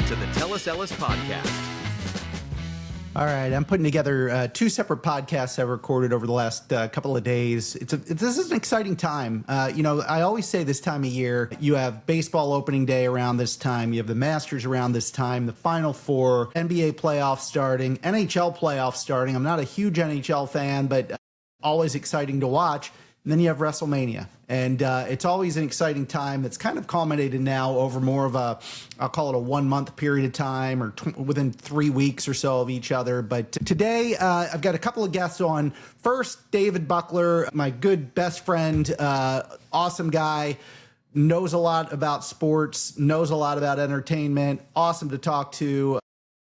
to the Ellis podcast. All right, I'm putting together two separate podcasts I recorded over the last couple of days. This is an exciting time. I always say this time of year, you have baseball opening day around this time, you have the Masters around this time, the Final Four, NBA playoffs starting, NHL playoffs starting. I'm not a huge NHL fan, but always exciting to watch. And then you have WrestleMania. And it's always an exciting time that's kind of culminated now over more of a, I'll call it a 1 month period of time or within 3 weeks or so of each other. But today I've got a couple of guests on. First, David Buckler, my good best friend, awesome guy, knows a lot about sports, knows a lot about entertainment, awesome to talk to.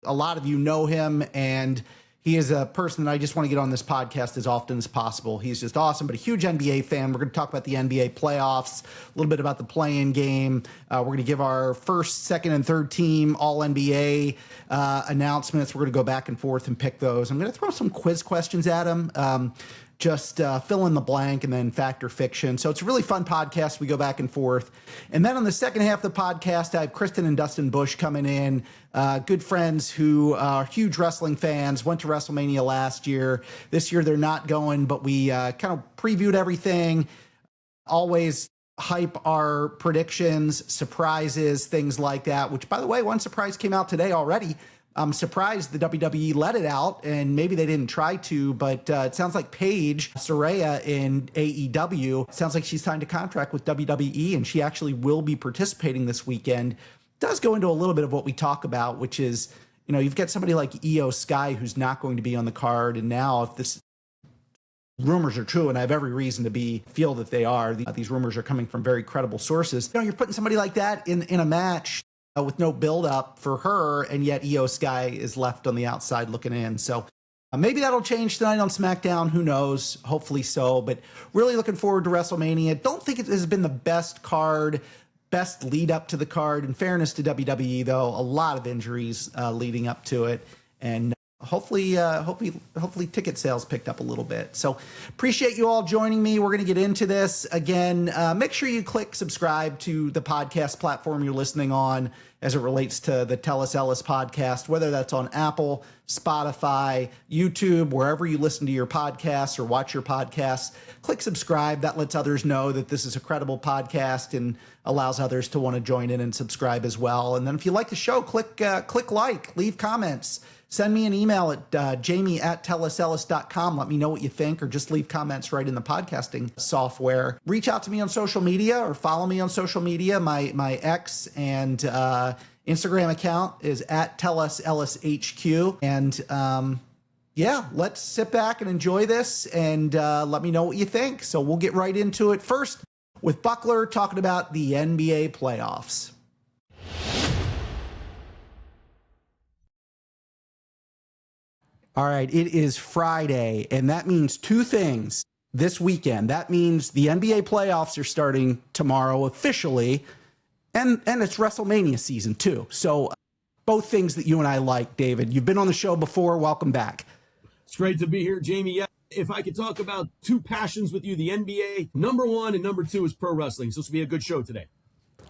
A lot of you know him, and he is a person that I just want to get on this podcast as often as possible. He's just awesome, but a huge NBA fan. We're going to talk about the NBA playoffs, a little bit about the play-in game. We're going to give our first, second, and third team All-NBA announcements. We're going to go back and forth and pick those. I'm going to throw some quiz questions at him. Just fill in the blank and then fact or fiction. So it's a really fun podcast. We go back and forth. And then on the second half of the podcast, I have Kristen and Dustin Bush coming in, good friends who are huge wrestling fans, went to WrestleMania last year. This year they're not going, but we kind of previewed everything, always hype our predictions, surprises, things like that, which, by the way, one surprise came out today already. I'm surprised the WWE let it out, and maybe they didn't try to, but it sounds like Paige Saraya in AEW, sounds like she's signed a contract with WWE, and she actually will be participating this weekend. Does go into a little bit of what we talk about, which is, you've got somebody like Io Sky who's not going to be on the card, and now if this rumors are true, and I have every reason to feel that they are, these rumors are coming from very credible sources. You're putting somebody like that in a match with no build-up for her, and yet Io Sky is left on the outside looking in. So maybe that'll change tonight on SmackDown. Who knows? Hopefully so. But really looking forward to WrestleMania. Don't think it has been the best card, best lead up to the card. In fairness to WWE, though, a lot of injuries leading up to it. And hopefully ticket sales picked up a little bit. So appreciate you all joining me. We're going to get into this again. Make sure you click subscribe to the podcast platform you're listening on as it relates to the Tell Us Ellis podcast, whether that's on Apple, Spotify, YouTube, wherever you listen to your podcasts or watch your podcasts. Click subscribe. That lets others know that this is a credible podcast and allows others to want to join in and subscribe as well. And then if you like the show, click like, leave comments. Send me an email at jamie@tellusellis.com. Let me know what you think, or just leave comments right in the podcasting software. Reach out to me on social media or follow me on social media. My X and Instagram account is at TellUsEllisHQ. And let's sit back and enjoy this and let me know what you think. So we'll get right into it. First, with Buckler talking about the NBA playoffs. All right, it is Friday, and that means two things this weekend. That means the NBA playoffs are starting tomorrow officially, and it's WrestleMania season too. So both things that you and I like, David. You've been on the show before. Welcome back. It's great to be here, Jamie. Yeah, if I could talk about two passions with you, the NBA, number one, and number two is pro wrestling. So this will be a good show today.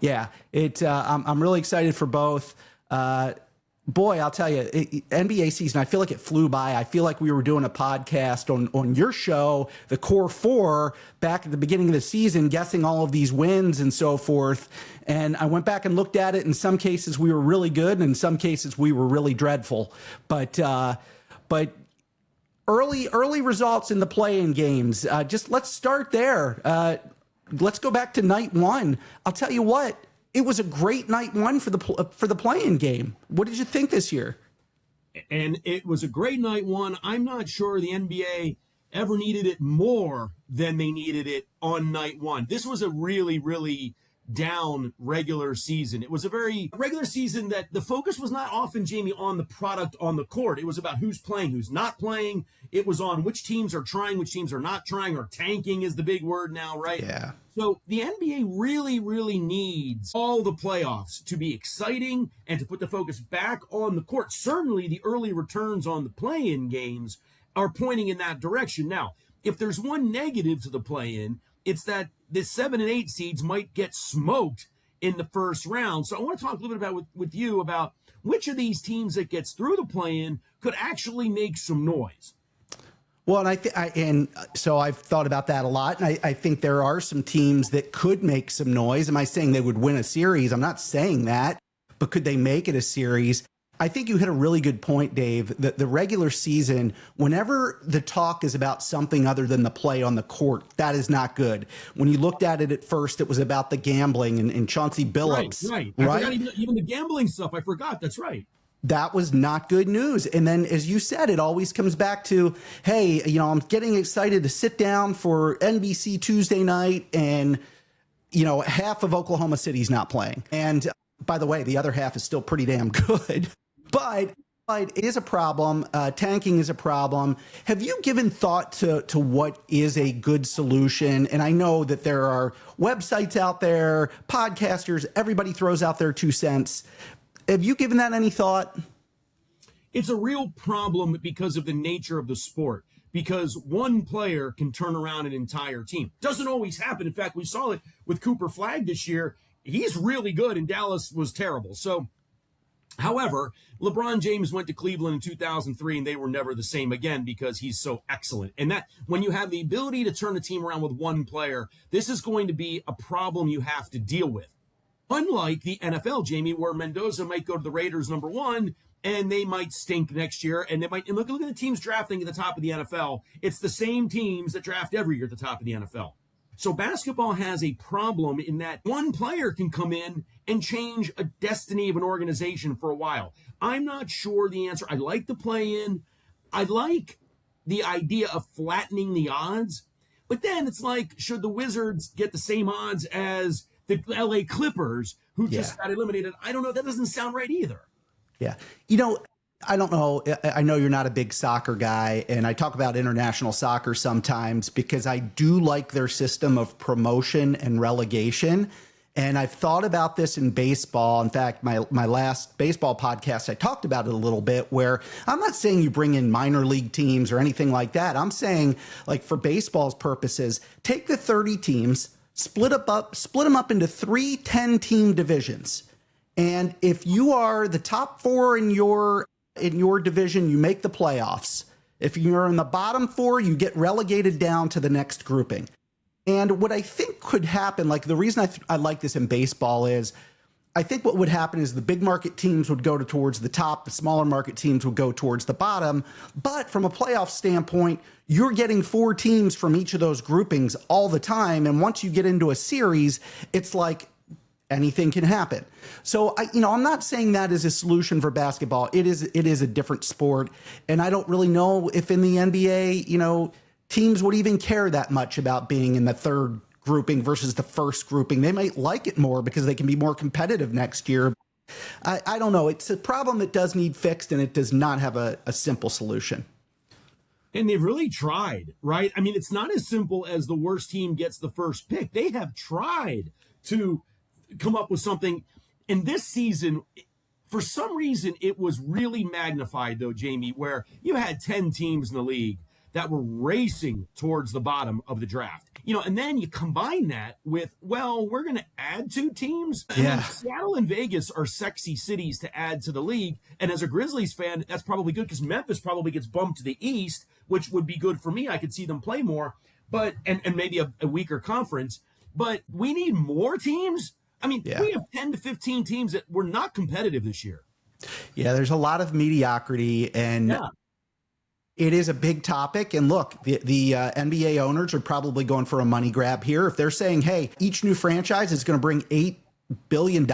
Yeah, I'm really excited for both. Boy, I'll tell you, NBA season, I feel like it flew by. I feel like we were doing a podcast on your show, the Core Four, back at the beginning of the season, guessing all of these wins and so forth. And I went back and looked at it. In some cases, we were really good, and in some cases, we were really dreadful. But early results in the play-in games. Just let's start there. Let's go back to night one. I'll tell you what. It was a great night one for the play-in game. What did you think this year? And it was a great night one. I'm not sure the NBA ever needed it more than they needed it on night one. This was a really, really down regular season. It was a very regular season that the focus was not often, Jamie, on the product on the court. It was about who's playing, who's not playing. It was on which teams are trying, which teams are not trying, or tanking is the big word now, right? Yeah. So the NBA really, really needs all the playoffs to be exciting and to put the focus back on the court. Certainly the early returns on the play-in games are pointing in that direction. Now, if there's one negative to the play-in, it's that the 7 and 8 seeds might get smoked in the first round. So I want to talk a little bit about with you about which of these teams that gets through the play-in could actually make some noise? Well, and so I've thought about that a lot, and I think there are some teams that could make some noise. Am I saying they would win a series? I'm not saying that, but could they make it a series? I think you hit a really good point, Dave, that the regular season, whenever the talk is about something other than the play on the court, that is not good. When you looked at it at first, it was about the gambling and Chauncey Billups. Right. I forgot even the gambling stuff. I forgot. That's right. That was not good news. And then, as you said, it always comes back to, hey, I'm getting excited to sit down for NBC Tuesday night and, half of Oklahoma City's not playing. And by the way, the other half is still pretty damn good. But it is a problem. Tanking is a problem. Have you given thought to what is a good solution? And I know that there are websites out there, podcasters, everybody throws out their 2 cents. Have you given that any thought? It's a real problem because of the nature of the sport, because one player can turn around an entire team. Doesn't always happen. In fact, we saw it with Cooper Flagg this year. He's really good, and Dallas was terrible. So, however, LeBron James went to Cleveland in 2003, and they were never the same again because he's so excellent. And that when you have the ability to turn a team around with one player, this is going to be a problem you have to deal with. Unlike the NFL, Jamie, where Mendoza might go to the Raiders number 1, and they might stink next year, and look at the teams drafting at the top of the NFL. It's the same teams that draft every year at the top of the NFL. So basketball has a problem in that one player can come in and change a destiny of an organization for a while. I'm not sure the answer. I like the play-in. I like the idea of flattening the odds. But then it's like, should the Wizards get the same odds as the LA Clippers, who just got eliminated? I don't know. That doesn't sound right either. Yeah. I don't know. I know you're not a big soccer guy, and I talk about international soccer sometimes because I do like their system of promotion and relegation. And I've thought about this in baseball. In fact, my last baseball podcast, I talked about it a little bit, where I'm not saying you bring in minor league teams or anything like that. I'm saying, like, for baseball's purposes, take the 30 teams, split them up into 3 10-team divisions. And if you are the top 4 in your division, you make the playoffs. If you're in the bottom 4, you get relegated down to the next grouping. And what I think could happen, like the reason I like this in baseball is, I think what would happen is the big market teams would go towards the top, the smaller market teams would go towards the bottom. But from a playoff standpoint, you're getting 4 teams from each of those groupings all the time. And once you get into a series, it's like anything can happen. So I'm not saying that is a solution for basketball. It is a different sport. And I don't really know if in the NBA, teams would even care that much about being in the third grouping versus the first grouping. They might like it more because they can be more competitive next year. I don't know. It's a problem that does need fixed, and it does not have a simple solution. And they've really tried, right? I mean, it's not as simple as the worst team gets the first pick. They have tried to come up with something. In this season, for some reason, it was really magnified, though, Jamie, where you had 10 teams in the league that were racing towards the bottom of the draft. And then you combine that with, well, we're going to add 2 teams. Yeah. I mean, Seattle and Vegas are sexy cities to add to the league. And as a Grizzlies fan, that's probably good because Memphis probably gets bumped to the East, which would be good for me. I could see them play more, but and maybe a weaker conference. But we need more teams. I mean, we have 10 to 15 teams that were not competitive this year. Yeah, there's a lot of mediocrity, and it is a big topic. And look, the NBA owners are probably going for a money grab here. If they're saying, hey, each new franchise is going to bring $8 billion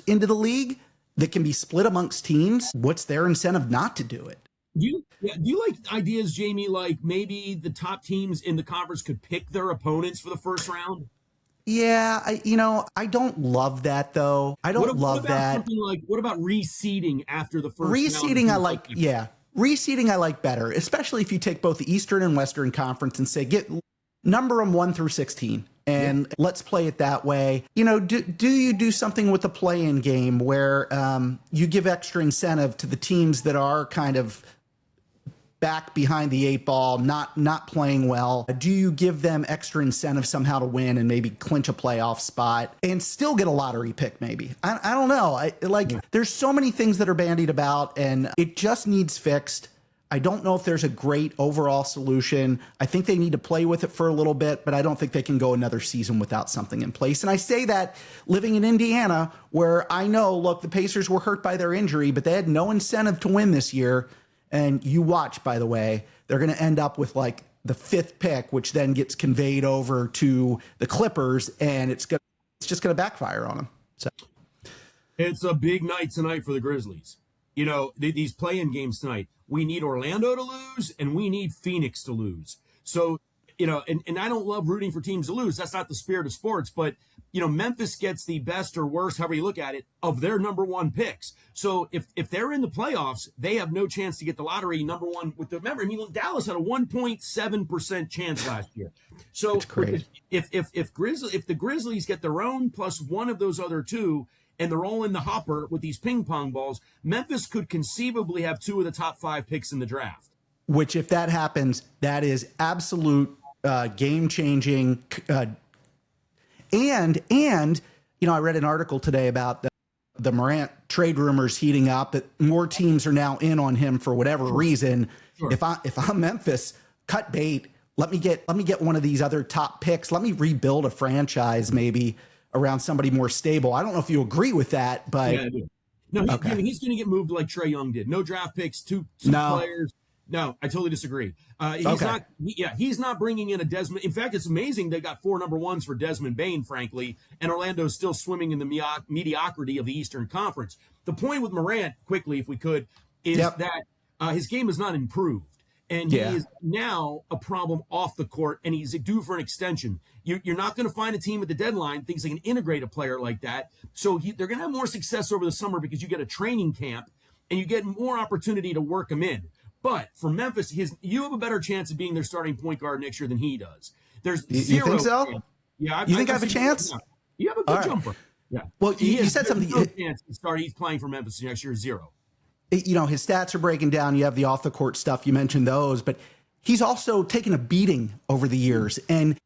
into the league that can be split amongst teams, what's their incentive not to do it? Do you like ideas, Jamie, like maybe the top teams in the conference could pick their opponents for the first round? Yeah, I don't love that, though. I don't love that. What about reseeding after the first reseeding? round? I like, reseeding I like better, especially if you take both the Eastern and Western Conference and say, number them 1 through 16. And let's play it that way. Do you do something with the play-in game where you give extra incentive to the teams that are kind of back behind the 8 ball, not playing well? Do you give them extra incentive somehow to win and maybe clinch a playoff spot and still get a lottery pick maybe? I don't know. There's so many things that are bandied about, and it just needs fixed. I don't know if there's a great overall solution. I think they need to play with it for a little bit, but I don't think they can go another season without something in place. And I say that living in Indiana, where I know, look, the Pacers were hurt by their injury, but they had no incentive to win this year. And you watch, by the way, they're going to end up with like the 5th pick, which then gets conveyed over to the Clippers, and it's just going to backfire on them. So it's a big night tonight for the Grizzlies. You know, these play-in games tonight. We need Orlando to lose, and we need Phoenix to lose. So, you know, and I don't love rooting for teams to lose. That's not the spirit of sports. But, you know, Memphis gets the best or worst, however you look at it, of their number 1 picks. So if they're in the playoffs, they have no chance to get the lottery number 1 with the member. I mean, Dallas had a 1.7% chance last year. So if the Grizzlies get their own plus one of those other 2, and they're all in the hopper with these ping pong balls, Memphis could conceivably have 2 of the top 5 picks in the draft. Which, if that happens, that is absolute game-changing. And you know, I read an article today about the Morant trade rumors heating up, that more teams are now in on him for whatever reason. Sure. If I'm Memphis, cut bait. Let me get one of these other top picks. Let me rebuild a franchise maybe around somebody more stable. I don't know if you agree with that, but yeah, I do. No, he's going to get moved like Trae Young did. No draft picks, two players. No, I totally disagree. He's not bringing in a Desmond. In fact, it's amazing they got 4 number 1s for Desmond Bane, frankly, and Orlando's still swimming in the mediocrity of the Eastern Conference. The point with Morant, quickly, if we could, is that his game has not improved. And he is now a problem off the court, and he's due for an extension. You're not going to find a team at the deadline thinks they can integrate a player like that. So they're going to have more success over the summer because you get a training camp, and you get more opportunity to work him in. But for Memphis, you have a better chance of being their starting point guard next year than he does. There's zero. You think so? Chance. Yeah, you think I have a chance? You have a good jumper. Yeah. Well, you said something. No chance to start. He's playing for Memphis next year. 0. You know, his stats are breaking down. You have the off the court stuff. You mentioned those, but he's also taken a beating over the years. And,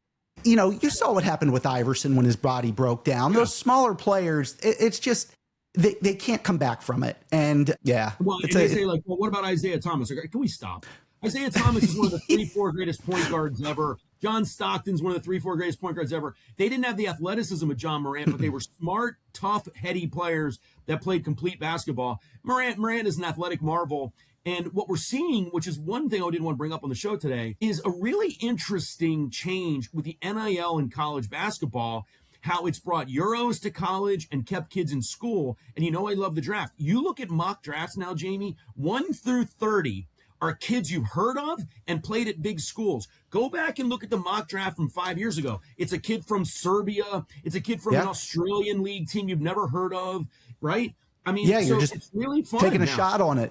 you know, you saw what happened with Iverson when his body broke down. Those smaller players, it's just, they can't come back from it. And well, and they say like, well, what about Isaiah Thomas? Like, can we stop? Isaiah Thomas is one of the 3-4 greatest point guards ever. John Stockton's one of the 3-4 greatest point guards ever. They didn't have the athleticism of John Morant, but they were smart, tough, heady players that played complete basketball. Morant is an athletic marvel. And what we're seeing, which is one thing I didn't want to bring up on the show today, is a really interesting change with the NIL in college basketball, how it's brought Euros to college and kept kids in school. And you know I love the draft. You look at mock drafts now, Jamie, 1 through 30 are kids you've heard of and played at big schools. Go back and look at the mock draft from 5 years ago. It's a kid from Serbia. It's a kid from an Australian league team you've never heard of, right? I mean, you're just it's really fun taking a now. shot on it.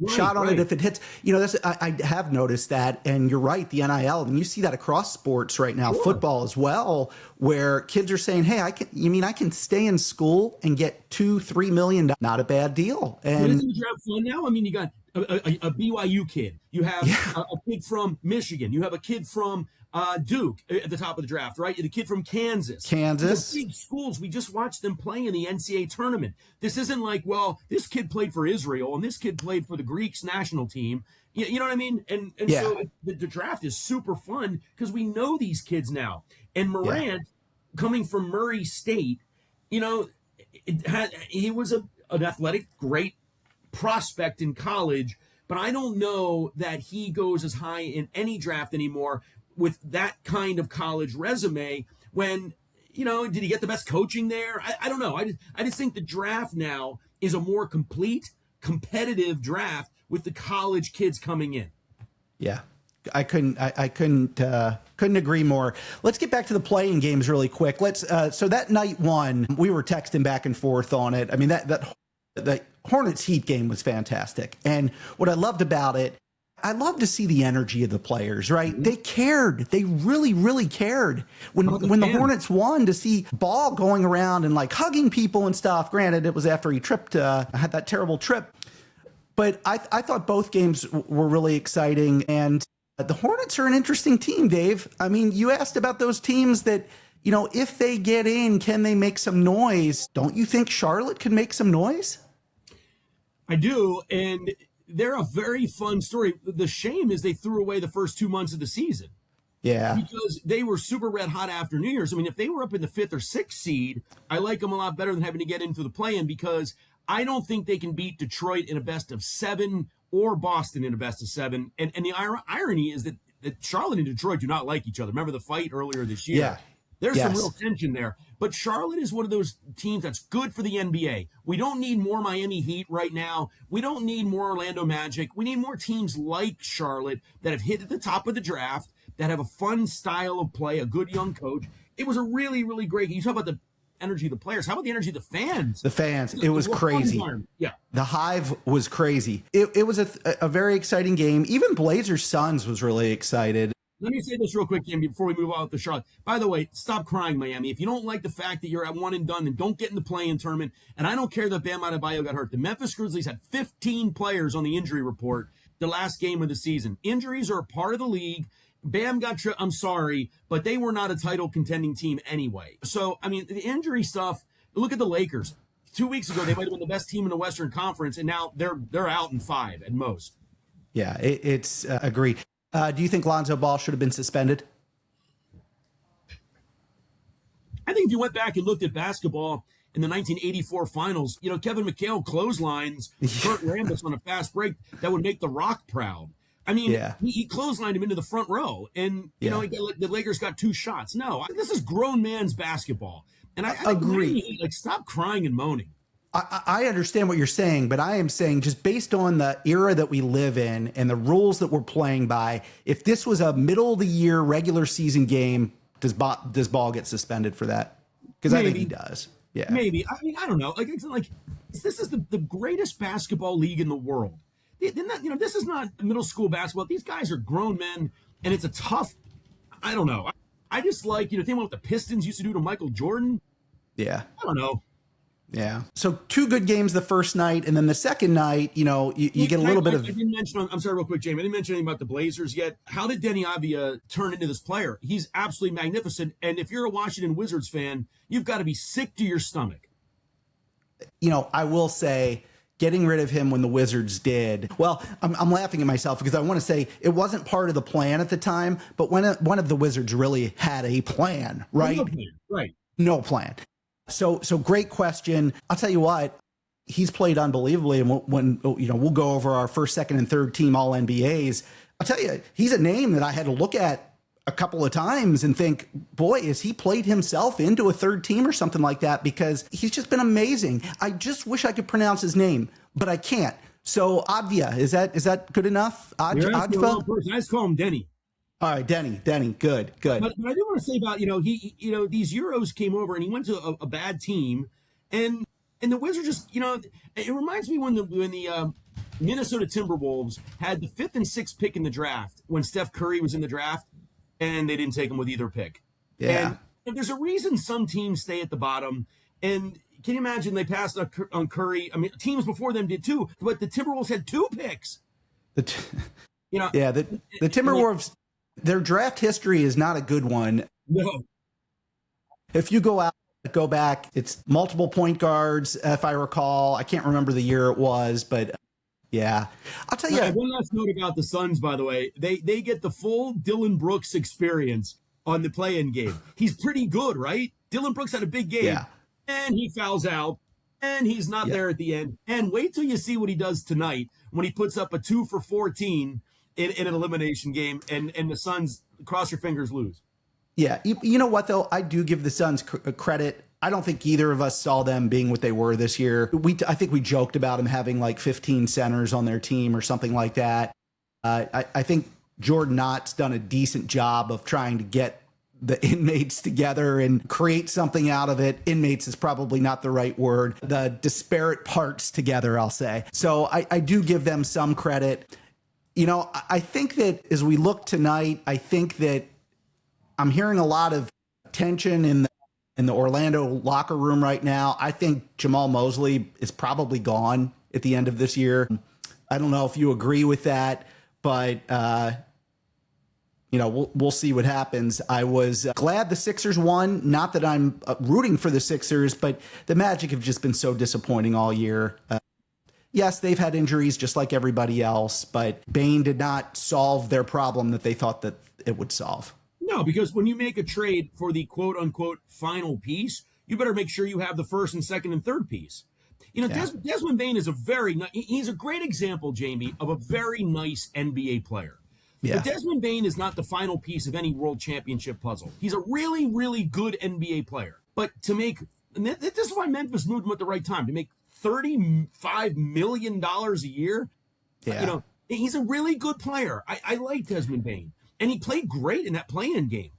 It if it hits. You know, I have noticed that, and you're right, the NIL, and you see that across sports right now, football as well, where kids are saying, hey, I can stay in school and get $2-3 million. Not a bad deal. And isn't the draft fun now? I mean, you got a BYU kid. You have a kid from Michigan. You have a kid from Duke at the top of the draft, right? The kid from Kansas. The big schools, we just watched them play in the NCAA tournament. This isn't like, well, this kid played for Israel and this kid played for the Greeks national team. You know what I mean? And so the draft is super fun because we know these kids now. And Morant, coming from Murray State, you know, he was an athletic, great prospect in college, but I don't know that he goes as high in any draft anymore with that kind of college resume. When, you know, did he get the best coaching there? I don't know. I just think the draft now is a more complete, competitive draft with the college kids coming in. Yeah. I couldn't agree more. Let's get back to the playing games really quick. So that night 1, we were texting back and forth on it. I mean, the Hornets Heat game was fantastic. And what I loved about it, I love to see the energy of the players, right? They cared. They really, really cared. When the Hornets won, to see Ball going around and like hugging people and stuff. Granted, it was after he tripped, had that terrible trip. But I thought both games were really exciting. And the Hornets are an interesting team, Dave. I mean, you asked about those teams that, if they get in, can they make some noise? Don't you think Charlotte can make some noise? I do. And they're a very fun story. The shame is they threw away the first 2 months of the season. Yeah. Because they were super red hot after New Year's. I mean, if they were up in the 5th or 6th seed, I like them a lot better than having to get into the play-in, because I don't think they can beat Detroit in a best of 7 or Boston in a best of 7. And the irony is that Charlotte and Detroit do not like each other. Remember the fight earlier this year? Yeah. There's some real tension there. But Charlotte is one of those teams that's good for the NBA. We don't need more Miami Heat right now. We don't need more Orlando Magic. We need more teams like Charlotte that have hit at the top of the draft, that have a fun style of play, a good young coach. It was a really, really great game. You talk about the energy of the players. How about the energy of the fans? The fans. It was crazy. Yeah. The Hive was crazy. It was a very exciting game. Even Blazers Suns was really excited. Let me say this real quick, Jim, before we move on to Charlotte. By the way, stop crying, Miami. If you don't like the fact that you're at one and done, then don't get in the play-in tournament. And I don't care that Bam Adebayo got hurt. The Memphis Grizzlies had 15 players on the injury report the last game of the season. Injuries are a part of the league. Bam got I'm sorry, but they were not a title contending team anyway. So, I mean, the injury stuff, look at the Lakers. 2 weeks ago, they might have been the best team in the Western Conference, and now they're out in 5 at most. Yeah, it's agreed. Do you think Lonzo Ball should have been suspended? I think if you went back and looked at basketball in the 1984 finals, Kevin McHale clotheslines Kurt Rambis on a fast break that would make The Rock proud. I mean, he clotheslined him into the front row, and the Lakers got 2 shots. No, this is grown man's basketball, and I agree. Like, stop crying and moaning. I understand what you're saying, but I am saying, just based on the era that we live in and the rules that we're playing by, if this was a middle of the year regular season game, does Ball get suspended for that? Because I think he does. Yeah, maybe. I mean, I don't know. This is the greatest basketball league in the world. This is not middle school basketball. These guys are grown men, and it's a tough. I don't know. I just like think what the Pistons used to do to Michael Jordan. Yeah, I don't know. Yeah. So 2 good games the first night, and then the second night, you get a little bit of. I didn't mention. I'm sorry, real quick, Jamie. I didn't mention anything about the Blazers yet. How did Denny Avdia turn into this player? He's absolutely magnificent. And if you're a Washington Wizards fan, you've got to be sick to your stomach. I will say, getting rid of him when the Wizards did. Well, I'm laughing at myself because I want to say it wasn't part of the plan at the time, but when one of the Wizards really had a plan, right? No plan. Right. No plan. So great question. I'll tell you what, he's played unbelievably. And when we'll go over our first, second, and third team All NBAs, I'll tell you, he's a name that I had to look at a couple of times and think, boy, has he played himself into a third team or something like that? Because he's just been amazing. I just wish I could pronounce his name, but I can't. So Avdia, is that good enough? I just call him Denny. All right, Denny, good. But I do want to say about, these Euros came over and he went to a bad team, and the Wizards just, it reminds me when the Minnesota Timberwolves had the 5th and 6th pick in the draft when Steph Curry was in the draft, and they didn't take him with either pick. Yeah. And there's a reason some teams stay at the bottom, and can you imagine they passed on Curry? I mean, teams before them did too, but the Timberwolves had 2 picks. The Timberwolves. Their draft history is not a good one. No. If you go back, it's multiple point guards, if I recall. I can't remember the year it was, but yeah. I'll tell you. One last note about the Suns, by the way. They get the full Dylan Brooks experience on the play-in game. He's pretty good, right? Dylan Brooks had a big game, and he fouls out, and he's not there at the end. And wait till you see what he does tonight when he puts up a 2 for 14 in an elimination game, and the Suns, cross your fingers, lose. Yeah. You know what, though? I do give the Suns credit. I don't think either of us saw them being what they were this year. I think we joked about them having like 15 centers on their team or something like that. I think Jordan Knott's done a decent job of trying to get the inmates together and create something out of it. Inmates is probably not the right word. The disparate parts together, I'll say. So I do give them some credit. I think that as we look tonight, I think that I'm hearing a lot of tension in the Orlando locker room right now. I think Jamal Mosley is probably gone at the end of this year. I don't know if you agree with that, but we'll see what happens. I was glad the Sixers won. Not that I'm rooting for the Sixers, but the Magic have just been so disappointing all year. Yes, they've had injuries just like everybody else, but Bane did not solve their problem that they thought that it would solve. No, because when you make a trade for the quote unquote final piece, you better make sure you have the first and second and third piece. Desmond Bane is he's a great example, Jamie, of a very nice NBA player. Yeah. But Desmond Bane is not the final piece of any world championship puzzle. He's a really, really good NBA player. But this is why Memphis moved him at the right time, to make $35 million a year. Yeah. He's a really good player. I like Desmond Bane. And he played great in that play-in game.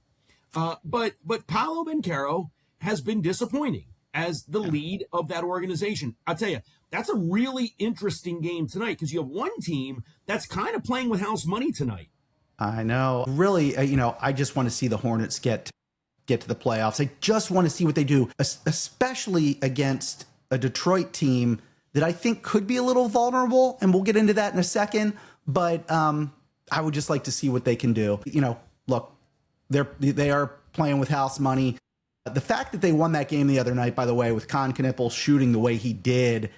But Paolo Banchero has been disappointing as the lead of that organization. I'll tell you, that's a really interesting game tonight because you have one team that's kind of playing with house money tonight. I know. Really, I just want to see the Hornets get to the playoffs. I just want to see what they do, especially against a Detroit team that I think could be a little vulnerable, and we'll get into that in a second. But I would just like to see what they can do. Look, they are playing with house money. The fact that they won that game the other night, by the way, with Con Knippel shooting the way he did,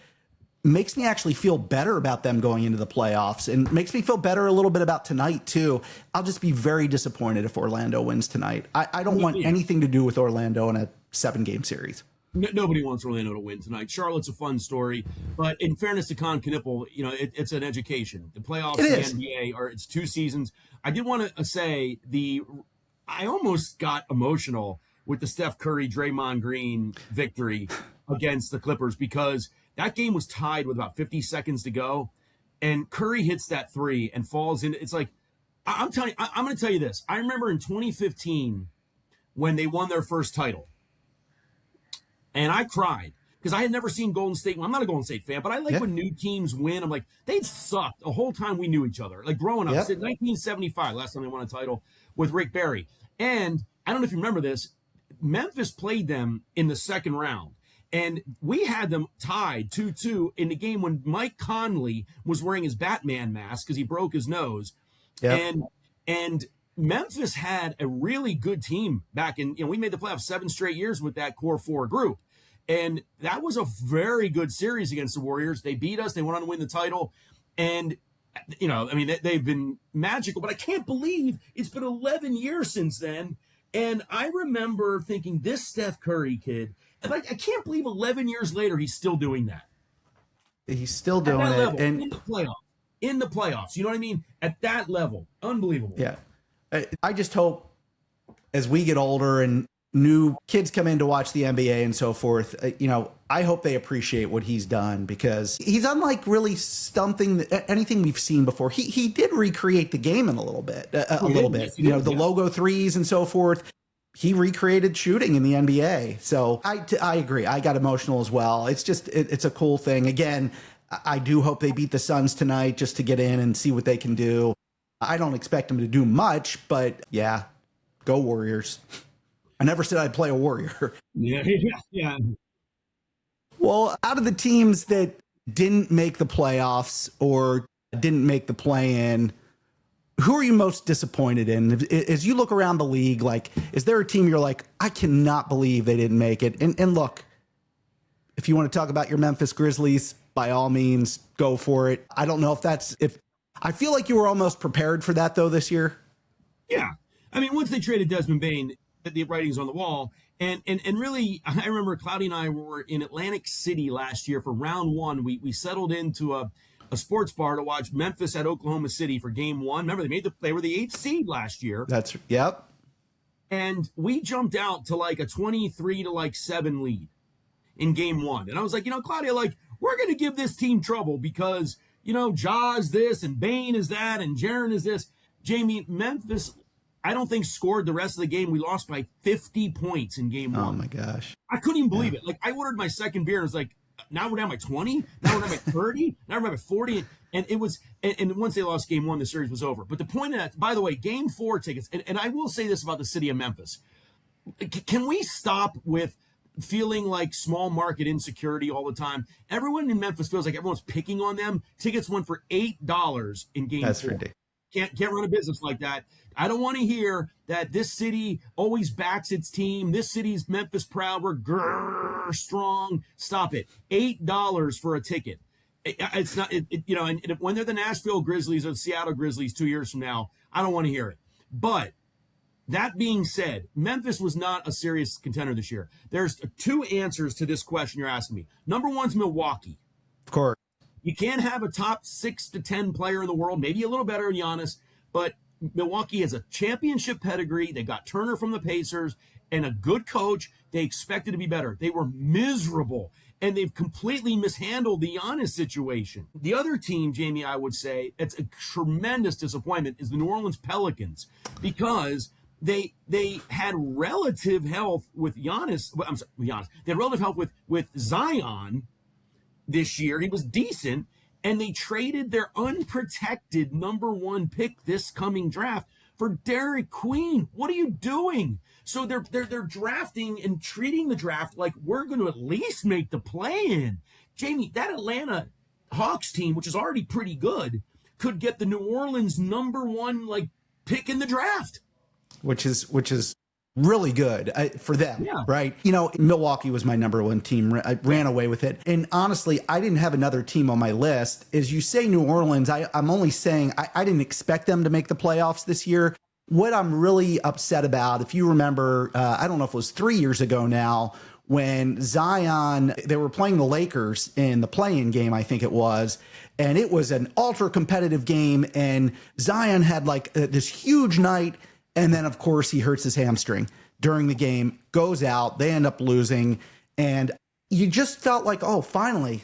makes me actually feel better about them going into the playoffs, and makes me feel better a little bit about tonight too. I'll just be very disappointed if Orlando wins tonight. I don't want anything to do with Orlando in a 7-game series. Nobody wants Orlando to win tonight. Charlotte's a fun story, but in fairness to Con Knippel, it's an education. The playoffs in the NBA it's 2 seasons. I did want to say I almost got emotional with the Steph Curry, Draymond Green victory against the Clippers because that game was tied with about 50 seconds to go, and Curry hits that 3 and falls in. It's like, I'm going to tell you this. I remember in 2015 when they won their first title. And I cried because I had never seen Golden State. Well, I'm not a Golden State fan, but I like when new teams win. I'm like, they sucked the whole time we knew each other. Like growing up, 1975, last time they won a title with Rick Barry. And I don't know if you remember this, Memphis played them in the second round. And we had them tied 2-2 in the game when Mike Conley was wearing his Batman mask because he broke his nose. Yep. And Memphis had a really good team back in, we made the playoffs 7 straight years with that core 4 group. And that was a very good series against the Warriors. They beat us. They went on to win the title. And, they've been magical. But I can't believe it's been 11 years since then. And I remember thinking, this Steph Curry kid, and I can't believe 11 years later he's still doing that. He's still doing it. Level, and in the playoffs. You know what I mean? At that level. Unbelievable. Yeah. I just hope as we get older and new kids come in to watch the NBA and so forth, I hope they appreciate what he's done because he's unlike really anything we've seen before. He did recreate the game in a little bit, the logo threes and so forth. He recreated shooting in the NBA. So I agree. I got emotional as well. It's just, it's a cool thing. Again, I do hope they beat the Suns tonight just to get in and see what they can do. I don't expect them to do much, but yeah, go Warriors. I never said I'd play a Warrior. Yeah. Well, out of the teams that didn't make the playoffs or didn't make the play-in, who are you most disappointed in? As you look around the league, is there a team you're like, I cannot believe they didn't make it? And look, if you want to talk about your Memphis Grizzlies, by all means, go for it. I don't know if I feel like you were almost prepared for that, though, this year. Yeah. Once they traded Desmond Bane, the writing's on the wall. And really, I remember Cloudy and I were in Atlantic City last year for round 1. We settled into a sports bar to watch Memphis at Oklahoma City for game 1. Remember, they were the 8th seed last year. Yep. And we jumped out to a 23-7 lead in game 1. And I was like, Claudia, we're going to give this team trouble because, Ja's this and Bane is that and Jaren is this. Jamie, Memphis, I don't think scored the rest of the game. We lost by 50 points in game 1. Oh my gosh. I couldn't even believe it. I ordered my second beer and it was like, now we're down by 20. Now we're down by 30. Now we're down by 40. And it was, and once they lost game 1, the series was over. But the point of that, by the way, game 4 tickets, and I will say this about the city of Memphis. Can we stop with feeling like small market insecurity all the time. Everyone in Memphis feels like everyone's picking on them. Tickets went for $8 in game That's 4. ridiculous. Can't run a business like that. I don't want to hear that this city always backs its team. This city's Memphis proud. We're strong. Stop it. $8 for a ticket. It's not, and when they're the Nashville Grizzlies or the Seattle Grizzlies 2 years from now, I don't want to hear it. But that being said, Memphis was not a serious contender this year. There's 2 answers to this question you're asking me. Number one's Milwaukee. Of course. You can't have a top 6 to 10 player in the world, maybe a little better than Giannis, but Milwaukee has a championship pedigree. They got Turner from the Pacers and a good coach. They expected to be better. They were miserable, and they've completely mishandled the Giannis situation. The other team, Jamie, I would say, it's a tremendous disappointment, is the New Orleans Pelicans, because they had relative health with Giannis. I'm sorry, with Giannis. They had relative health with Zion this year. He was decent, and they traded their unprotected number 1 pick this coming draft for Derek Queen. What are you doing? So they're drafting and treating the draft like we're going to at least make the play-in. Jamie, that Atlanta Hawks team, which is already pretty good, could get the New Orleans number 1 pick in the draft, which is really good for them, right? Milwaukee was my number 1 team. I ran away with it. And honestly, I didn't have another team on my list. As you say, New Orleans, I'm only saying I didn't expect them to make the playoffs this year. What I'm really upset about, if you remember, I don't know if it was 3 years ago now, when Zion, they were playing the Lakers in the play-in game, I think it was, and it was an ultra competitive game, and Zion had this huge night. And then, of course, he hurts his hamstring during the game, goes out, they end up losing. And you just felt like, oh, finally,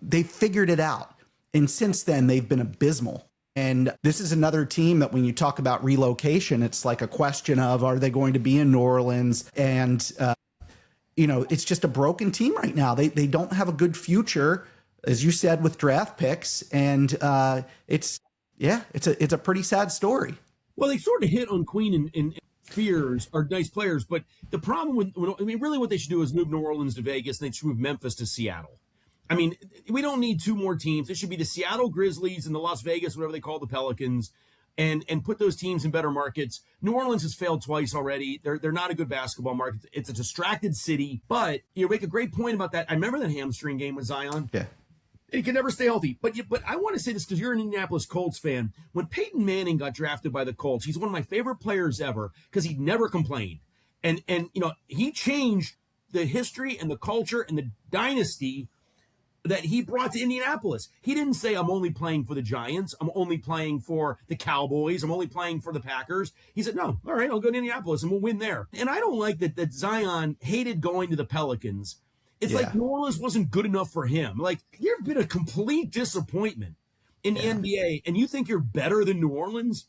they figured it out. And since then, they've been abysmal. And this is another team that when you talk about relocation, it's like a question of, are they going to be in New Orleans? And, it's just a broken team right now. They don't have a good future, as you said, with draft picks. And it's a pretty sad story. Well, they sort of hit on Queen and Fears are nice players, but the problem really what they should do is move New Orleans to Vegas, and they should move Memphis to Seattle. I mean, we don't need 2 more teams. It should be the Seattle Grizzlies and the Las Vegas, whatever they call the Pelicans, and put those teams in better markets. New Orleans has failed twice already. They're not a good basketball market. It's a distracted city, but you make a great point about that. I remember that hamstring game with Zion. Yeah. He can never stay healthy. But I want to say this because you're an Indianapolis Colts fan. When Peyton Manning got drafted by the Colts, he's one of my favorite players ever because he never complained. And he changed the history and the culture and the dynasty that he brought to Indianapolis. He didn't say, I'm only playing for the Giants. I'm only playing for the Cowboys. I'm only playing for the Packers. He said, no, all right, I'll go to Indianapolis and we'll win there. And I don't like that Zion hated going to the Pelicans. It's like New Orleans wasn't good enough for him. You've been a complete disappointment in the NBA, and you think you're better than New Orleans?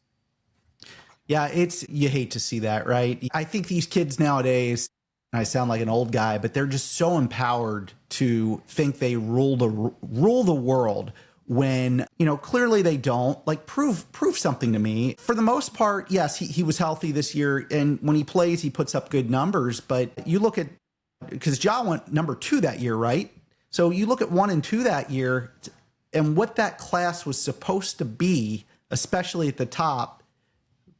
Yeah, you hate to see that, right? I think these kids nowadays, I sound like an old guy, but they're just so empowered to think they rule the world when, clearly they don't. Prove something to me. For the most part, yes, he was healthy this year, and when he plays, he puts up good numbers. But you look at, because Ja went number 2 that year, right? So you look at 1 and 2 that year, and what that class was supposed to be, especially at the top,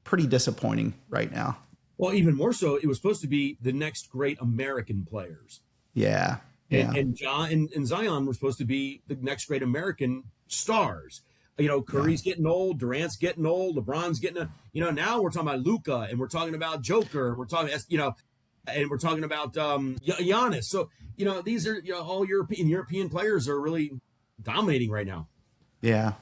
pretty disappointing right now. Well, even more so, it was supposed to be the next great American players. Yeah. And Ja and Zion were supposed to be the next great American stars. Curry's getting old, Durant's getting old, LeBron's getting now we're talking about Luka, and we're talking about Joker, and we're talking, and we're talking about Giannis. So, these are all European players are really dominating right now. Yeah.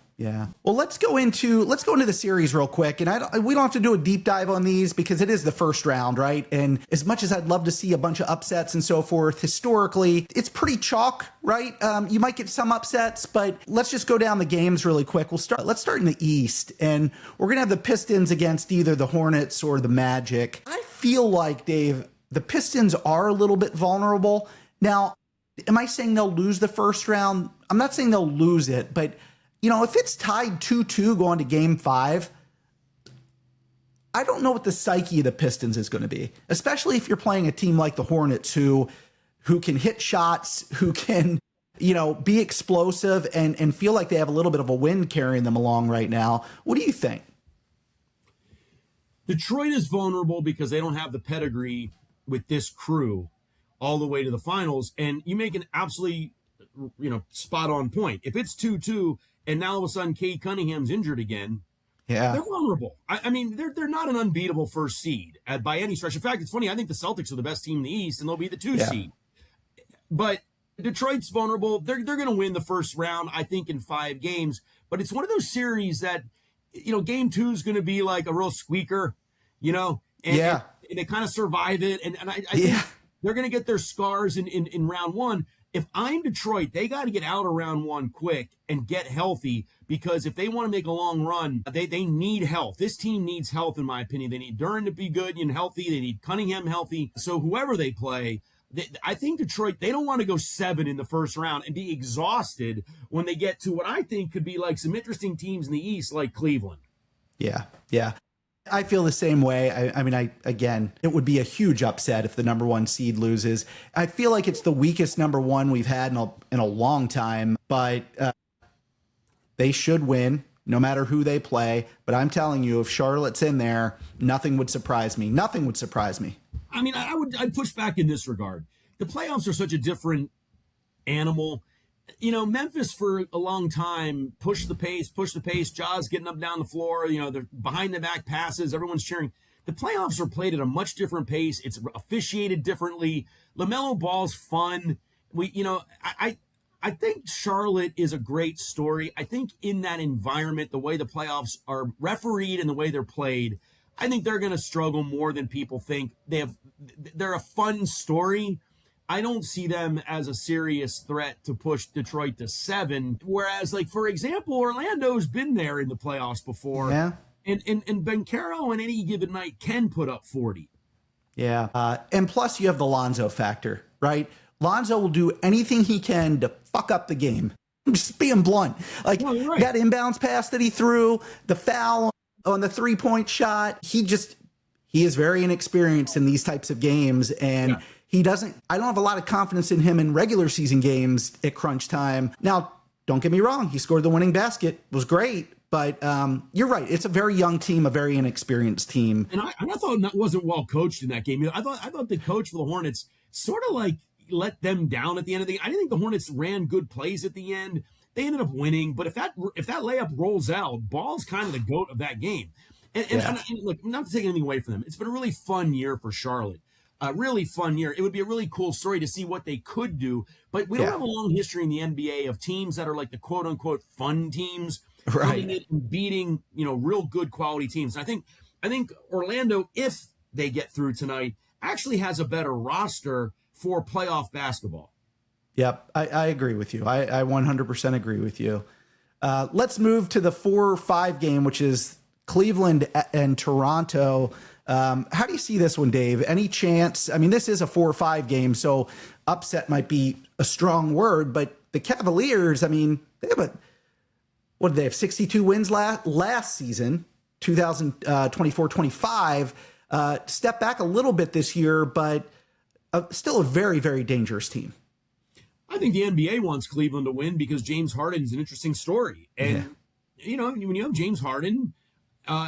Well, let's go into the series real quick, and we don't have to do a deep dive on these because it is the first round, right? And as much as I'd love to see a bunch of upsets and so forth, historically, it's pretty chalk, right? You might get some upsets, but let's just go down the games really quick. Let's start in the East, and we're gonna have the Pistons against either the Hornets or the Magic. I feel like, Dave, the Pistons are a little bit vulnerable. Now, am I saying they'll lose the first round? I'm not saying they'll lose it, but if it's tied 2-2 going to game 5, I don't know what the psyche of the Pistons is going to be, especially if you're playing a team like the Hornets who who can hit shots, who can, be explosive and feel like they have a little bit of a wind carrying them along right now. What do you think? Detroit is vulnerable because they don't have the pedigree with this crew all the way to the finals. And you make an absolutely, spot on point. If it's 2-2 and now all of a sudden Cade Cunningham's injured again, they're vulnerable. I mean, they're not an unbeatable first seed by any stretch. In fact, it's funny. I think the Celtics are the best team in the East, and they'll be the 2 seed. But Detroit's vulnerable. They're going to win the first round, I think, in 5 games. But it's one of those series that, game 2 is going to be like a real squeaker, and they kind of survive it. And I think they're going to get their scars in round 1. If I'm Detroit, they got to get out of round 1 quick and get healthy, because if they want to make a long run, they need health. This team needs health, in my opinion. They need Duren to be good and healthy. They need Cunningham healthy. So whoever they play, I think Detroit, they don't want to go 7 in the first round and be exhausted when they get to what I think could be like some interesting teams in the East, like Cleveland. Yeah. I feel the same way. Again, it would be a huge upset if the number 1 seed loses. I feel like it's the weakest number 1 we've had in a long time, but they should win no matter who they play. But I'm telling you, if Charlotte's in there, nothing would surprise me. Nothing would surprise me. I mean, I'd push back in this regard. The playoffs are such a different animal. Memphis for a long time pushed the pace. Jaws getting up down the floor. They're behind the back passes. Everyone's cheering. The playoffs are played at a much different pace. It's officiated differently. LaMelo Ball's fun. I think Charlotte is a great story. I think in that environment, the way the playoffs are refereed and the way they're played, I think they're going to struggle more than people think. They're a fun story. I don't see them as a serious threat to push Detroit to 7. Whereas, like, for example, Orlando's been there in the playoffs before. Yeah. And Bencaro on any given night can put up 40. Yeah. And plus you have the Lonzo factor, right? Lonzo will do anything he can to fuck up the game. I'm just being blunt. Like, right. That inbounds pass that he threw, the foul on the 3-point shot. He is very inexperienced in these types of games. And I don't have a lot of confidence in him in regular season games at crunch time. Now, don't get me wrong. He scored the winning basket, was great. But you're right. It's a very young team, a very inexperienced team. And I thought that wasn't well coached in that game. I thought the coach for the Hornets sort of like let them down at the end of the game. I didn't think the Hornets ran good plays at the end. They ended up winning. But if that layup rolls out, Ball's kind of the GOAT of that game. And look, not to take anything away from them. It's been a really fun year for Charlotte. A really fun year. It would be a really cool story to see what they could do. But we don't have a long history in the NBA of teams that are like the quote unquote fun teams. Right. And beating, real good quality teams. And I think Orlando, if they get through tonight, actually has a better roster for playoff basketball. Yep. I agree with you. I 100% agree with you. Let's move to the 4-5 game, which is Cleveland and Toronto. How do you see this one, Dave? Any chance? I mean, this is a 4-5 game, so upset might be a strong word, but the Cavaliers, they have what did they have? 62 wins last season, 2024-25. Step back a little bit this year, but still a very, very dangerous team. I think the NBA wants Cleveland to win because James Harden is an interesting story. And, when you have James Harden,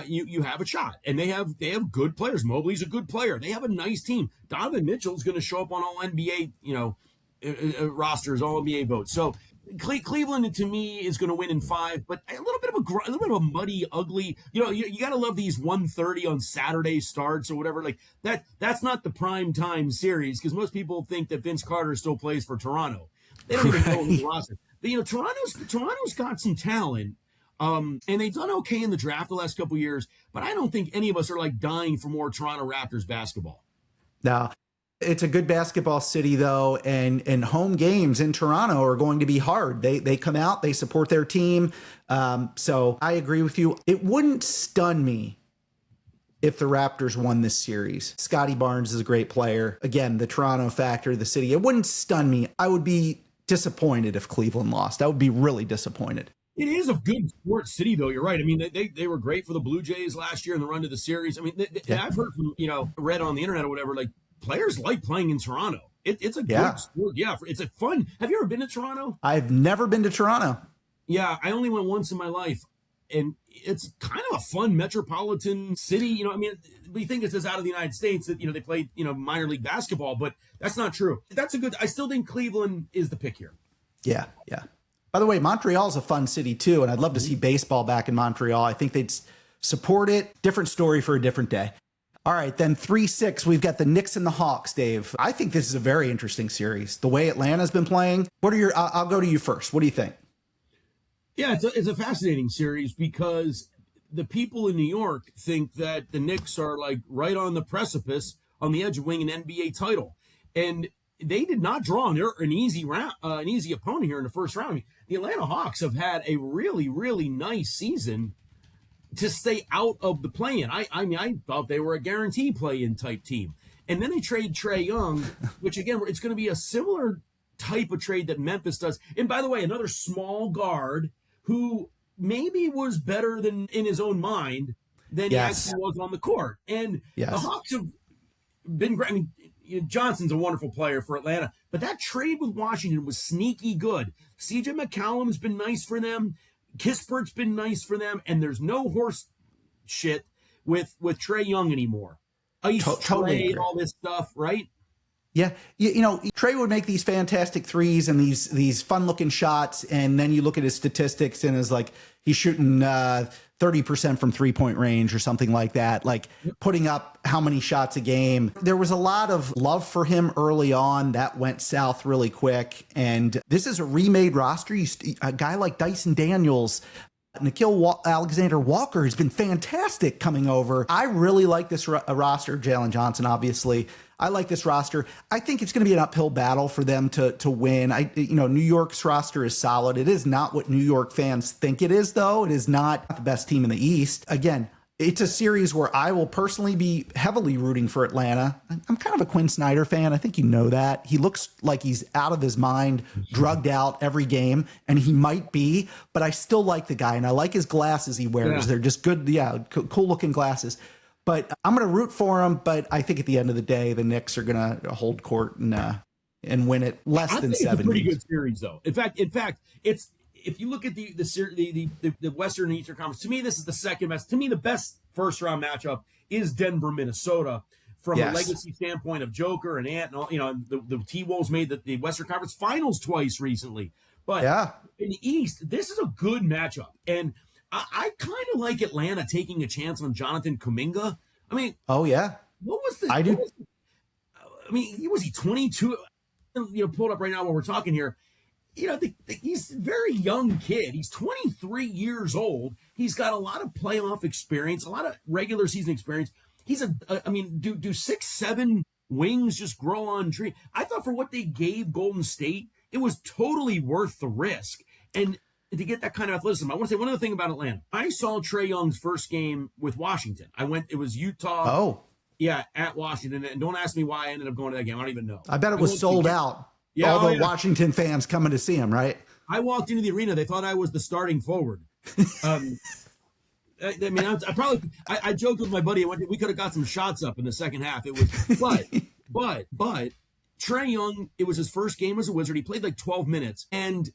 you have a shot. And they have good players. Mobley's a good player. They have a nice team. Donovan Mitchell's going to show up on all NBA, rosters, all NBA votes. So Cleveland, to me, is going to win in 5, but a little bit of a muddy, ugly. You got to love these 1:30 on Saturday starts or whatever. Like that. That's not the prime time series because most people think that Vince Carter still plays for Toronto. They don't even know the roster. But Toronto's got some talent, and they've done okay in the draft the last couple of years. But I don't think any of us are like dying for more Toronto Raptors basketball. No. It's a good basketball city, though, and home games in Toronto are going to be hard. They come out, they support their team. So I agree with you. It wouldn't stun me if the Raptors won this series. Scotty Barnes is a great player. Again, the Toronto factor, the city. It wouldn't stun me. I would be disappointed if Cleveland lost. I would be really disappointed. It is a good sports city, though. You're right. I mean, they were great for the Blue Jays last year in the run to the series. I mean, I've heard from, read on the internet or whatever, like, players like playing in Toronto. It's a Yeah. good sport. Yeah, it's a fun. Have you ever been to Toronto? I've never been to Toronto. Yeah, I only went once in my life, and it's kind of a fun metropolitan city. I mean, we think it's just out of the United States that they play minor league basketball, but that's not true. That's a good. I still think Cleveland is the pick here. Yeah, yeah. By the way, Montreal's a fun city too, and I'd love to see baseball back in Montreal. I think they'd support it. Different story for a different day. All right, then 3-6, we've got the Knicks and the Hawks, Dave. I think this is a very interesting series. The way Atlanta's been playing. What are your? I'll go to you first. What do you think? Yeah, it's a fascinating series because the people in New York think that the Knicks are like right on the precipice, on the edge of winning an NBA title, and they did not draw. They're an easy opponent here in the first round. I mean, the Atlanta Hawks have had a really, really nice season to stay out of the play-in. I thought they were a guarantee play-in type team, and then they trade Trae Young, which again, it's going to be a similar type of trade that Memphis does. And by the way, another small guard who maybe was better than in his own mind than he actually was on the court. And the Hawks have been great. I mean, Johnson's a wonderful player for Atlanta, but that trade with Washington was sneaky good. CJ McCollum's been nice for them. Kispert's been nice for them. And there's no horse shit with Trae Young anymore. Totally and all this stuff, right? Yeah, Trae would make these fantastic threes and these fun-looking shots, and then you look at his statistics and it's like he's shooting 30% from three-point range or something like that, like putting up how many shots a game. There was a lot of love for him early on. That went south really quick, and this is a remade roster. A guy like Dyson Daniels, Nickeil Alexander-Walker has been fantastic coming over. I really like this roster. Jalen Johnson, obviously. I like this roster. I think it's going to be an uphill battle for them to win. New York's roster is solid. It is not what New York fans think it is, though. It is not the best team in the East. Again, it's a series where I will personally be heavily rooting for Atlanta. I'm kind of a Quinn Snyder fan. I think you know that. He looks like he's out of his mind, drugged out every game, and he might be, but I still like the guy, and I like his glasses he wears. Yeah. They're just good, cool-looking glasses. But I'm going to root for him, but I think at the end of the day, the Knicks are going to hold court and win it less than 7 It's a pretty good series, though. In fact, it's if you look at the Western and Eastern Conference, to me, this is the second best. To me, the best first round matchup is Denver, Minnesota, from a legacy standpoint of Joker and Ant. And all, the T-Wolves made the Western Conference Finals twice recently. But in the East, this is a good matchup, and I kind of like Atlanta taking a chance on Jonathan Kuminga. I mean, what was the? Was he 22? Pulled up right now while we're talking here. He's a very young kid. He's 23 years old. He's got a lot of playoff experience, a lot of regular season experience. He's do 6'7" wings just grow on tree? I thought for what they gave Golden State, it was totally worth the risk. And to get that kind of athleticism, I want to say one other thing about Atlanta. I saw Trae Young's first game with Washington. It was Utah. Oh. Yeah, at Washington. And don't ask me why I ended up going to that game. I don't even know. I bet it was sold out. Yeah, all the Washington fans coming to see him, right? I walked into the arena. They thought I was the starting forward. I joked with my buddy. We could have got some shots up in the second half. It was, but Trae Young, it was his first game as a Wizard. He played like 12 minutes. And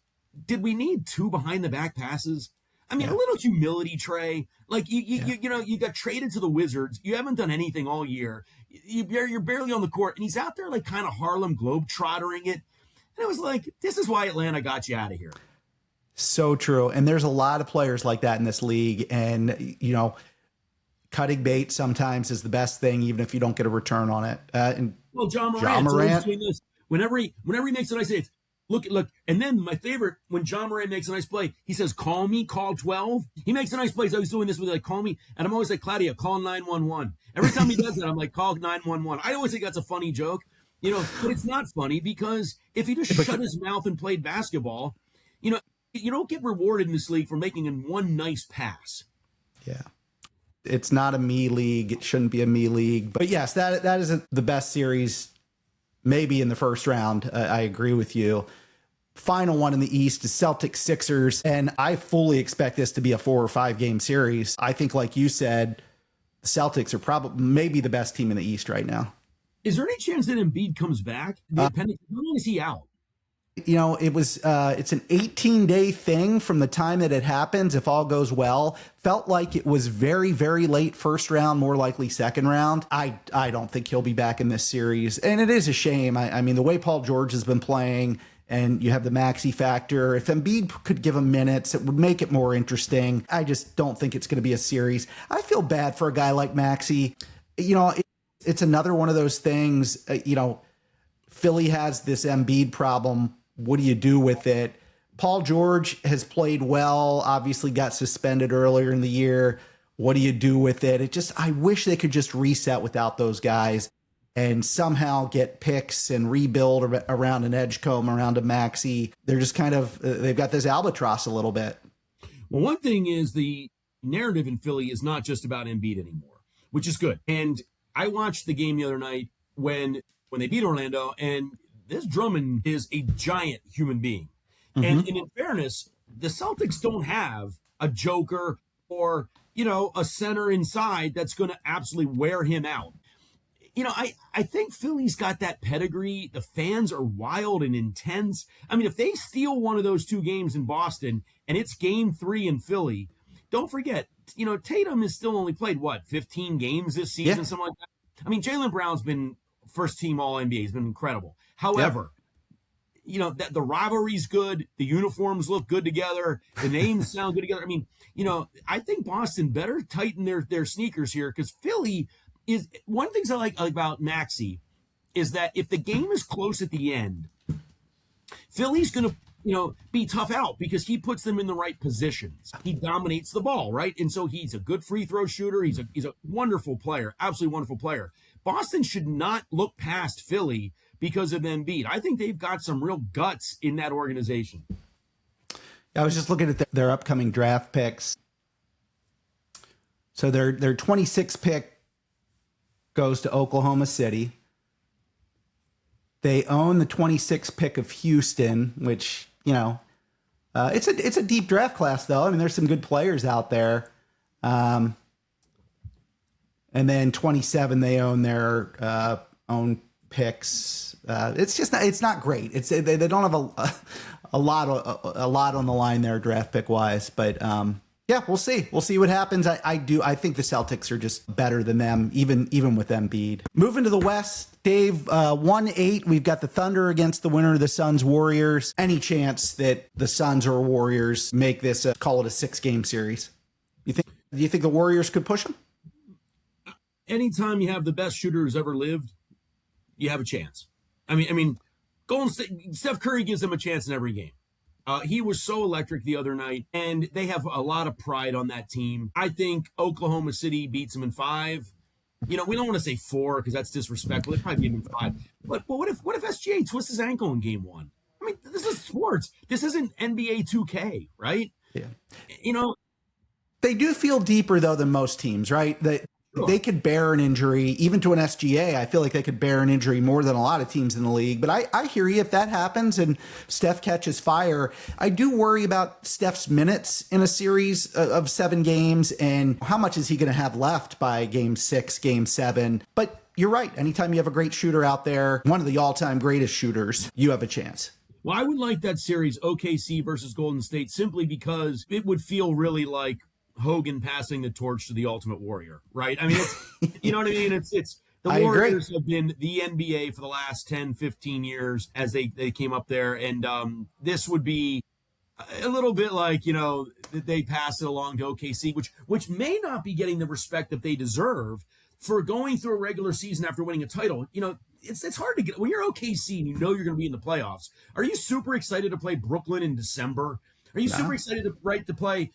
did we need 2 behind the back passes? I mean, a little humility, Trae. Like you got traded to the Wizards. You haven't done anything all year. You're barely on the court, and he's out there like kind of Harlem Globetrottering it. And it was like, this is why Atlanta got you out of here. So true. And there's a lot of players like that in this league. And, cutting bait sometimes is the best thing, even if you don't get a return on it. John Morant. Whenever he makes a nice play, look. And then my favorite, when John Morant makes a nice play, he says, call me, call 12. He makes a nice play. So I was doing this with like, call me. And I'm always like, Claudia, call 911. Every time he does that, I'm like, call 911. I always think that's a funny joke. But it's not funny because if he just shut his mouth and played basketball, you don't get rewarded in this league for making one nice pass. Yeah. It's not a me league. It shouldn't be a me league. But yes, that is the best series, maybe in the first round. I agree with you. Final one in the East is Celtics Sixers. And I fully expect this to be a 4 or 5 game series. I think, like you said, the Celtics are maybe the best team in the East right now. Is there any chance that Embiid comes back? The appendix, how long is he out? It's an 18-day thing from the time that it happens, if all goes well. Felt like it was very, very late first round, more likely second round. I don't think he'll be back in this series. And it is a shame. I mean, the way Paul George has been playing, and you have the Maxey factor. If Embiid could give him minutes, it would make it more interesting. I just don't think it's going to be a series. I feel bad for a guy like Maxey. It's another one of those things, Philly has this Embiid problem. What do you do with it? Paul George has played well, obviously got suspended earlier in the year. What do you do with it? I wish they could just reset without those guys and somehow get picks and rebuild around an Edgecombe, around a Maxey. They're just they've got this albatross a little bit. Well, one thing is the narrative in Philly is not just about Embiid anymore, which is good. And I watched the game the other night when they beat Orlando, and this Drummond is a giant human being. Mm-hmm. And in fairness, the Celtics don't have a joker or, a center inside that's going to absolutely wear him out. I think Philly's got that pedigree. The fans are wild and intense. I mean, if they steal one of those two games in Boston and it's game 3 in Philly, don't forget, Tatum has still only played, 15 games this season, yeah. Something like that. I mean, Jaylen Brown's been first team All NBA. He's been incredible. However, that the rivalry's good. The uniforms look good together. The names sound good together. I mean, I think Boston better tighten their sneakers here, because Philly is one of the things I like about Maxey is that if the game is close at the end, Philly's going to, be tough out because he puts them in the right positions. He dominates the ball, right? And so he's a good free throw shooter. He's a wonderful player, absolutely wonderful player. Boston should not look past Philly because of Embiid. I think they've got some real guts in that organization. I was just looking at their upcoming draft picks. So their 26th pick goes to Oklahoma City. They own the 26th pick of Houston, which, it's a deep draft class, though. I mean, there's some good players out there. And then 27, they own their own picks. It's not great. They don't have a lot on the line there draft pick wise, but yeah, we'll see. We'll see what happens. I think the Celtics are just better than them, even with Embiid. Moving to the West, Dave, 1-8. We've got the Thunder against the winner of the Suns Warriors. Any chance that the Suns or Warriors make this call it a 6-game series? Do you think the Warriors could push them? Anytime you have the best shooter who's ever lived, you have a chance. I mean, Golden State, Steph Curry gives them a chance in every game. He was so electric the other night, and they have a lot of pride on that team. I think Oklahoma City beats them in 5. We don't want to say 4 because that's disrespectful. They probably beat them in 5. But what if SGA twists his ankle in game 1? I mean, this is sports. This isn't NBA 2K, right? Yeah. They do feel deeper, though, than most teams, right? They could bear an injury, even to an SGA. I feel like they could bear an injury more than a lot of teams in the league. But I hear you. If that happens and Steph catches fire, I do worry about Steph's minutes in a series of 7 games and how much is he going to have left by game 6, game 7. But you're right. Anytime you have a great shooter out there, one of the all-time greatest shooters, you have a chance. Well, I would like that series, OKC versus Golden State, simply because it would feel really like Hogan passing the torch to the Ultimate Warrior, right? I mean, it's, you know what I mean? It's the Warriors have been the NBA for the last 10, 15 years as they came up there. And this would be a little bit like, they pass it along to OKC, which may not be getting the respect that they deserve for going through a regular season after winning a title. It's hard to get when you're OKC and you're going to be in the playoffs. Are you super excited to play Brooklyn in December? Are you super excited to play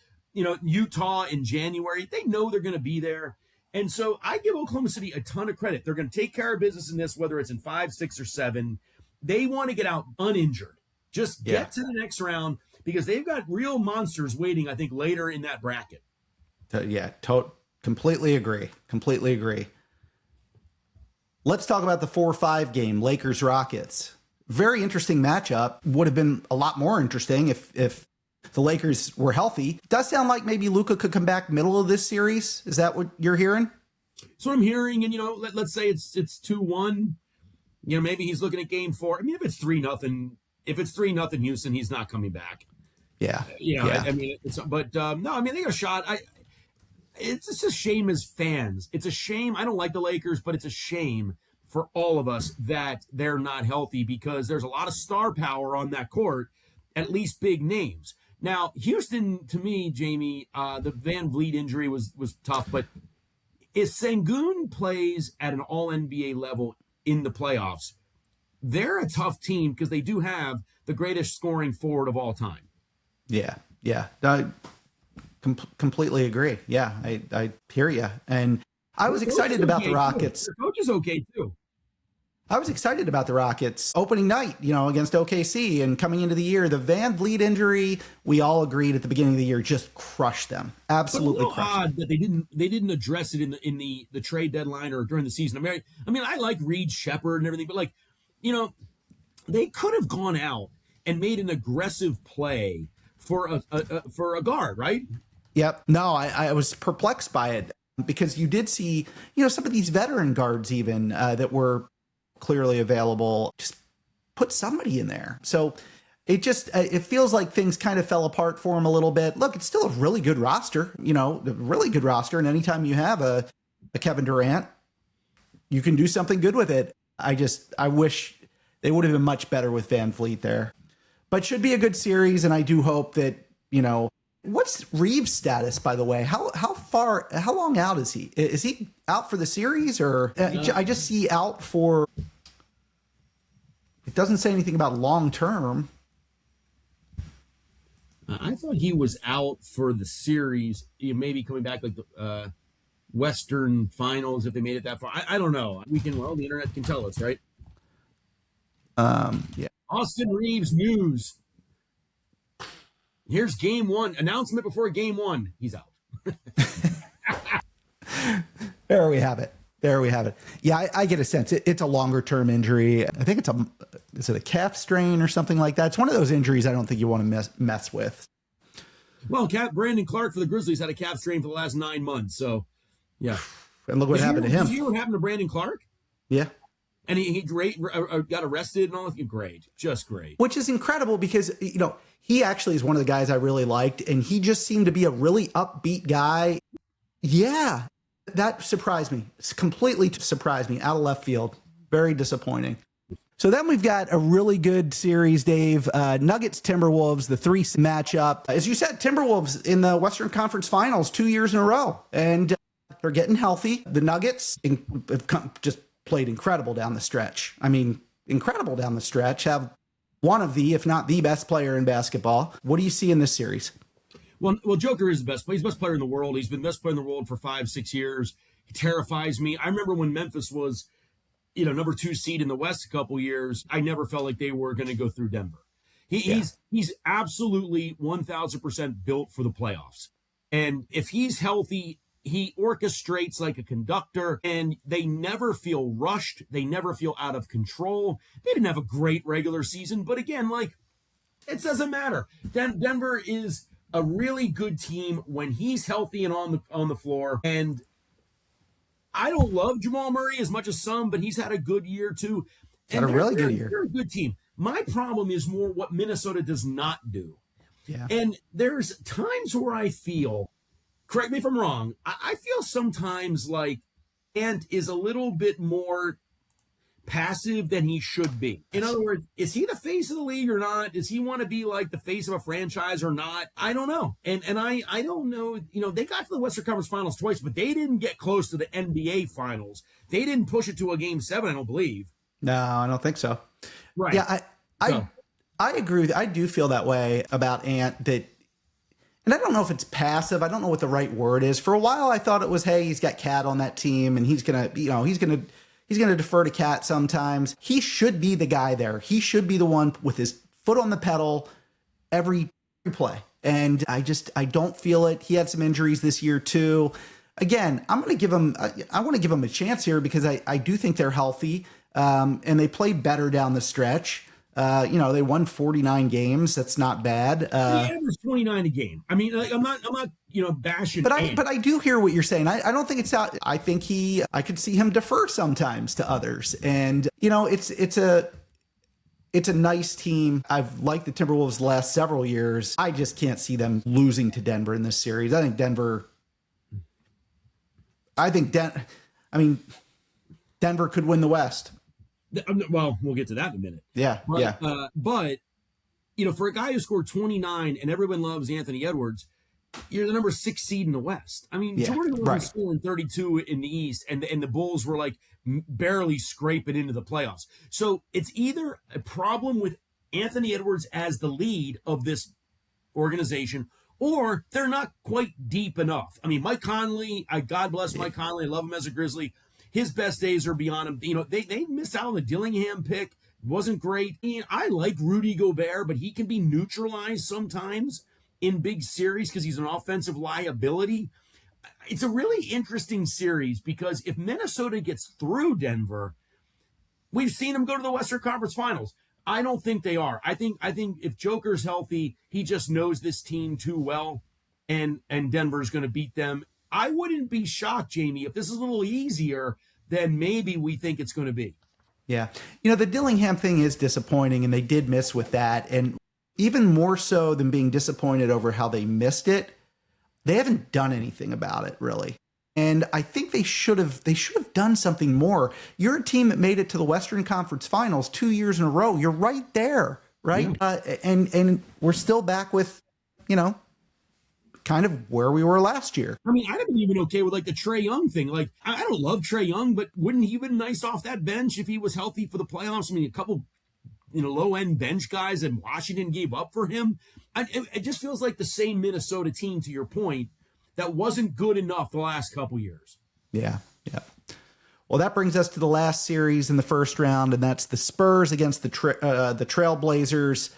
Utah in January? They know they're going to be there. And so I give Oklahoma City a ton of credit. They're going to take care of business in this, whether it's in 5, 6, or 7. They want to get out uninjured. Just get to the next round because they've got real monsters waiting, I think, later in that bracket. Completely agree. Completely agree. Let's talk about the 4-5 game, Lakers-Rockets. Very interesting matchup. Would have been a lot more interesting if the Lakers were healthy. Does sound like maybe Luka could come back middle of this series. Is that what you're hearing? So I'm hearing, and let's say it's 2-1. Maybe he's looking at game 4. I mean, if it's 3-0, Houston, he's not coming back. Yeah. I mean, no, I mean, they got a shot. It's just a shame as fans. It's a shame. I don't like the Lakers, but it's a shame for all of us that they're not healthy, because there's a lot of star power on that court, at least big names. Now, Houston, to me, Jamie, the Van Vliet injury was tough, but if Sengun plays at an all-NBA level in the playoffs, they're a tough team because they do have the greatest scoring forward of all time. Yeah. I completely agree. Yeah, I hear you. And I was excited about the Rockets. Their coach is okay, too. I was excited about the Rockets opening night, against OKC, and coming into the year. The Van Vliet injury, we all agreed at the beginning of the year, just crushed them. Absolutely crushed them. Odd that they didn't address it in the trade deadline or during the season. I mean, I like Reed Shepherd and everything, but they could have gone out and made an aggressive play for a guard, right? Yep. No, I was perplexed by it, because you did see, some of these veteran guards even that were clearly available. Just put somebody in there. So it feels like things kind of fell apart for him a little bit. Look, it's still a really good roster, a really good roster. And anytime you have a Kevin Durant, you can do something good with it. I wish they would have been much better with Van Vliet there, but should be a good series. And I do hope that, what's Reeves' status, by the way? How long out is he? Is he out for the series, or I just see out for? It doesn't say anything about long term. I thought he was out for the series. Maybe coming back like the Western Finals if they made it that far. I don't know. The internet can tell us, right? Yeah. Austin Reeves news. Here's game 1. Announcement before game 1. He's out. There we have it. Yeah, I get a sense it's a longer term injury. I think is it a calf strain or something like that? It's one of those injuries I don't think you want to mess with. Well, Brandon Clark for the Grizzlies had a calf strain for the last 9 months. So, yeah. And look what happened to him. Did you hear what happened to Brandon Clark? Yeah. And he got arrested and all that. Great. Just great. Which is incredible because, he actually is one of the guys I really liked, and he just seemed to be a really upbeat guy. Yeah, that surprised me. It's completely surprised me out of left field. Very disappointing. So then we've got a really good series, Dave. Nuggets, Timberwolves, the 3 matchup. As you said, Timberwolves in the Western Conference Finals 2 years in a row, and they're getting healthy. The Nuggets have just played incredible down the stretch. Have one of the, if not the best player in basketball. What do you see in this series? Well, Joker is the best player. He's the best player in the world. He's been the best player in the world for 5-6 years. He terrifies me. I remember when Memphis was, number 2 seed in the West a couple years. I never felt like they were going to go through Denver. He's absolutely 1,000% built for the playoffs. And if he's healthy, he orchestrates like a conductor, and they never feel rushed. They never feel out of control. They didn't have a great regular season, but again, it doesn't matter. Denver is a really good team when he's healthy and on the floor. And I don't love Jamal Murray as much as some, but he's had a good year too. Had a really good year. They're a good team. My problem is more what Minnesota does not do. Yeah. And there's times where I feel, correct me if I'm wrong, I feel sometimes like Ant is a little bit more passive than he should be. In other words, is he the face of the league or not? Does he want to be like the face of a franchise or not? I don't know. And I don't know. They got to the Western Conference Finals twice, but they didn't get close to the NBA Finals. They didn't push it to a Game 7, I don't believe. No, I don't think so. Right. Yeah, I agree with you. I do feel that way about Ant, that. And I don't know if it's passive. I don't know what the right word is. For a while, I thought it was, hey, he's got Cat on that team, and he's gonna defer to Cat sometimes. He should be the guy there. He should be the one with his foot on the pedal every play. And I don't feel it. He had some injuries this year too. Again, I want to give him a chance here because I do think they're healthy, and they play better down the stretch. They won 49 games. That's not bad. He averaged 29 a game. I mean, I'm not bashing. But I do hear what you're saying. I don't think it's out. I think I could see him defer sometimes to others. And, it's a nice team. I've liked the Timberwolves the last several years. I just can't see them losing to Denver in this series. I think Denver could win the West. Well, we'll get to that in a minute. Yeah. But, for a guy who scored 29 and everyone loves Anthony Edwards, you're the number 6 seed in the West. I mean, Jordan was scoring 32 in the East, and the Bulls were like barely scraping into the playoffs. So it's either a problem with Anthony Edwards as the lead of this organization, or they're not quite deep enough. I mean, Mike Conley, God bless Mike Conley. I love him as a Grizzly. His best days are beyond him. They missed out on the Dillingham pick. Wasn't great. I like Rudy Gobert, but he can be neutralized sometimes in big series because he's an offensive liability. It's a really interesting series because if Minnesota gets through Denver, we've seen them go to the Western Conference Finals. I don't think they are. I think if Joker's healthy, he just knows this team too well, and Denver's going to beat them. I wouldn't be shocked, Jamie, if this is a little easier than maybe we think it's going to be. Yeah. The Dillingham thing is disappointing, and they did miss with that. And even more so than being disappointed over how they missed it, they haven't done anything about it, really. And I think they should have done something more. You're a team that made it to the Western Conference Finals 2 years in a row. You're right there, right? Yeah. And we're still back with, kind of where we were last year. I mean, I'd have been even okay with like the Trae Young thing. Like, I don't love Trae Young, but wouldn't he have been nice off that bench if he was healthy for the playoffs? I mean, a couple low-end bench guys and Washington gave up for him. It just feels like the same Minnesota team, to your point, that wasn't good enough the last couple years. Yeah. Well, that brings us to the last series in the first round, and that's the Spurs against the Trailblazers.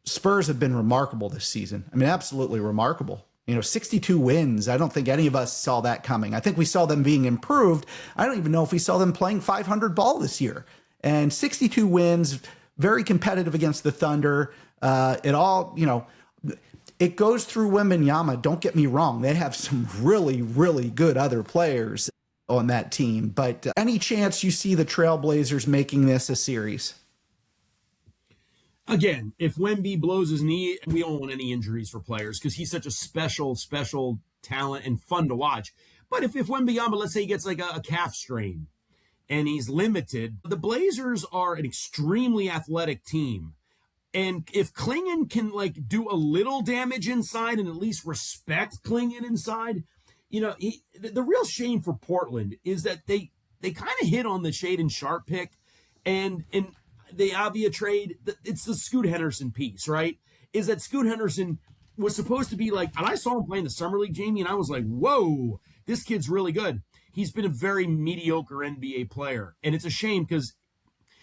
Spurs have been remarkable this season. I mean, absolutely remarkable. 62 wins. I don't think any of us saw that coming. I think we saw them being improved. I don't even know if we saw them playing 500 ball this year. And 62 wins, very competitive against the Thunder. It goes through Wembanyama. Don't get me wrong. They have some really, really good other players on that team. But any chance you see the Trailblazers making this a series? Again, if Wemby blows his knee, we don't want any injuries for players because he's such a special talent and fun to watch. But if Wembanyama, let's say he gets like a calf strain and he's limited, the Blazers are an extremely athletic team. And if Klingon can like do a little damage inside and at least respect Klingon inside, the real shame for Portland is that they kind of hit on the Shaedon Sharpe pick and the Avia trade. It's the Scoot Henderson piece, right? Is that Scoot Henderson was supposed to be like, and I saw him playing the Summer League, Jamie, and I was like, whoa, this kid's really good. He's been a very mediocre NBA player. And it's a shame because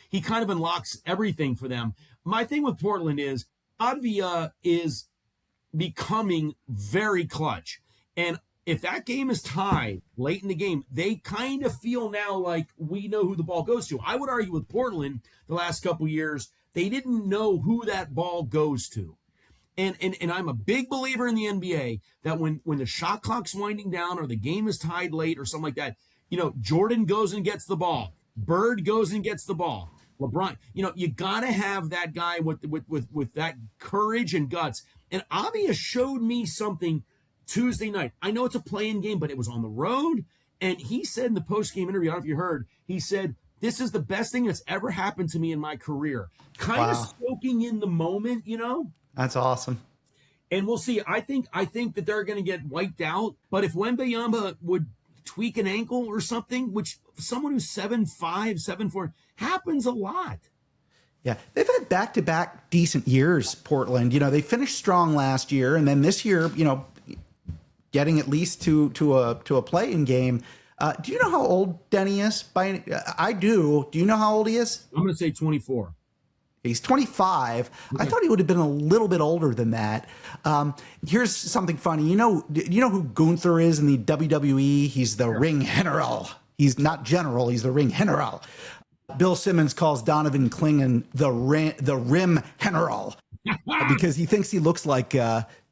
he kind of unlocks everything for them. My thing with Portland is Avia is becoming very clutch. And if that game is tied late in the game, they kind of feel now like we know who the ball goes to. I would argue with Portland the last couple years, they didn't know who that ball goes to. And I'm a big believer in the NBA that when the shot clock's winding down or the game is tied late or something like that, Jordan goes and gets the ball. Bird goes and gets the ball. LeBron, you got to have that guy with that courage and guts. And Avia showed me something Tuesday night. I know it's a play-in game, but it was on the road. And he said in the post-game interview, I don't know if you heard, he said, this is the best thing that's ever happened to me in my career. Kind of soaking in the moment, That's awesome. And we'll see. I think that they're going to get wiped out. But if Wembanyama would tweak an ankle or something, which someone who's 7'5", 7'4", happens a lot. Yeah, they've had back-to-back decent years, Portland. They finished strong last year, and then this year, getting at least to a play-in game. Do you know how old Denny is? I do. Do you know how old he is? I'm going to say 24. He's 25. I thought he would have been a little bit older than that. Here's something funny. You know who Gunther is in the WWE? He's the ring general. He's not general. He's the ring general. Bill Simmons calls Donovan Klingon the rim general because he thinks he looks like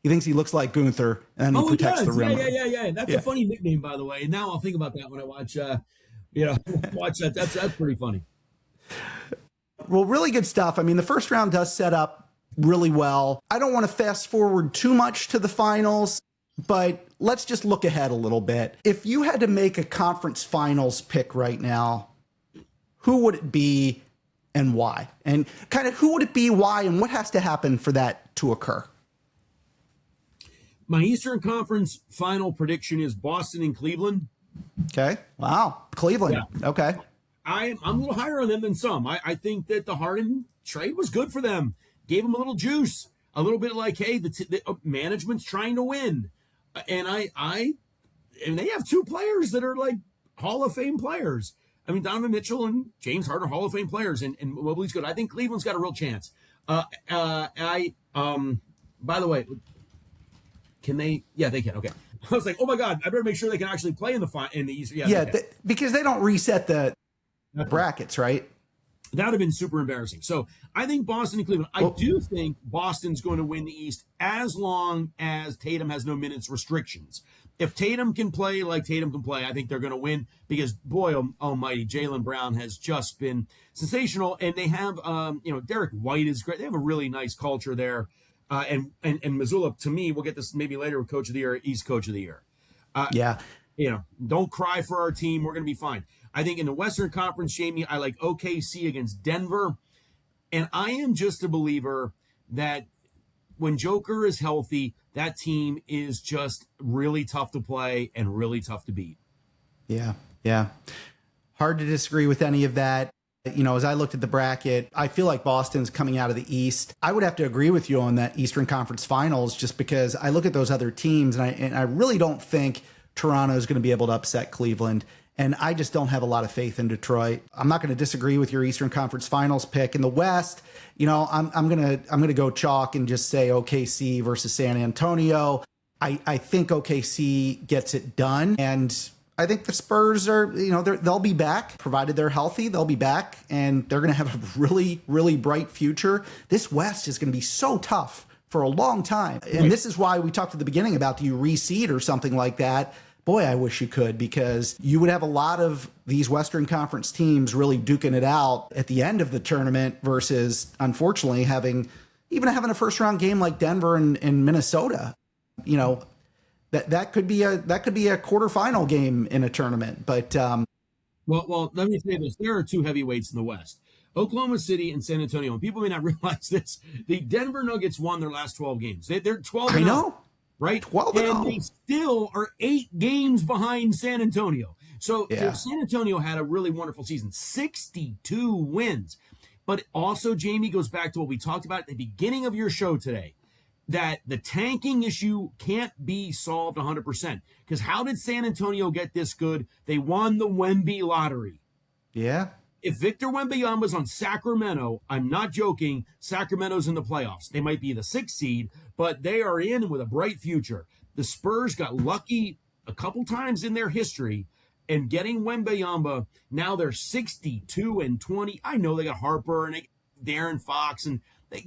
He thinks he looks like Gunther, and he protects the rim. Yeah. That's a funny nickname, by the way. And now I'll think about that when I watch, watch that. That's pretty funny. Well, really good stuff. I mean, the first round does set up really well. I don't want to fast forward too much to the finals, but let's just look ahead a little bit. If you had to make a conference finals pick right now, who would it be and why? And kind of who would it be, why, and what has to happen for that to occur? My Eastern Conference final prediction is Boston and Cleveland. Okay. Wow. Cleveland. Yeah. Okay. I'm a little higher on them than some. I think that the Harden trade was good for them. Gave them a little juice, a little bit like, hey, the management's trying to win, and and they have two players that are like Hall of Fame players. I mean, Donovan Mitchell and James Harden are Hall of Fame players, and Mobley's good. I think Cleveland's got a real chance. By the way, can they? Yeah, they can. Okay. I was like, oh my God, I better make sure they can actually play in the East. Yeah, because they don't reset the brackets, right? That would have been super embarrassing. So I think Boston and Cleveland. I do think Boston's going to win the East as long as Tatum has no minutes restrictions. If Tatum can play like Tatum can play, I think they're going to win because, boy almighty, Jaylen Brown has just been sensational. And they have, Derek White is great. They have a really nice culture there. And Missoula, to me, we'll get this maybe later with Coach of the Year, East Coach of the Year. Don't cry for our team. We're going to be fine. I think in the Western Conference, Jamie, I like OKC against Denver. And I am just a believer that when Joker is healthy, that team is just really tough to play and really tough to beat. Yeah. Hard to disagree with any of that. As I looked at the bracket, I feel like Boston's coming out of the East. I would have to agree with you on that Eastern Conference Finals just because I look at those other teams and I really don't think Toronto is going to be able to upset Cleveland. And I just don't have a lot of faith in Detroit. I'm not going to disagree with your Eastern Conference Finals pick. In the West, I'm gonna go chalk and just say OKC versus San Antonio. I think OKC gets it done, and I think the Spurs are, they'll be back provided they're healthy. They'll be back, and they're going to have a really, really bright future. This West is going to be so tough for a long time, and this is why we talked at the beginning about do you reseed or something like that. Boy, I wish you could, because you would have a lot of these Western Conference teams really duking it out at the end of the tournament versus, unfortunately, having a first-round game like Denver and Minnesota. That could be a quarterfinal game in a tournament. But well, let me say this: there are two heavyweights in the West. Oklahoma City and San Antonio. And people may not realize this. The Denver Nuggets won their last 12 games. They're 12. I know. Right? 12 and they still are 8 games behind San Antonio. So San Antonio had a really wonderful season, 62 wins. But also, Jamie, goes back to what we talked about at the beginning of your show today, that the tanking issue can't be solved 100%. Because how did San Antonio get this good? They won the Wemby lottery. Yeah. If Victor Wembanyama's on Sacramento, I'm not joking, Sacramento's in the playoffs. They might be the 6th seed, but they are in with a bright future. The Spurs got lucky a couple times in their history, and getting Wembanyama, now they're 62-20. I know they got Harper and Darren Fox, and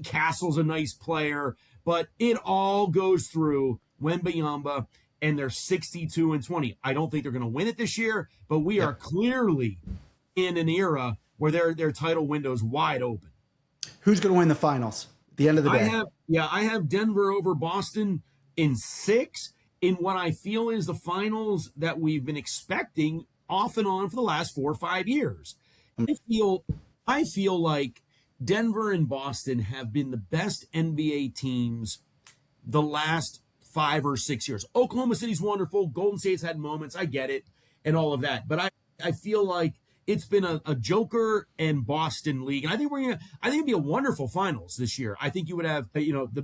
Castle's a nice player, but it all goes through Wembanyama, and they're 62-20. I don't think they're going to win it this year, but we are clearly in an era where their title window is wide open. Who's going to win the finals at the end of the day? I have Denver over Boston in 6 in what I feel is the finals that we've been expecting off and on for the last 4 or 5 years. I feel like Denver and Boston have been the best NBA teams the last 5 or 6 years. Oklahoma City's wonderful. Golden State's had moments. I get it and all of that. But I feel like it's been a Joker and Boston league. And I think it'd be a wonderful finals this year. I think you would have,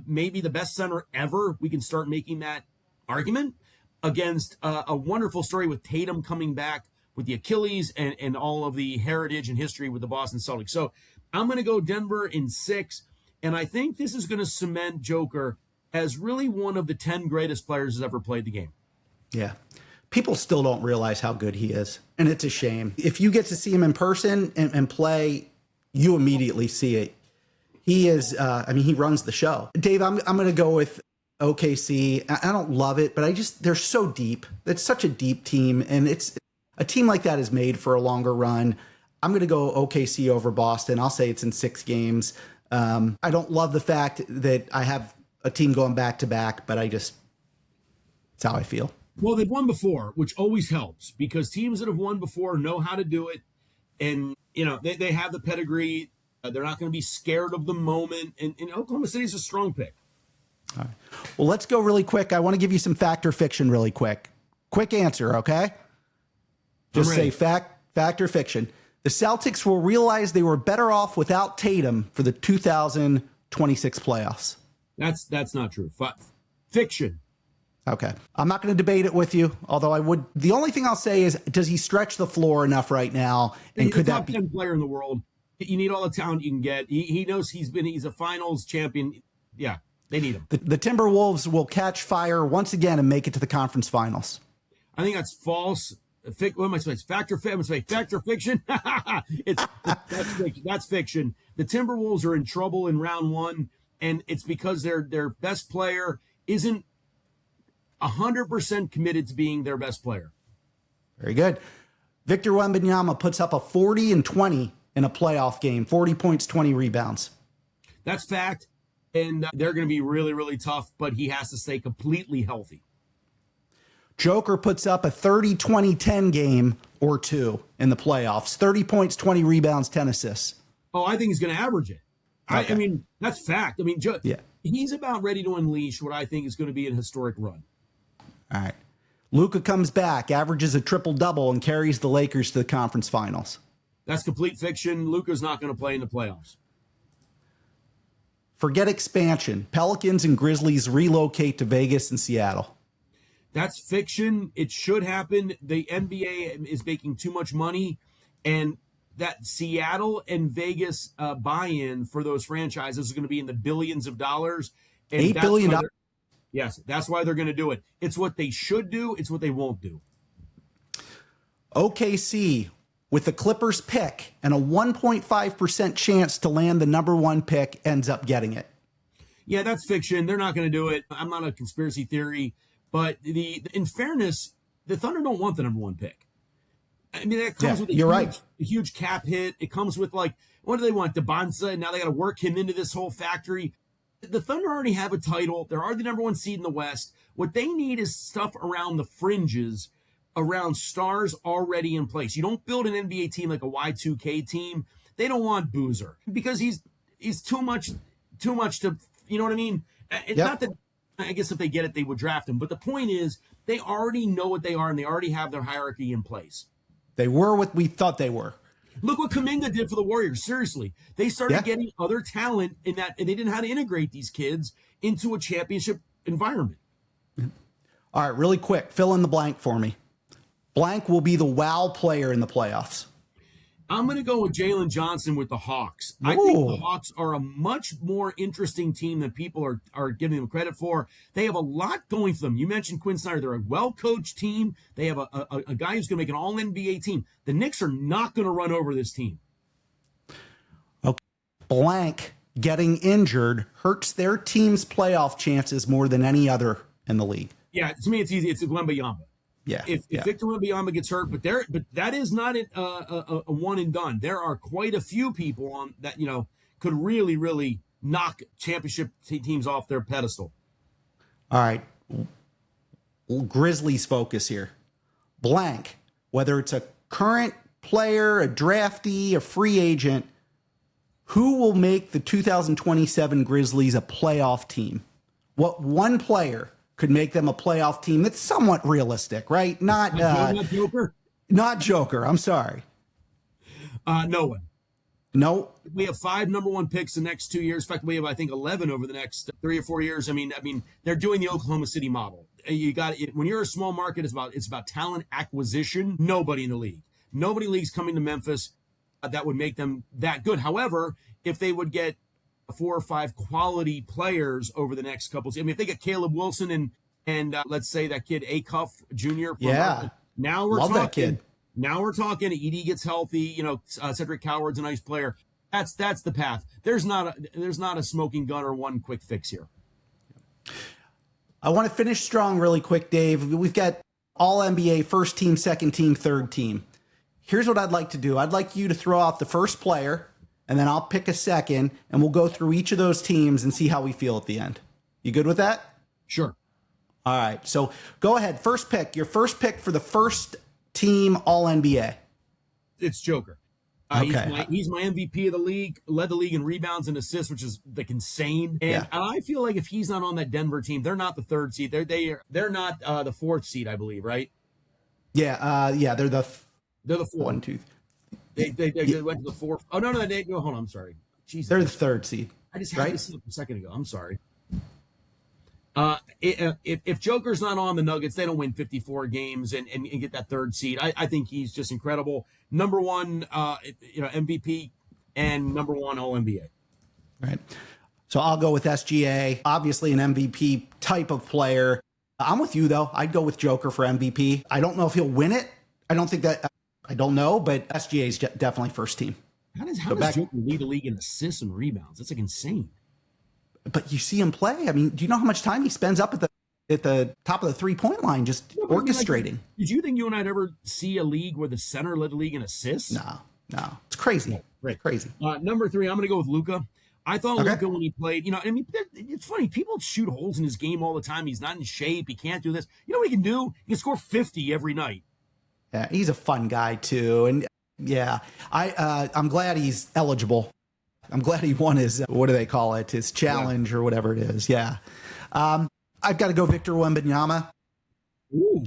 maybe the best center ever. We can start making that argument against a wonderful story with Tatum coming back with the Achilles and all of the heritage and history with the Boston Celtics. So I'm going to go Denver in 6. And I think this is going to cement Joker as really one of the 10 greatest players who's ever played the game. Yeah. People still don't realize how good he is, and it's a shame. If you get to see him in person and play, you immediately see it. He is, he runs the show. Dave, I'm going to go with OKC. I don't love it, but they're so deep. It's such a deep team, and it's a team like that is made for a longer run. I'm going to go OKC over Boston. I'll say it's in 6 games. I don't love the fact that I have a team going back to back, but it's how I feel. Well, they've won before, which always helps because teams that have won before know how to do it. And, they have the pedigree. They're not going to be scared of the moment. And Oklahoma City is a strong pick. All right. Well, let's go really quick. I want to give you some fact or fiction really quick. Quick answer, okay? Just say fact or fiction. The Celtics will realize they were better off without Tatum for the 2026 playoffs. That's not true. Fiction. Okay. I'm not going to debate it with you, although I would. The only thing I'll say is, does he stretch the floor enough right now? And could that be the top 10 player in the world? You need all the talent you can get. He knows he's a finals champion. Yeah, they need him. The Timberwolves will catch fire once again and make it to the conference finals. I think that's false. What am I supposed to say? Fact or fiction? I'm going to say fact or fiction? That's fiction. That's fiction. The Timberwolves are in trouble in round 1, and it's because their best player isn't 100% committed to being their best player. Very good. Victor Wembanyama puts up a 40 and 20 in a playoff game, 40 points, 20 rebounds. That's fact. And they're going to be really, really tough, but he has to stay completely healthy. Joker puts up a 30-20-10 game or 2 in the playoffs, 30 points, 20 rebounds, 10 assists. Oh, I think he's going to average it. Okay. I mean, that's fact. I mean, he's about ready to unleash what I think is going to be a historic run. All right. Luka comes back, averages a triple-double, and carries the Lakers to the conference finals. That's complete fiction. Luka's not going to play in the playoffs. Forget expansion. Pelicans and Grizzlies relocate to Vegas and Seattle. That's fiction. It should happen. The NBA is making too much money, and that Seattle and Vegas buy-in for those franchises is going to be in the billions of dollars. And $8 billion. Yes, that's why they're going to do it. It's what they should do. It's what they won't do. OKC with the Clippers pick and a 1.5% chance to land the number 1 pick ends up getting it. Yeah, that's fiction. They're not going to do it. I'm not a conspiracy theory, but in fairness, the Thunder don't want the number 1 pick. I mean, that comes with a huge cap hit. It comes with what do they want? DeBonsa, and now they got to work him into this whole factory. The Thunder already have a title. They're already the number 1 seed in the West. What they need is stuff around the fringes, around stars already in place. You don't build an NBA team like a Y2K team. They don't want Boozer because he's too much to, you know what I mean? It's not that, I guess if they get it, they would draft him. But the point is, they already know what they are, and they already have their hierarchy in place. They were what we thought they were. Look what Kuminga did for the Warriors. Seriously. They started getting other talent in that, and they didn't know how to integrate these kids into a championship environment. All right, really quick, fill in the blank for me. Blank will be the wow player in the playoffs. I'm going to go with Jalen Johnson with the Hawks. Ooh. I think the Hawks are a much more interesting team than people are giving them credit for. They have a lot going for them. You mentioned Quinn Snyder. They're a well-coached team. They have a guy who's going to make an all-NBA team. The Knicks are not going to run over this team. Okay. Blank getting injured hurts their team's playoff chances more than any other in the league. Yeah, to me, it's easy. It's Wembanyama. Yeah. If Victor Wembanyama gets hurt, but that is not a one and done. There are quite a few people on that could really, really knock championship teams off their pedestal. All right, Grizzlies focus here. Blank, whether it's a current player, a draftee, a free agent, who will make the 2027 Grizzlies a playoff team? What one player could make them a playoff team that's somewhat realistic, right? Not Joker. Not Joker. I'm sorry. No one. No. We have 5 number 1 picks the next 2 years. In fact, we have, I think, 11 over the next 3 or 4 years. I mean, they're doing the Oklahoma City model. You got it. When you're a small market, it's about talent acquisition. Nobody in the league. Nobody in the league's coming to Memphis that would make them that good. However, if they would get 4 or 5 quality players over the next couple. I mean, if they get Caleb Wilson and let's say that kid Acuff Jr. Now we're talking. That kid. Now we're talking. Edie gets healthy. Cedric Coward's a nice player. That's the path. There's not a smoking gun or one quick fix here. I want to finish strong really quick, Dave. We've got all NBA first team, second team, third team. Here's what I'd like to do. I'd like you to throw out the first player, and then I'll pick a second, and we'll go through each of those teams and see how we feel at the end. You good with that? Sure. All right. So go ahead. First pick. Your first pick for the first team all NBA. It's Joker. Okay. He's my MVP of the league, led the league in rebounds and assists, which is like insane. And I feel like if he's not on that Denver team, they're not the third seed. They're not the fourth seed, I believe, right? Yeah. They're the fourth. 1, 2. They went to the fourth. Oh no, they go. Hold on, I'm sorry. Jesus. They're the third seed. I just had this up a second ago. I'm sorry. If Joker's not on the Nuggets, they don't win 54 games and get that third seed. I think he's just incredible. Number one, MVP and number one All NBA. Right. So I'll go with SGA. Obviously an MVP type of player. I'm with you though. I'd go with Joker for MVP. I don't know if he'll win it. I don't know, but SGA is definitely first team. How does Joker lead the league in assists and rebounds? That's like insane. But you see him play. I mean, do you know how much time he spends up at the top of the 3-point line just orchestrating? Did you think you and I'd ever see a league where the center led the league in assists? No. It's crazy. Right. Crazy. Number 3, I'm going to go with Luka. I thought Luka when he played, it's funny. People shoot holes in his game all the time. He's not in shape. He can't do this. You know what he can do? He can score 50 every night. Yeah, he's a fun guy too. And yeah, I'm glad he's eligible. I'm glad he won his, what do they call it? His challenge or whatever it is. Yeah. I've got to go Victor Wembanyama. Ooh.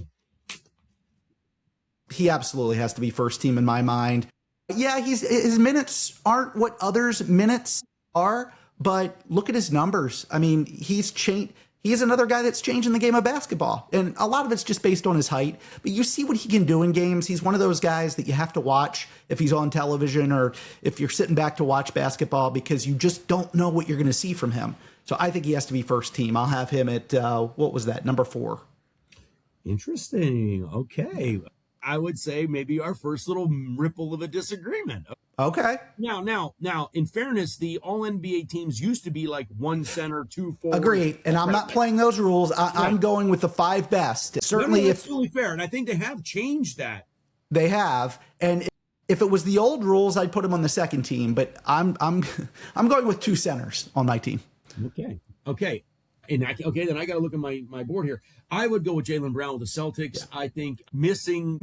He absolutely has to be first team in my mind. Yeah, his minutes aren't what others' minutes are, but look at his numbers. I mean, he's changed. He is another guy that's changing the game of basketball. And a lot of it's just based on his height. But you see what he can do in games. He's one of those guys that you have to watch if he's on television or if you're sitting back to watch basketball because you just don't know what you're going to see from him. So I think he has to be first team. I'll have him at, what was that, number 4. Interesting. Okay. I would say maybe our first little ripple of a disagreement. Okay. Now, in fairness, the all NBA teams used to be like 1 center, 2 forwards. Agree. And I'm not playing those rules. I'm going with the 5 best. Certainly, that's totally fair. And I think they have changed that. They have. And if it was the old rules, I'd put him on the second team. But I'm going with 2 centers on my team. Okay. Then I got to look at my board here. I would go with Jaylen Brown with the Celtics. Yeah. I think missing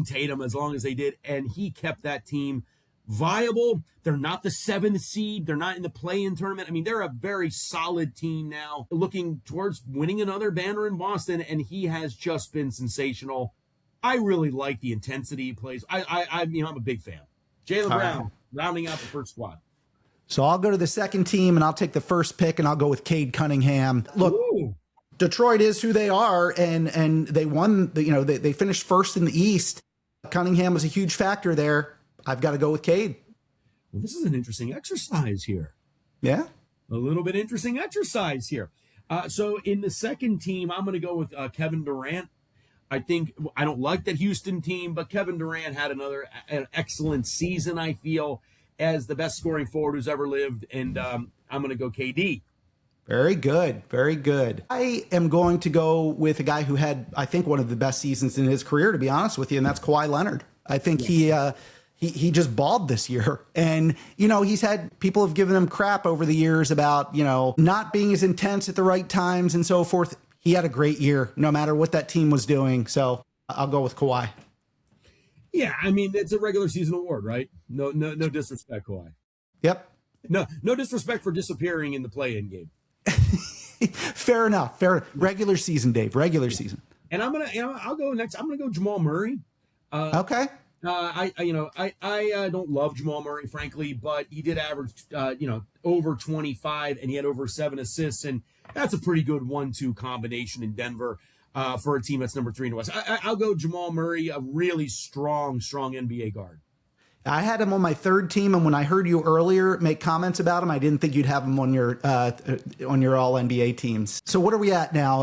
Tatum as long as they did, and he kept that team viable. They're not the 7th seed. They're not in the play-in tournament. I mean, they're a very solid team now, looking towards winning another banner in Boston, and he has just been sensational. I really like the intensity he plays. I'm a big fan. Jaylen Brown rounding out the first squad. So I'll go to the second team, and I'll take the first pick, and I'll go with Cade Cunningham. Look, ooh. Detroit is who they are, and they won. They finished first in the East. Cunningham was a huge factor there. I've got to go with Cade. Well, this is an interesting exercise here. Yeah, a little bit interesting exercise here. So in the second team, I'm going to go with Kevin Durant. I don't like that Houston team, but Kevin Durant had an excellent season, I feel, as the best scoring forward who's ever lived, and I'm going to go KD. Very good. Very good. I am going to go with a guy who had, I think, one of the best seasons in his career, to be honest with you, and that's Kawhi Leonard. I think he just balled this year. And, people have given him crap over the years about, not being as intense at the right times and so forth. He had a great year, no matter what that team was doing. So I'll go with Kawhi. Yeah, I mean, it's a regular season award, right? No disrespect, Kawhi. Yep. No disrespect for disappearing in the play-in game. Fair enough. Regular season, Dave. Regular season. And I'll go next. I'm gonna go Jamal Murray. Okay. I don't love Jamal Murray, frankly, but he did average, over 25, and he had over 7 assists, and that's a pretty good 1-2 combination in Denver. For a team that's number 3 in the West. I'll go Jamal Murray, a really strong NBA guard. I had him on my third team, and when I heard you earlier make comments about him, I didn't think you'd have him on your all NBA teams. So what are we at now?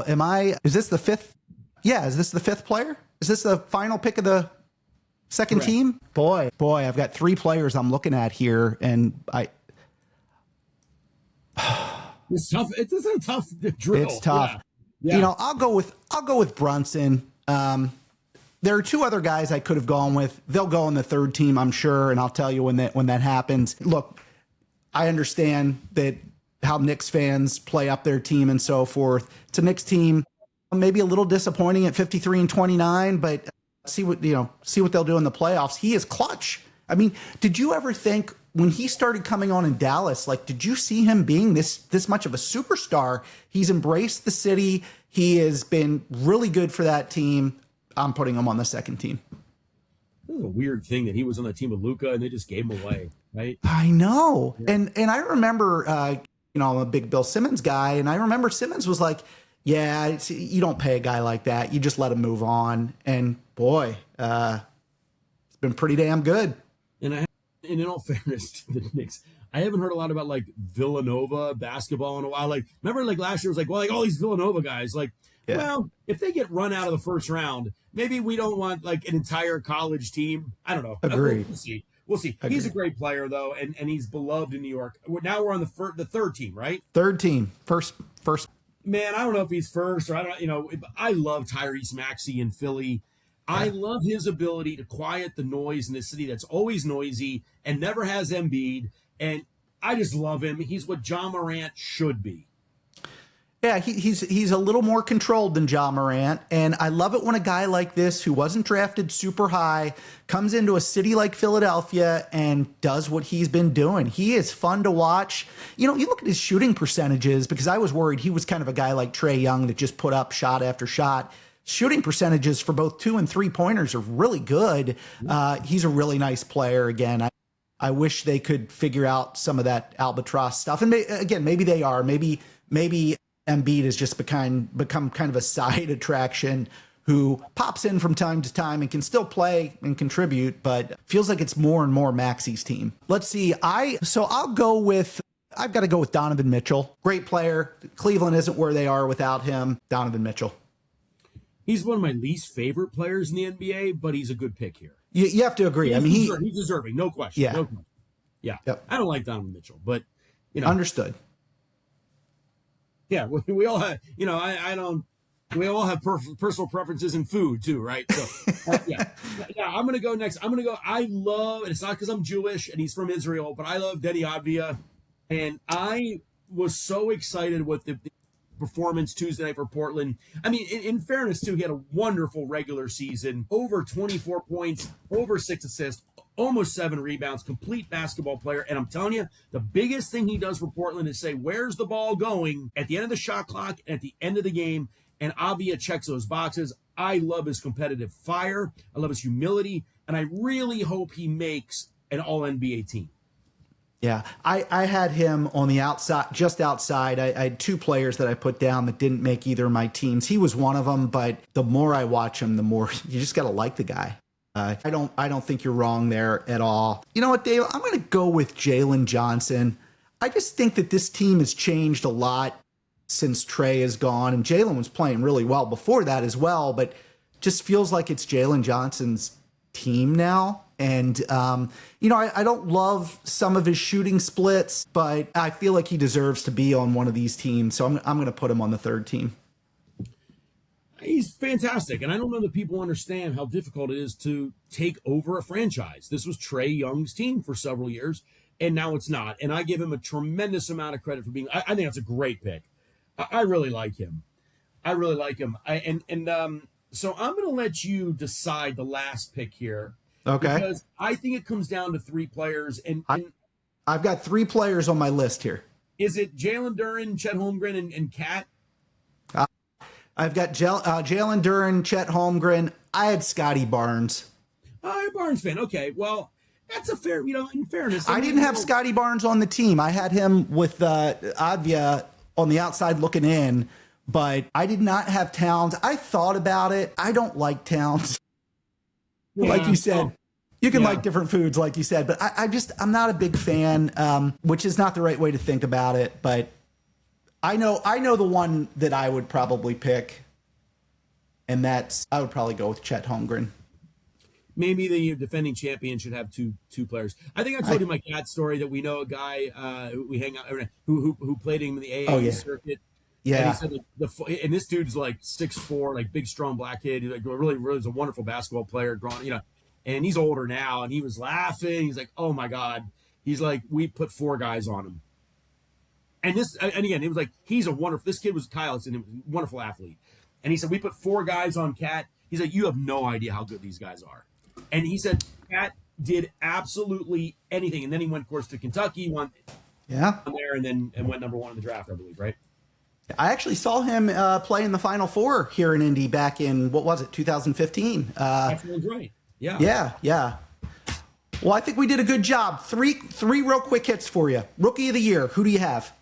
Is this the 5th? Yeah, is this the 5th player? Is this the final pick of the second Correct. team? Boy, I've got 3 players I'm looking at here, and it's tough. It's a tough drill. It's tough. Yeah. Yeah. I'll go with Brunson. There are two other guys I could have gone with. They'll go on the third team, I'm sure, and I'll tell you when that happens. Look, I understand that how Knicks fans play up their team and so forth. It's a Knicks team, maybe a little disappointing at 53-29, but see what they'll do in the playoffs. He is clutch. I mean, did you ever think when he started coming on in Dallas, like, did you see him being this much of a superstar? He's embraced the city. He has been really good for that team. I'm putting him on the second team. It was a weird thing that he was on the team with Luka and they just gave him away, right? I know. Yeah. And I remember, I'm a big Bill Simmons guy, and I remember Simmons was like, yeah, you don't pay a guy like that. You just let him move on. And boy, it's been pretty damn good. And in all fairness to the Knicks, I haven't heard a lot about like Villanova basketball in a while. Like, remember, like last year was like, well, like all these Villanova guys, like, yeah. Well, if they get run out of the first round, maybe we don't want like an entire college team. I don't know. Agreed. We'll see. Agreed. He's a great player though, and he's beloved in New York. Now we're on the third team, right? Third team, first. Man, I don't know if he's first or I don't. I love Tyrese Maxey in Philly. Yeah. I love his ability to quiet the noise in this city that's always noisy and never has Embiid. And I just love him. He's what John Morant should be. Yeah, he's a little more controlled than John Morant, and I love it when a guy like this, who wasn't drafted super high, comes into a city like Philadelphia and does what he's been doing. He is fun to watch. You look at his shooting percentages, because I was worried he was kind of a guy like Trae Young that just put up shot after shot. Shooting percentages for both 2 and 3 pointers are really good. He's a really nice player. Again, I wish they could figure out some of that albatross stuff. And again, maybe they are. Maybe Embiid has just become kind of a side attraction who pops in from time to time and can still play and contribute, but feels like it's more and more Maxey's team. Let's see. I've got to go with Donovan Mitchell. Great player. Cleveland isn't where they are without him. Donovan Mitchell. He's one of my least favorite players in the NBA, but he's a good pick here. You have to agree. He's deserving. No question. Yeah. No question. Yeah. Yep. I don't like Donovan Mitchell, but understood. Yeah, we all have, we all have personal preferences in food too, right? So, yeah, I'm going to go next. And it's not because I'm Jewish and he's from Israel, but I love Deni Avdija. And I was so excited with the performance Tuesday night for Portland. I mean, in fairness too, he had a wonderful regular season, over 24 points, over 6 assists, almost 7 rebounds, complete basketball player. And I'm telling you, the biggest thing he does for Portland is say, where's the ball going at the end of the shot clock, at the end of the game? And Avdija checks those boxes. I love his competitive fire. I love his humility. And I really hope he makes an all-NBA team. Yeah, I had him on the outside, just outside. I had 2 players that I put down that didn't make either of my teams. He was one of them, but the more I watch him, the more you just got to like the guy. I don't think you're wrong there at all. You know what, Dave? I'm going to go with Jalen Johnson. I just think that this team has changed a lot since Trae is gone, and Jalen was playing really well before that as well, but just feels like it's Jalen Johnson's team now. And, I don't love some of his shooting splits, but I feel like he deserves to be on one of these teams. So I'm going to put him on the third team. He's fantastic. And I don't know that people understand how difficult it is to take over a franchise. This was Trae Young's team for several years, and now it's not. And I give him a tremendous amount of credit for being, I think that's a great pick. I really like him. So I'm going to let you decide the last pick here. Okay. Because I think it comes down to 3 players. And I've got 3 players on my list here. Is it Jalen Duren, Chet Holmgren, and Kat? I've got Jalen Duren, Chet Holmgren. I had Scotty Barnes. Oh, you're a Barnes fan. Okay, well, that's a fair, in fairness. I didn't have Scotty Barnes on the team. I had him with Avdija on the outside looking in, but I did not have Towns. I thought about it. I don't like Towns. Yeah. Like you said, you can like different foods, like you said, but I'm not a big fan, which is not the right way to think about it, but I know the one that I would probably pick, and I would probably go with Chet Holmgren. Maybe the defending champion should have two players. I think I told you my cat story that we know a guy we hang out who played him in the AAU circuit. Yeah. And he said, like, and this dude's like 6'4", like big, strong black kid. He's like really, really is a wonderful basketball player, growing, and he's older now. And he was laughing. He's like, oh my God. He's like, we put 4 guys on him. And again, it was like, this kid was Kyle, it's a wonderful athlete. And he said, we put 4 guys on Cat. He's like, you have no idea how good these guys are. And he said, Cat did absolutely anything. And then he went, of course, to Kentucky, won there, and went number 1 in the draft, I believe, right? I actually saw him play in the Final Four here in Indy back in, 2015? That sounds right. Yeah. Yeah. Well, I think we did a good job. Three real quick hits for you. Rookie of the year, who do you have?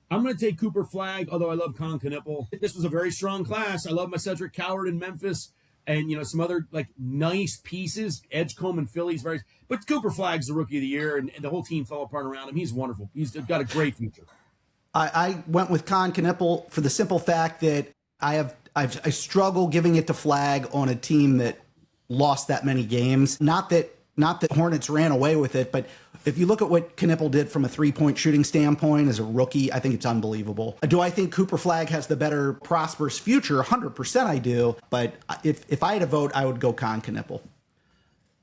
I'm going to take Cooper Flagg, although I love Con Knipple. This was a very strong class. I love my Cedric Coward in Memphis, and some other like nice pieces. Edgecombe and Phillies, but Cooper Flagg's the rookie of the year, and the whole team fell apart around him. He's wonderful. He's got a great future. I went with Con Knipple for the simple fact that I struggle giving it to Flagg on a team that lost that many games. Not that Hornets ran away with it, but if you look at what Knipple did from a 3-point shooting standpoint as a rookie, I think it's unbelievable. Do I think Cooper Flagg has the better prosperous future? 100% I do. But if I had a vote, I would go Con Knipple.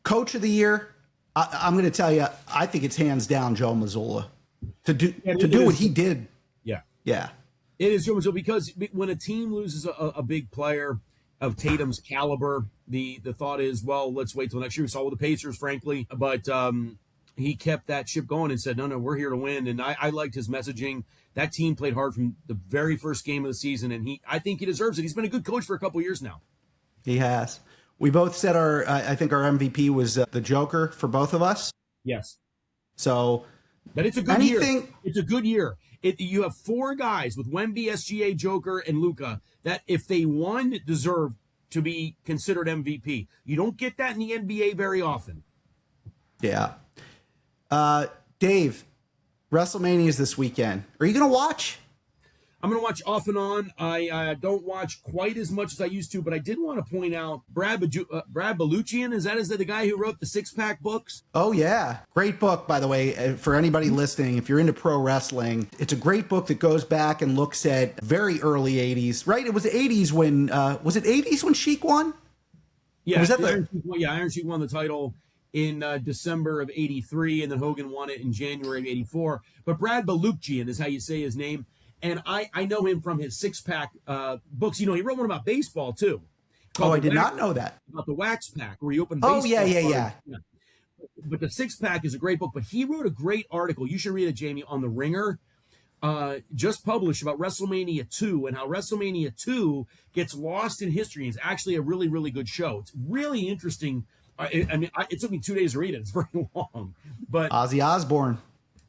Coach of the year, I'm going to tell you, I think it's hands down Joe Mazzulla. To do what he did. Yeah. It is Joe Mazzulla, because when a team loses a big player of Tatum's caliber, the thought is, well, let's wait till next year. We saw with the Pacers, frankly, but he kept that ship going and said, no, we're here to win. And I liked his messaging. That team played hard from the very first game of the season, and I think he deserves it. He's been a good coach for a couple of years now. He has. We both said I think our MVP was the Joker for both of us. Yes. So, but it's a good year. It's a good year. You have 4 guys with Wemby, SGA, Joker, and Luka that, if they won, deserve to be considered MVP. You don't get that in the NBA very often. Yeah. Dave, WrestleMania is this weekend. Are you going to watch? I'm going to watch off and on. I don't watch quite as much as I used to, but I did want to point out Brad Baluchian. Is that the guy who wrote the Six Pack books? Oh, yeah. Great book, by the way, for anybody listening. If you're into pro wrestling, it's a great book that goes back and looks at very early 80s, right? It was the 80s when, was it 80s when Sheik won? Yeah, Iron Sheik won the title in December of 83, and then Hogan won it in January of 84. But Brad Baluchian is how you say his name. And I know him from his Six Pack books. He wrote one about baseball, too. Oh, I did not know that. About the Wax Pack, where he opened baseball. Oh, yeah. But the Six Pack is a great book. But he wrote a great article. You should read it, Jamie, on The Ringer, just published, about WrestleMania 2 and how WrestleMania 2 gets lost in history. It's actually a really, really good show. It's really interesting. It took me 2 days to read it. It's very long. But Ozzy Osbourne.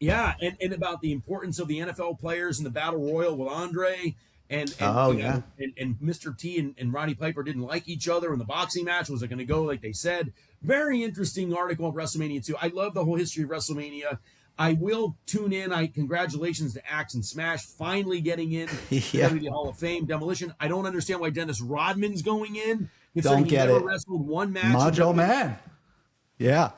Yeah, and about the importance of the NFL players in the Battle Royal with Andre, and Mr. T and Roddy Piper didn't like each other in the boxing match. Was it going to go like they said? Very interesting article of WrestleMania 2. I love the whole history of WrestleMania. I will tune in. Congratulations to Axe and Smash finally getting in the Hall of Fame. Demolition. I don't understand why Dennis Rodman's going in. Don't get it. Wrestled one match. Macho Man. Yeah.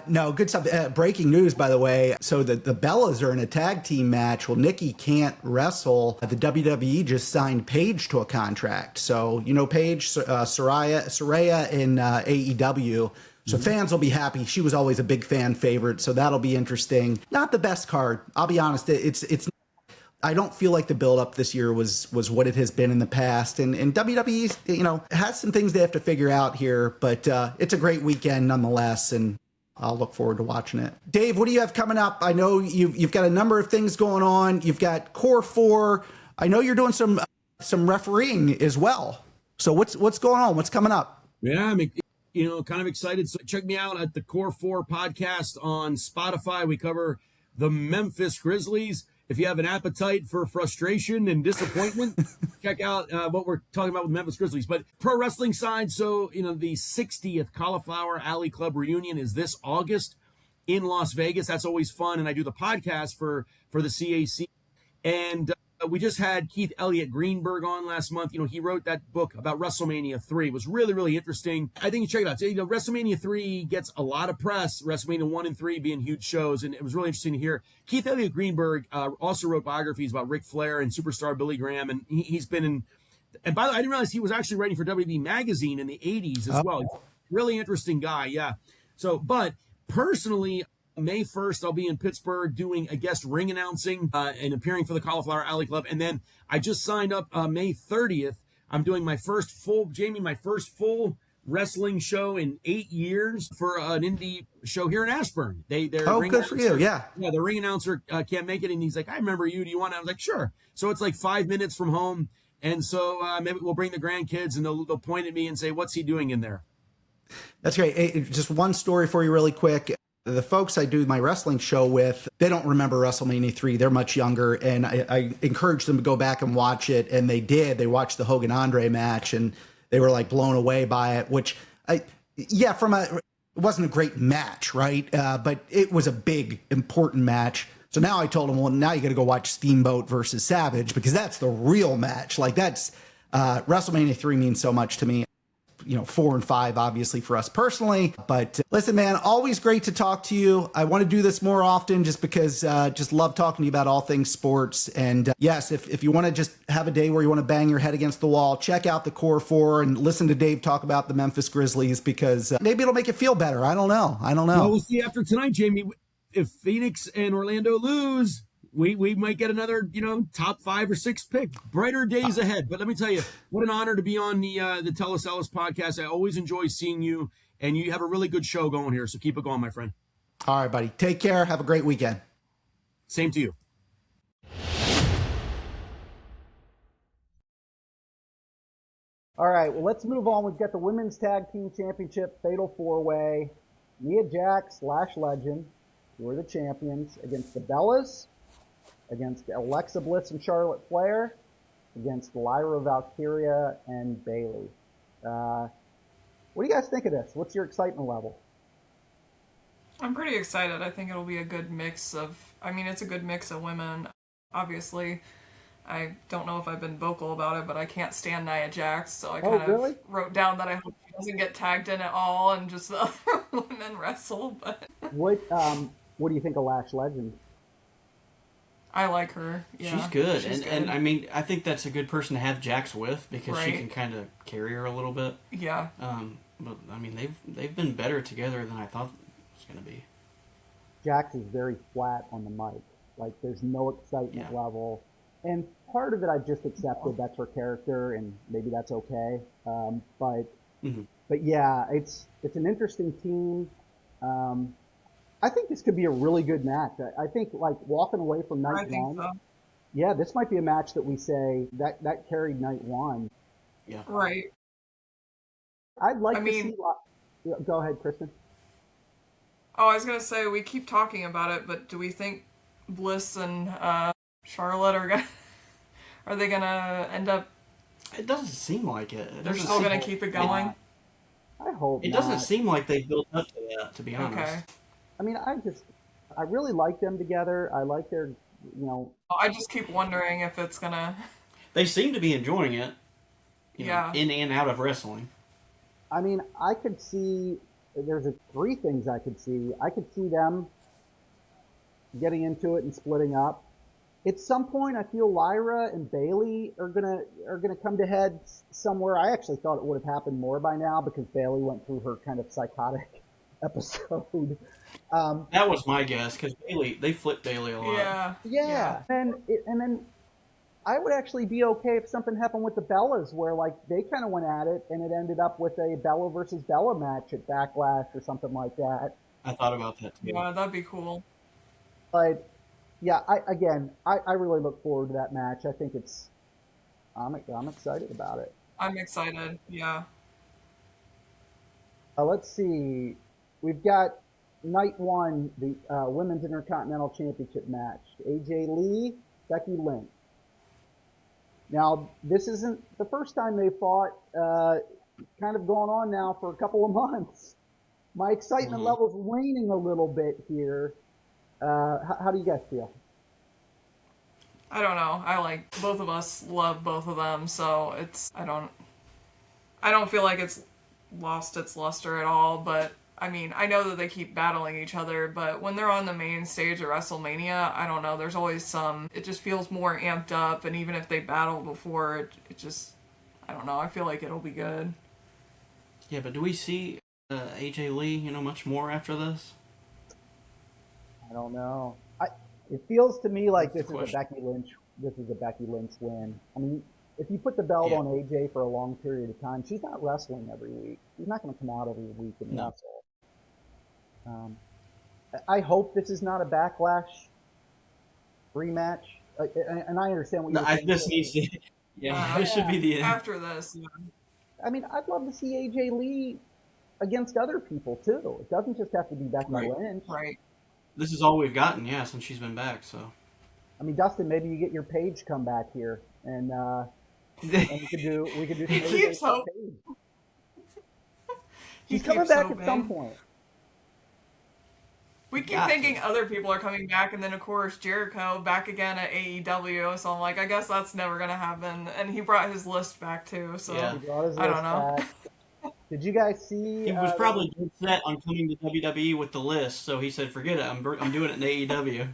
No, good stuff. Breaking news, by the way. So the Bellas are in a tag team match. Well, Nikki can't wrestle. The WWE just signed Paige to a contract. So, Paige, Saraya in AEW. So fans will be happy. She was always a big fan favorite. So that'll be interesting. Not the best card. I'll be honest. It's. I don't feel like the build-up this year was what it has been in the past. And WWE, has some things they have to figure out here. But it's a great weekend nonetheless, and I'll look forward to watching it. Dave, what do you have coming up? I know you've got a number of things going on. You've got Core 4. I know you're doing some refereeing as well. So what's going on? What's coming up? Yeah, I'm kind of excited. So check me out at the Core 4 podcast on Spotify. We cover the Memphis Grizzlies. If you have an appetite for frustration and disappointment, check out what we're talking about with Memphis Grizzlies. But pro wrestling side, so, the 60th Cauliflower Alley Club reunion is this August in Las Vegas. That's always fun. And I do the podcast for the CAC. And we just had Keith Elliott Greenberg on last month. He wrote that book about WrestleMania 3. It was really, really interesting. I think you check it out. So, WrestleMania 3 gets a lot of press, WrestleMania 1 and 3 being huge shows, and it was really interesting to hear. Keith Elliott Greenberg also wrote biographies about Ric Flair and superstar Billy Graham, and he's been in. And by the way, I didn't realize he was actually writing for WWE Magazine in the 80s as well. Really interesting guy, yeah. So, but personally, May 1st, I'll be in Pittsburgh doing a guest ring announcing and appearing for the Cauliflower Alley Club. And then I just signed up May 30th. I'm doing my first full wrestling show in 8 years for an indie show here in Ashburn. They're good for you, yeah. Yeah, the ring announcer can't make it, and he's like, I remember you. Do you want to? I was like, sure. So it's like 5 minutes from home. And so maybe we'll bring the grandkids, and they'll point at me and say, what's he doing in there? That's great. Hey, just one story for you really quick. The folks I do my wrestling show with, they don't remember WrestleMania 3. They're much younger, and I encouraged them to go back and watch it, and they did. They watched the Hogan-Andre match, and they were like blown away by it, which, it wasn't a great match, right? But it was a big, important match. So now I told them, well, now you got to go watch Steamboat versus Savage, because that's the real match. Like that's WrestleMania 3 means so much to me. 4 and 5, obviously, for us personally. But listen, man, always great to talk to you. I want to do this more often just because just love talking to you about all things sports. And yes, if you want to just have a day where you want to bang your head against the wall, check out the Core 4 and listen to Dave talk about the Memphis Grizzlies, because maybe it'll make you feel better. I don't know. Well, we'll see after tonight, Jamie. If Phoenix and Orlando lose, we might get another, top 5 or 6 pick. Brighter days ahead. But let me tell you, what an honor to be on the Tell Us Ellis podcast. I always enjoy seeing you, and you have a really good show going here. So keep it going, my friend. All right, buddy. Take care. Have a great weekend. Same to you. All right, well, let's move on. We've got the Women's Tag Team Championship Fatal 4-Way. Nia Jax, Legend, who are the champions, against the Bellas, against Alexa Bliss and Charlotte Flair, against Lyra Valkyria and Bayley. What do you guys think of this? What's your excitement level? I'm pretty excited. I think it'll be a good mix it's a good mix of women. Obviously, I don't know if I've been vocal about it, but I can't stand Nia Jax, so I kind of wrote down that I hope she doesn't get tagged in at all and just the other women wrestle. But what do you think of Lash Legend? I like her. Yeah, she's good. And I mean, I think that's a good person to have Jax with, because she can kind of carry her a little bit. Yeah. But I mean, they've been better together than I thought it was going to be. Jax is very flat on the mic. Like, there's no excitement level. And part of it I've just accepted. That's her character, and maybe that's okay. But yeah, it's an interesting team. I think this could be a really good match. I think, like, walking away from night one, so. Yeah, this might be a match that we say that carried night one. Yeah. Right. I'd like to see. Go ahead, Kristen. Oh, I was gonna say, we keep talking about it, but do we think Bliss and Charlotte are they gonna end up? It doesn't seem like it. They're still gonna keep it going. I hope it doesn't seem like they built up to that, to be honest. Okay. I mean, I really like them together. I like their, I just keep wondering if it's gonna. They seem to be enjoying it. You know, in and out of wrestling. I mean, I could see. There's 3 things I could see. I could see them getting into it and splitting up. At some point, I feel Lyra and Bayley are gonna come to heads somewhere. I actually thought it would have happened more by now, because Bayley went through her kind of psychotic episode. That was my guess, because they flipped Bayley a lot. Yeah. And then I would actually be okay if something happened with the Bellas, where like they kind of went at it, and it ended up with a Bella versus Bella match at Backlash or something like that. I thought about that too. Yeah, that'd be cool. But yeah, I really look forward to that match. I think I'm excited about it. I'm excited. Yeah. Let's see. We've got night one, the Women's Intercontinental Championship match. AJ Lee, Becky Lynch. Now, this isn't the first time they fought. Kind of going on now for a couple of months. My excitement level's waning a little bit here. How do you guys feel? I don't know. Both of us love both of them, so I don't feel like it's lost its luster at all, but I mean, I know that they keep battling each other, but when they're on the main stage of WrestleMania, I don't know, there's always it just feels more amped up, and even if they battle before, it just, I don't know, I feel like it'll be good. Yeah, but do we see AJ Lee, much more after this? I don't know. It feels to me like That's this is a Becky Lynch win. I mean, if you put the belt on AJ for a long period of time, she's not wrestling every week. She's not going to come out every week and wrestle. I hope this is not a Backlash rematch. And I understand what you're saying. This needs to. This should be the end. After this, yeah. I mean, I'd love to see AJ Lee against other people too. It doesn't just have to be Becky Lynch. Right. This is all we've gotten, since she's been back. So. I mean, Dustin, maybe you get your Paige come back here, and we could do. Some he keeps hoping. She's coming back at some point. We keep thinking other people are coming back, and then of course Jericho back again at AEW. So I'm like, I guess that's never gonna happen. And he brought his list back too. So I don't know. Did you guys see? He was probably set on coming to WWE with the list, so he said, "Forget it. I'm doing it in AEW."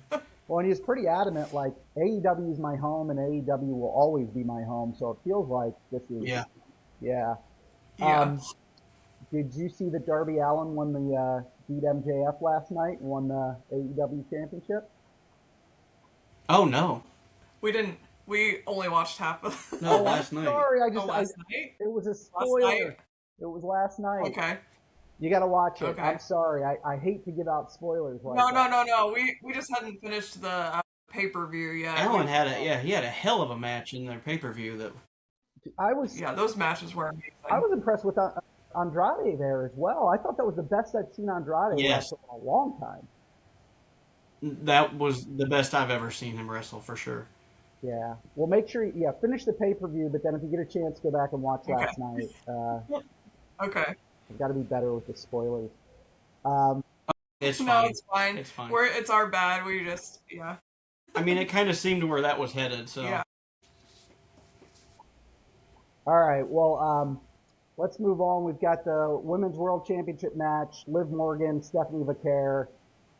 Well, and he was pretty adamant, like AEW is my home, and AEW will always be my home. So it feels like this is. Yeah. Did you see that Darby Allin won the beat MJF last night and won the AEW championship? Oh no, we didn't. We only watched half of it. No, last night. Sorry, last night? It was a spoiler. It was last night. Okay. You got to watch it. Okay. I'm sorry. I hate to give out spoilers. No. We just hadn't finished the pay-per-view yet. Allin had he had a hell of a match in their pay-per-view those matches were amazing. I was impressed with Andrade there as well. I thought that was the best I've seen Andrade wrestle in a long time. That was the best I've ever seen him wrestle for sure. Yeah. Well, make sure finish the pay-per-view, but then if you get a chance, go back and watch last night. Okay. I've got to be better with the spoilers. It's fine. No, it's fine. It's fine. It's our bad. We just, I mean, it kind of seemed where that was headed, so. Yeah. All right. Well, let's move on. We've got the Women's World Championship match. Liv Morgan, Stephanie Vaquer.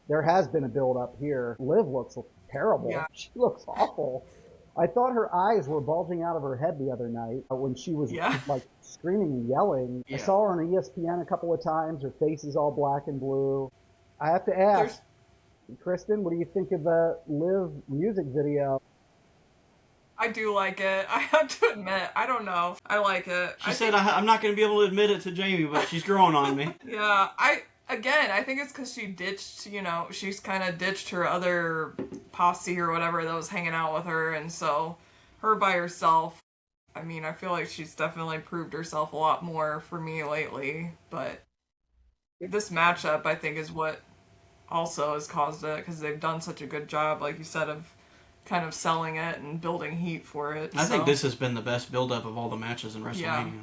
There has been a build-up here. Liv looks terrible. Yeah. She looks awful. I thought her eyes were bulging out of her head the other night when she was like screaming and yelling. Yeah. I saw her on ESPN a couple of times. Her face is all black and blue. I have to ask, Kristen, what do you think of the Liv music video? I do like it. I have to admit, I don't know. I like it. She said, I'm not going to be able to admit it to Jamie, but she's growing on me. Yeah, I think it's because she ditched, she's kind of ditched her other posse or whatever that was hanging out with her, and so her by herself, I mean, I feel like she's definitely proved herself a lot more for me lately, but this matchup, I think, is what also has caused it, because they've done such a good job, like you said, of kind of selling it and building heat for it. I think this has been the best build-up of all the matches in WrestleMania.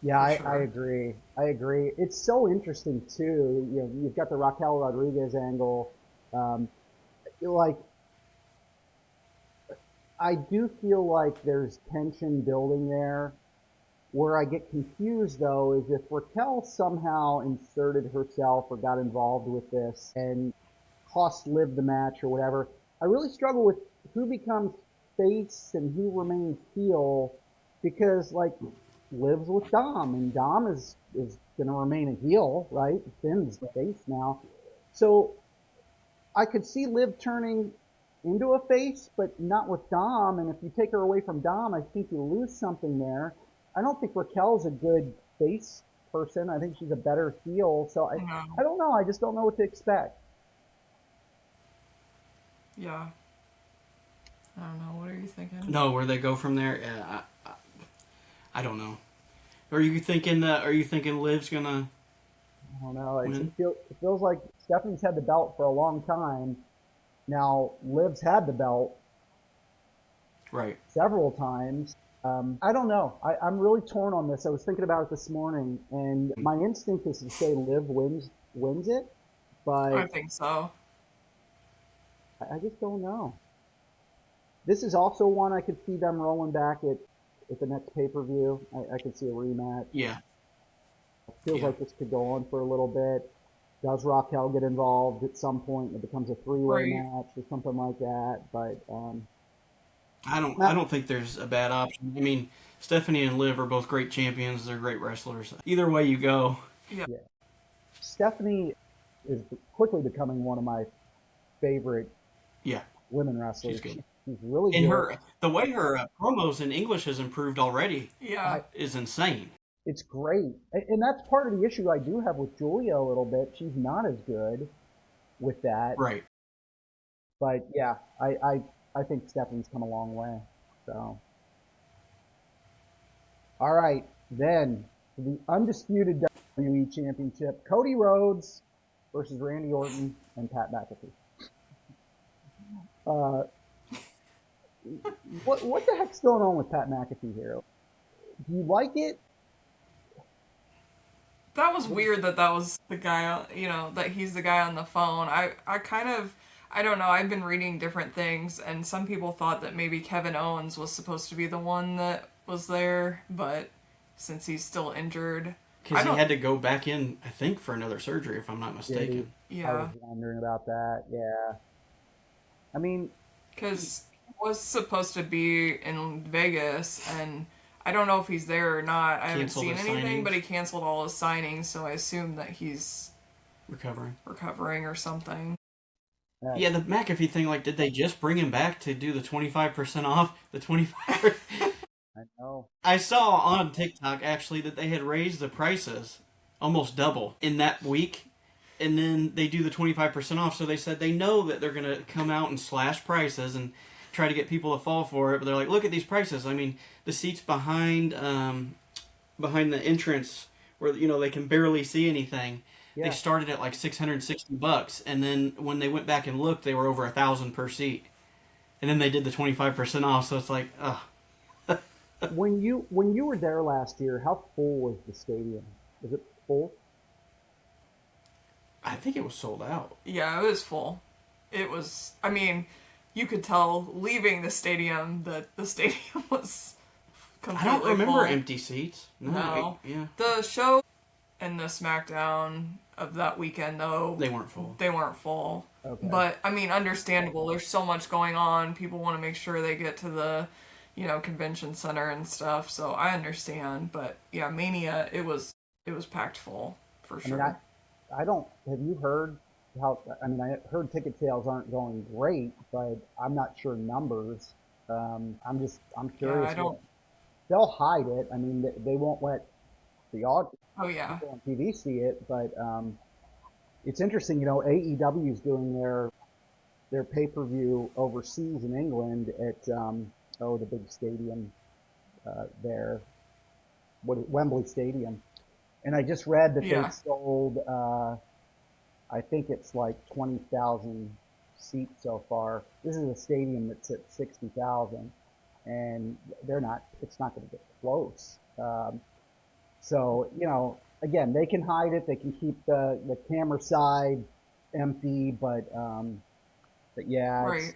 Yeah, I agree. It's so interesting too. You've got the Raquel Rodriguez angle. I do feel like there's tension building there. Where I get confused though is if Raquel somehow inserted herself or got involved with this and cost Liv the match or whatever. I really struggle with who becomes face and who remains heel, because Liv's with Dom, and Dom is going to remain a heel, right? Finn's the face now. So I could see Liv turning into a face, but not with Dom, and if you take her away from Dom, I think you lose something there. I don't think Raquel's a good face person. I think she's a better heel, so I don't know. I just don't know what to expect. Yeah. I don't know. What are you thinking? No, where they go from there? Yeah, I don't know. Are you thinking Liv's gonna? I don't know. It feels like Stephanie's had the belt for a long time. Now Liv's had the belt, right, several times. I don't know. I'm really torn on this. I was thinking about it this morning, and my instinct is to say Liv wins it, but I think so. I just don't know. This is also one I could see them rolling back at the next pay-per-view. I could see a rematch. Yeah. Feels like this could go on for a little bit. Does Raquel get involved at some point? It becomes a three-way match or something like that. But I don't think there's a bad option. I mean, Stephanie and Liv are both great champions. They're great wrestlers. Either way you go. Yeah. Stephanie is quickly becoming one of my favorite women wrestlers. She's good. She's really And good. the way her promos in English has improved already is insane. It's great. And that's part of the issue I do have with Julia a little bit. She's not as good with that. Right. But yeah, I think Stephanie's come a long way. So, all right, then the undisputed WWE Championship: Cody Rhodes versus Randy Orton and Pat McAfee. What the heck's going on with Pat McAfee here? Do you like it? That was weird that was the guy, that he's the guy on the phone. I don't know, I've been reading different things, and some people thought that maybe Kevin Owens was supposed to be the one that was there, but since he's still injured... Because he had to go back in, I think, for another surgery, if I'm not mistaken. I was wondering about that, yeah. I mean... Because he was supposed to be in Vegas, and... I don't know if he's there or not. I haven't seen anything, but he canceled all his signings, so I assume that he's recovering or something. Yeah, the McAfee thing, did they just bring him back to do the 25% off? The 25%? I know. I saw on TikTok, actually, that they had raised the prices almost double in that week, and then they do the 25% off, so they said they know that they're going to come out and slash prices and try to get people to fall for it, but they're like, look at these prices. I mean, the seats behind the entrance where they can barely see anything. Yeah. They started at $660, and then when they went back and looked, they were over $1,000 per seat. And then they did the 25% off, so it's like, ugh. When you were there last year, how full was the stadium? Was it full? I think it was sold out. Yeah, it was full. It was. I mean. You could tell leaving the stadium that the stadium was completely full. I don't remember full. Empty seats. No. The show and the SmackDown of that weekend, though... They weren't full. They weren't full. Okay. But, I mean, understandable. There's so much going on. People want to make sure they get to the, convention center and stuff. So I understand. But, yeah, Mania, it was packed full, for sure. I mean, have you heard... I heard ticket sales aren't going great, but I'm not sure numbers. I'm curious. Yeah, they'll hide it. I mean, they won't let the audience people on TV see it, but it's interesting. AEW is doing their pay-per-view overseas in England at the big stadium there, Wembley Stadium, and I just read that they sold. I think it's 20,000 seats so far. This is a stadium that's at 60,000, and it's not going to get close. So, again, they can hide it. They can keep the camera side empty, but yeah, right.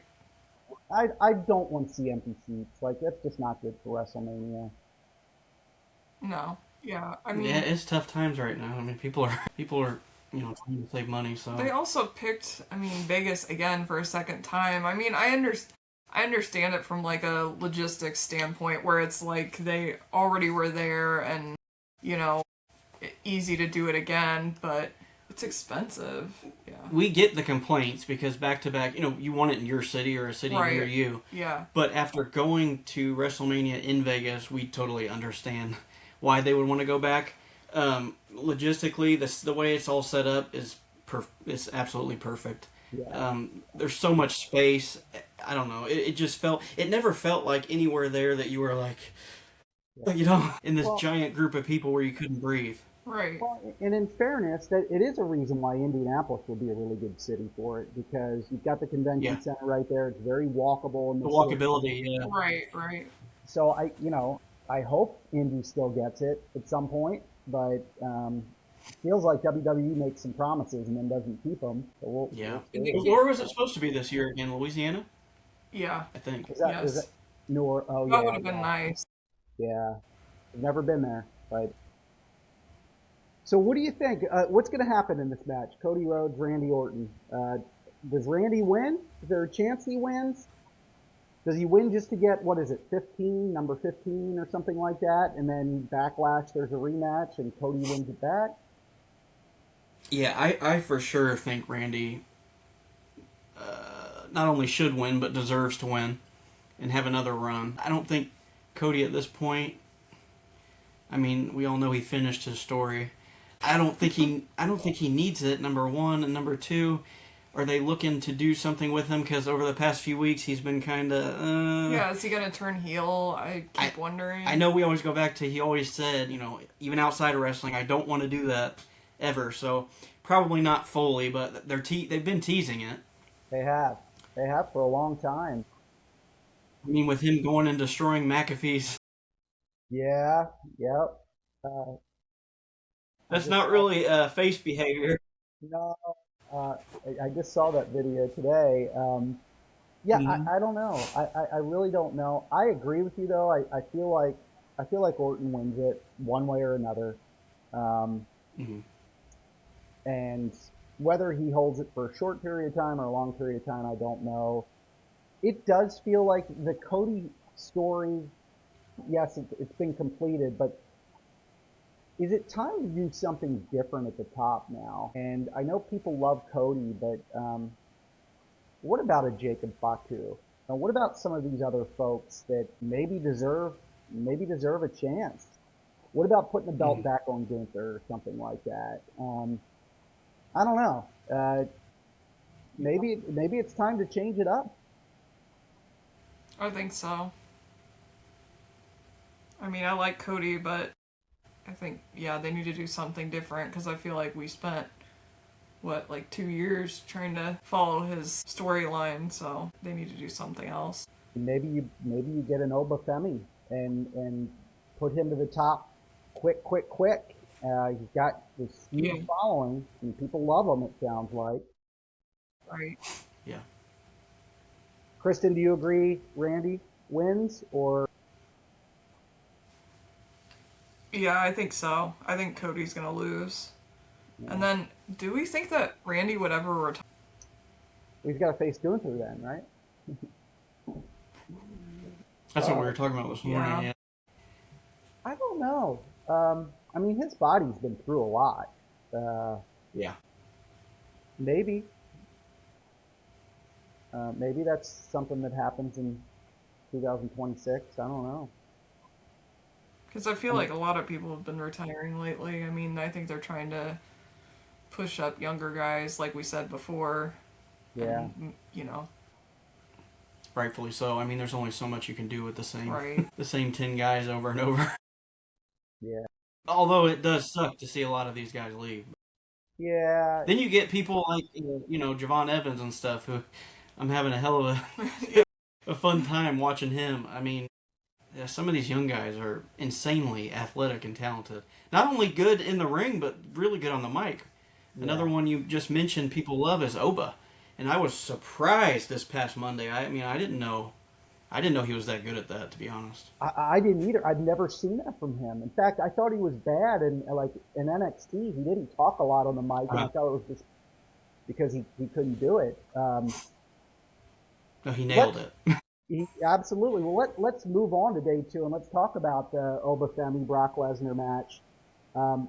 I don't want to see empty seats. That's just not good for WrestleMania. No. Yeah. I mean. Yeah, it's tough times right now. I mean, people are trying to save money, so... They also picked, Vegas again for a second time. I mean, I understand it from, a logistics standpoint, where it's they already were there and, easy to do it again, but it's expensive. Yeah. We get the complaints because back-to-back, you want it in your city or a city near you. Yeah. But after going to WrestleMania in Vegas, we totally understand why they would want to go back. Logistically, the way it's all set up is absolutely perfect. Yeah. There's so much space. I don't know. It never felt like anywhere there that you were in this giant group of people where you couldn't breathe. Right. Well, and in fairness, that it is a reason why Indianapolis will be a really good city for it, because you've got the convention center right there. It's very walkable. In the walkability, yeah. Right. So I hope Indy still gets it at some point. But feels like WWE makes some promises and then doesn't keep them. So Where was it supposed to be this year again? Louisiana? Yeah. I think. Is that Yes. Oh That yeah, would have been nice. yeah. I've never been there, but so what do you think? What's going to happen in this match? Cody Rhodes, Randy Orton. Does Randy win? Is there a chance he wins? Does he win just to get, what is it, 15, number 15 or something like that? And then Backlash, there's a rematch and Cody wins it back? Yeah, I for sure think Randy not only should win, but deserves to win and have another run. I don't think Cody at this point, I mean, we all know he finished his story. I don't think he needs it, number one. And number two, are they looking to do something with him? Because over the past few weeks, he's been kind of... Yeah, is he going to turn heel? I keep wondering. I know we always go back to, he always said, even outside of wrestling, I don't want to do that ever. So probably not fully, but they've been teasing it. They have. They have for a long time. I mean, with him going and destroying McAfee's... Yeah, yep. That's not really face behavior. No, I just saw that video today. Yeah, I don't know. I really don't know. I agree with you though. I feel like Orton wins it one way or another. And whether he holds it for a short period of time or a long period of time, I don't know. It does feel like the Cody story, yes, it's been completed, but is it time to do something different at the top now? And I know people love Cody, but what about a Jacob Fatu? And what about some of these other folks that maybe deserve a chance? What about putting the belt back on Gunther or something like that? I don't know. Maybe it's time to change it up. I think so. I mean, I like Cody, but I think, yeah, they need to do something different because I feel like we spent, 2 years trying to follow his storyline, so they need to do something else. Maybe you get an Oba Femi and put him to the top quick. He's got this huge following, and people love him, it sounds like. Right. Yeah. Kristen, do you agree Randy wins, or? Yeah, I think so. I think Cody's going to lose. Yeah. And then, do we think that Randy would ever retire? He's got to face Gunther then, right? That's what we were talking about this morning. Yeah. I don't know. I mean, his body's been through a lot. Yeah. Maybe that's something that happens in 2026. I don't know. Because I feel like a lot of people have been retiring lately. I mean, I think they're trying to push up younger guys, like we said before. Yeah. And, rightfully so. I mean, there's only so much you can do with the same right. the same 10 guys over and over. Yeah. Although it does suck to see a lot of these guys leave. Yeah. Then you get people like Javon Evans and stuff, who I'm having a hell of a fun time watching him. I mean, yeah, some of these young guys are insanely athletic and talented. Not only good in the ring, but really good on the mic. Yeah. Another one you just mentioned people love is Oba. And I was surprised this past Monday. I mean, I didn't know he was that good at that, to be honest. I didn't either. I'd never seen that from him. In fact, I thought he was bad in NXT. He didn't talk a lot on the mic, and I thought it was just because he couldn't do it. No, he nailed it. Absolutely. Well, let's move on to day 2, and let's talk about the Oba Femi Brock Lesnar match.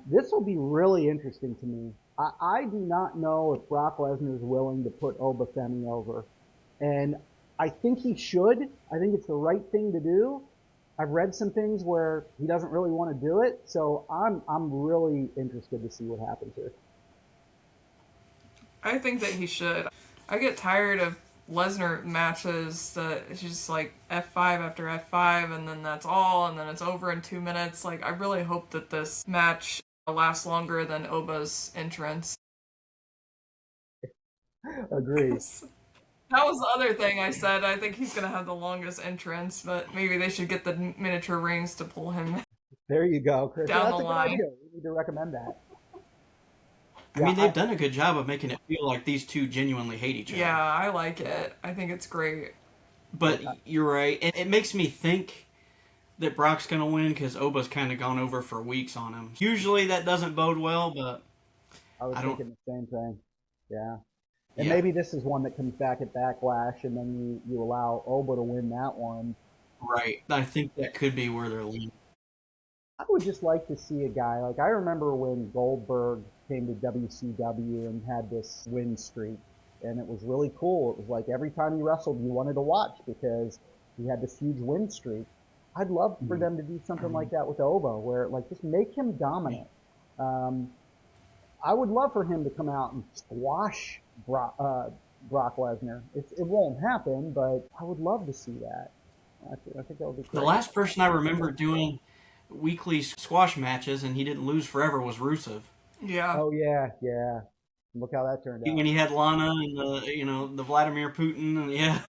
This will be really interesting to me. I do not know if Brock Lesnar is willing to put Oba Femi over, and I think he should. I think it's the right thing to do. I've read some things where he doesn't really want to do it, so I'm really interested to see what happens here. I think that he should. I get tired of Lesnar matches that it's just like F5 after F5 and then that's all and then it's over in 2 minutes. Like, I really hope that this match lasts longer than Oba's entrance. Agreed. That was the other thing I said. I think he's going to have the longest entrance, but maybe they should get the miniature rings to pull him. There you go, Chris. Down That's the a line. good idea. We need to recommend that. I mean, they've done a good job of making it feel like these two genuinely hate each other. Yeah, I like it. I think it's great. But you're right. It makes me think that Brock's going to win because Oba's kind of gone over for weeks on him. Usually that doesn't bode well, but I was thinking the same thing. Yeah. And yeah. maybe this is one that comes back at Backlash, and then you allow Oba to win that one. Right. I think that could be where they're leaning. I would just like to see a guy, like I remember when Goldberg came to WCW and had this win streak, and it was really cool. It was like every time he wrestled, you wanted to watch because he had this huge win streak. I'd love for them to do something like that with Oba, where like just make him dominant. I would love for him to come out and squash Brock Lesnar. It won't happen, but I would love to see that. I think that would be great. The last person I remember doing weekly squash matches and he didn't lose forever was Rusev. Yeah. Oh yeah. Look how that turned out. When he had Lana and the Vladimir Putin and yeah.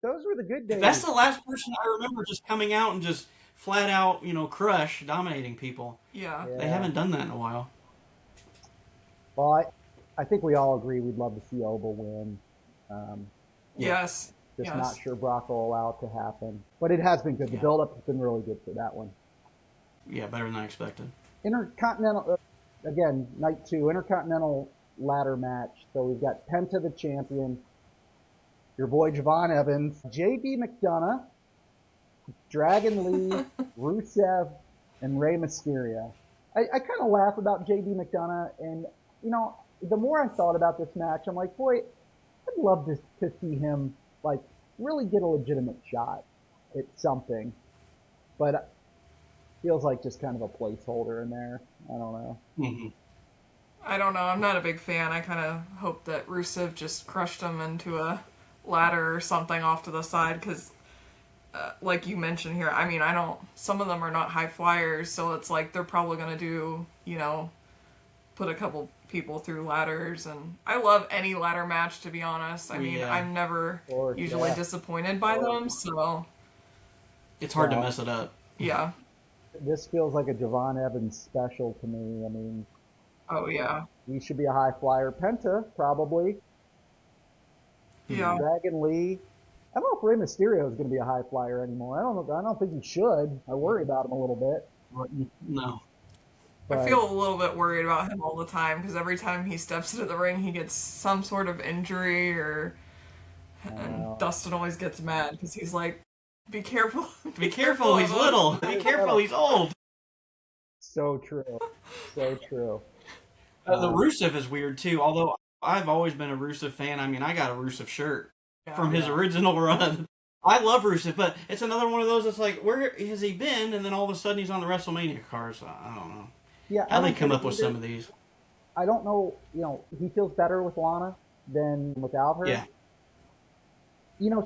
Those were the good days. That's the last person I remember just coming out and just flat out, crush, dominating people. Yeah. They haven't done that in a while. Well, I think we all agree we'd love to see Oba win. Yes. Just not sure Brock will allow it to happen. But it has been good. The build-up has been really good for that one. Yeah, better than I expected. Intercontinental, again, night 2, Intercontinental ladder match. So we've got Penta the champion, your boy Javon Evans, J.D. McDonough, Dragon Lee, Rusev, and Rey Mysterio. I kind of laugh about J.D. McDonough, and, the more I thought about this match, I'm like, boy, I'd love to see him, like, really get a legitimate shot at something. But feels like just kind of a placeholder in there. I don't know. Mm-hmm. I don't know. I'm not a big fan. I kind of hope that Rusev just crushed him into a ladder or something off to the side because, like you mentioned here, I mean, some of them are not high flyers, so it's like they're probably going to do, put a couple people through ladders. And I love any ladder match, to be honest. I mean, I'm never usually disappointed by them, so. It's hard to mess it up. Yeah. This feels like a Javon Evans special to me. I mean, oh yeah, he should be a high flyer. Penta probably. Yeah. Dragon Lee. I don't know if Rey Mysterio is going to be a high flyer anymore. I don't think he should. I worry about him a little bit. No. But I feel a little bit worried about him all the time because every time he steps into the ring, he gets some sort of injury and Dustin always gets mad because he's like, be careful. Be careful, he's little. Be careful, he's old. So true. So true. The Rusev is weird, too, although I've always been a Rusev fan. I mean, I got a Rusev shirt from his original run. I love Rusev, but it's another one of those that's like, where has he been? And then all of a sudden he's on the WrestleMania card, so I don't know. Yeah, how they come up with some of these. I don't know, he feels better with Lana than without her. Yeah.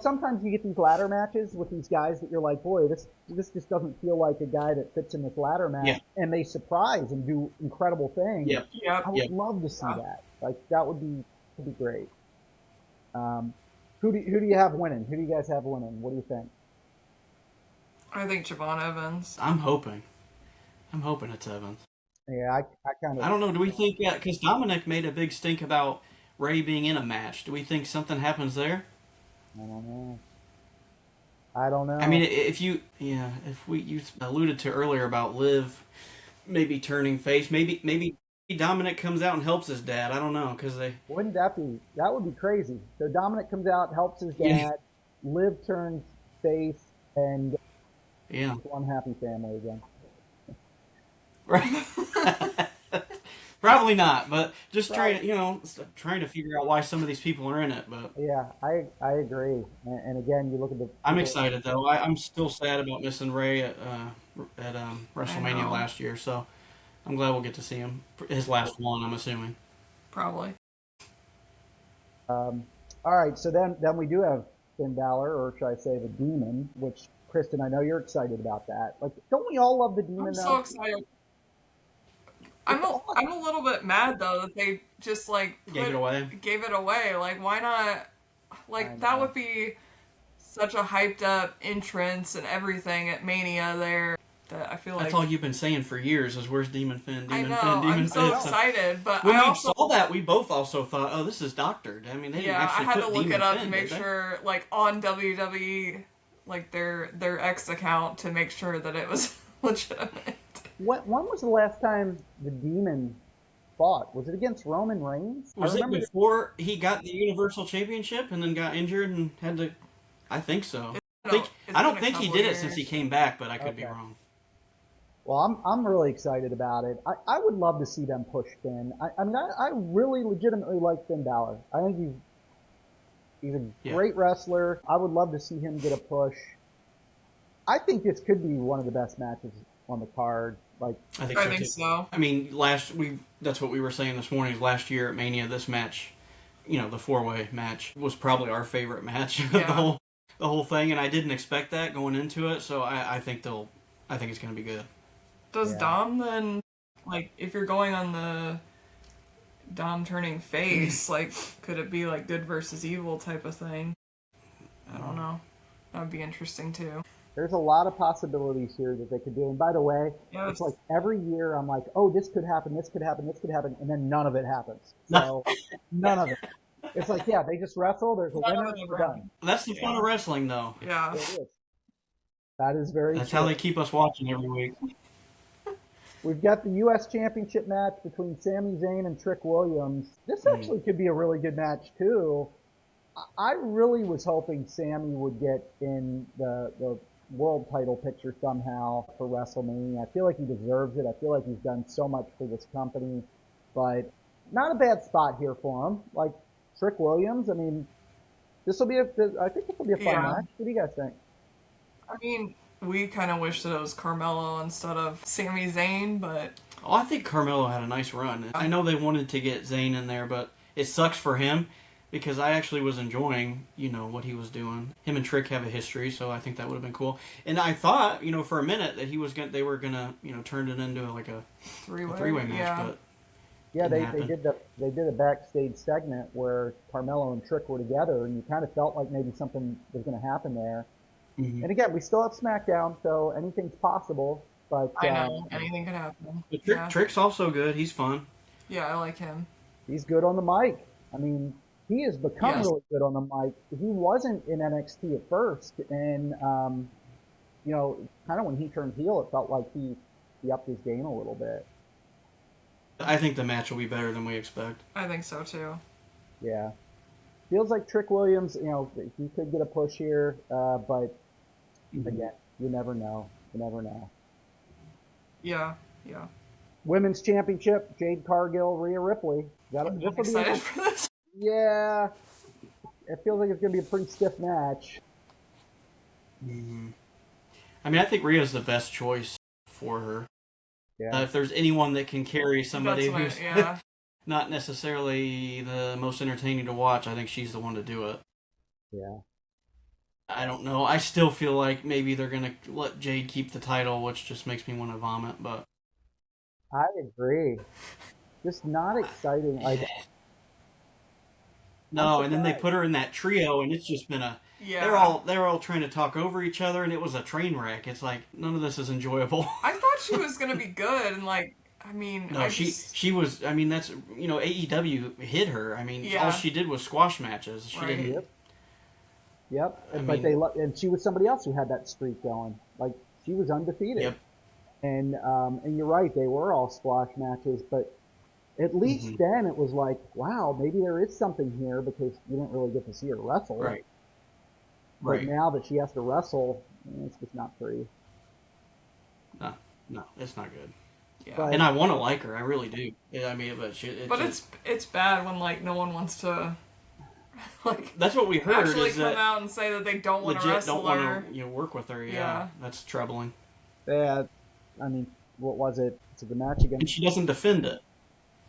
Sometimes you get these ladder matches with these guys that you're like, boy, this just doesn't feel like a guy that fits in this ladder match, and they surprise and do incredible things. Yep. I would love to see that. Like that would be great. Who do you have winning? Who do you guys have winning? What do you think? I think Javon Evans. I'm hoping it's Evans. Yeah, I kind of. I don't know. Do we think because Dominic made a big stink about Ray being in a match? Do we think something happens there? I don't know. I mean, you alluded to earlier about Liv maybe turning face, maybe Dominic comes out and helps his dad. I don't know wouldn't that would be crazy. So Dominic comes out, helps his dad, Liv turns face, and one happy family again. Right. Probably not, but just trying to figure out why some of these people are in it. But yeah, I agree. And again, you look at the. I'm excited though. I'm still sad about missing Ray at WrestleMania last year, so I'm glad we'll get to see him. His last one, I'm assuming. Probably. All right, so then we do have Finn Balor, or should I say the Demon? Which Kristen, I know you're excited about that. Like, don't we all love the Demon? I'm so excited. I'm a little bit mad though that they just gave it away. Like, why not? Like, that would be such a hyped up entrance and everything at Mania there. that I feel like... That's all you've been saying for years is where's Demon Finn, I Demon know, Finn, Demon I'm so Finn. excited, but When I we also... saw that, we both also thought, oh, this is doctored. I mean, they didn't Yeah, I actually had put to look Demon it up Finn, to make did they? sure, like, on WWE, like, their X account to make sure that it was legitimate. When was the last time the Demon fought? Was it against Roman Reigns? Was it before he got the Universal Championship and then got injured and had to... I think so. I don't think he did it since he came back, but I could be wrong. Well, I'm really excited about it. I would love to see them push Finn. I really legitimately like Finn Balor. I think he's a great wrestler. I would love to see him get a push. I think this could be one of the best matches on the card. Like, I think so. I mean, that's what we were saying this morning. Last year at Mania, this match, the 4-way match was probably our favorite match of the whole thing, and I didn't expect that going into it. So I think it's going to be good. Does Dom then, like, if you're going on the Dom turning face, like, could it be like good versus evil type of thing? I don't know. That would be interesting too. There's a lot of possibilities here that they could do. And by the way, it's like every year I'm like, oh, this could happen, this could happen, this could happen, and then none of it happens. So none of it. It's like, they just wrestle, there's a winner, and we're done. That's the fun of wrestling, though. Yeah. It is. That is very That's true. how they keep us watching every week. We've got the U.S. Championship match between Sami Zayn and Trick Williams. This actually could be a really good match, too. I really was hoping Sami would get in the world title picture somehow for WrestleMania. I feel like he deserves it. I feel like he's done so much for this company. But not a bad spot here for him. Like, Trick Williams, I mean, I think this will be a fun match. What do you guys think? I mean, we kind of wish that it was Carmelo instead of Sami Zayn, but... Oh, I think Carmelo had a nice run. I know they wanted to get Zayn in there, but it sucks for him because I actually was enjoying, what he was doing. Him and Trick have a history, so I think that would have been cool. And I thought, for a minute that they were gonna, turn it into like a three-way match, but they did a backstage segment where Carmelo and Trick were together, and you kind of felt like maybe something was going to happen there. Mm-hmm. And again, we still have SmackDown, so anything's possible. But I know anything can happen. Trick's also good. He's fun. Yeah, I like him. He's good on the mic. I mean, he has become really good on the mic. He wasn't in NXT at first, and kind of when he turned heel, it felt like he upped his game a little bit. I think the match will be better than we expect. I think so too. Yeah. Feels like Trick Williams, he could get a push here, but again, you never know. You never know. Yeah. Women's Championship, Jade Cargill, Rhea Ripley. I'm excited for this. Yeah. It feels like it's going to be a pretty stiff match. Mm-hmm. I mean, I think Rhea's the best choice for her. Yeah. If there's anyone that can carry somebody who's not necessarily the most entertaining to watch, I think she's the one to do it. Yeah. I don't know. I still feel like maybe they're going to let Jade keep the title, which just makes me want to vomit, but... I agree. Just not exciting. No, and then they put her in that trio, and it's just been they're all trying to talk over each other, and it was a train wreck. It's like none of this is enjoyable. I thought she was gonna be good, and she was. I mean, that's AEW hit her. I mean, all she did was squash matches. She didn't. Yep. And she was somebody else who had that streak going. Like she was undefeated. Yep. And you're right, they were all squash matches, but at least then it was like, wow, maybe there is something here because you didn't really get to see her wrestle. Right. But now that she has to wrestle, it's just not pretty. No, it's not good. Yeah. But, and I want to like her, I really do. I mean, it's bad when no one wants to that's what we heard. Actually is come that out and say that they don't want to wrestle don't her. want to work with her. Yeah, that's troubling. Yeah, I mean, what was it? So the match against. And she doesn't defend it.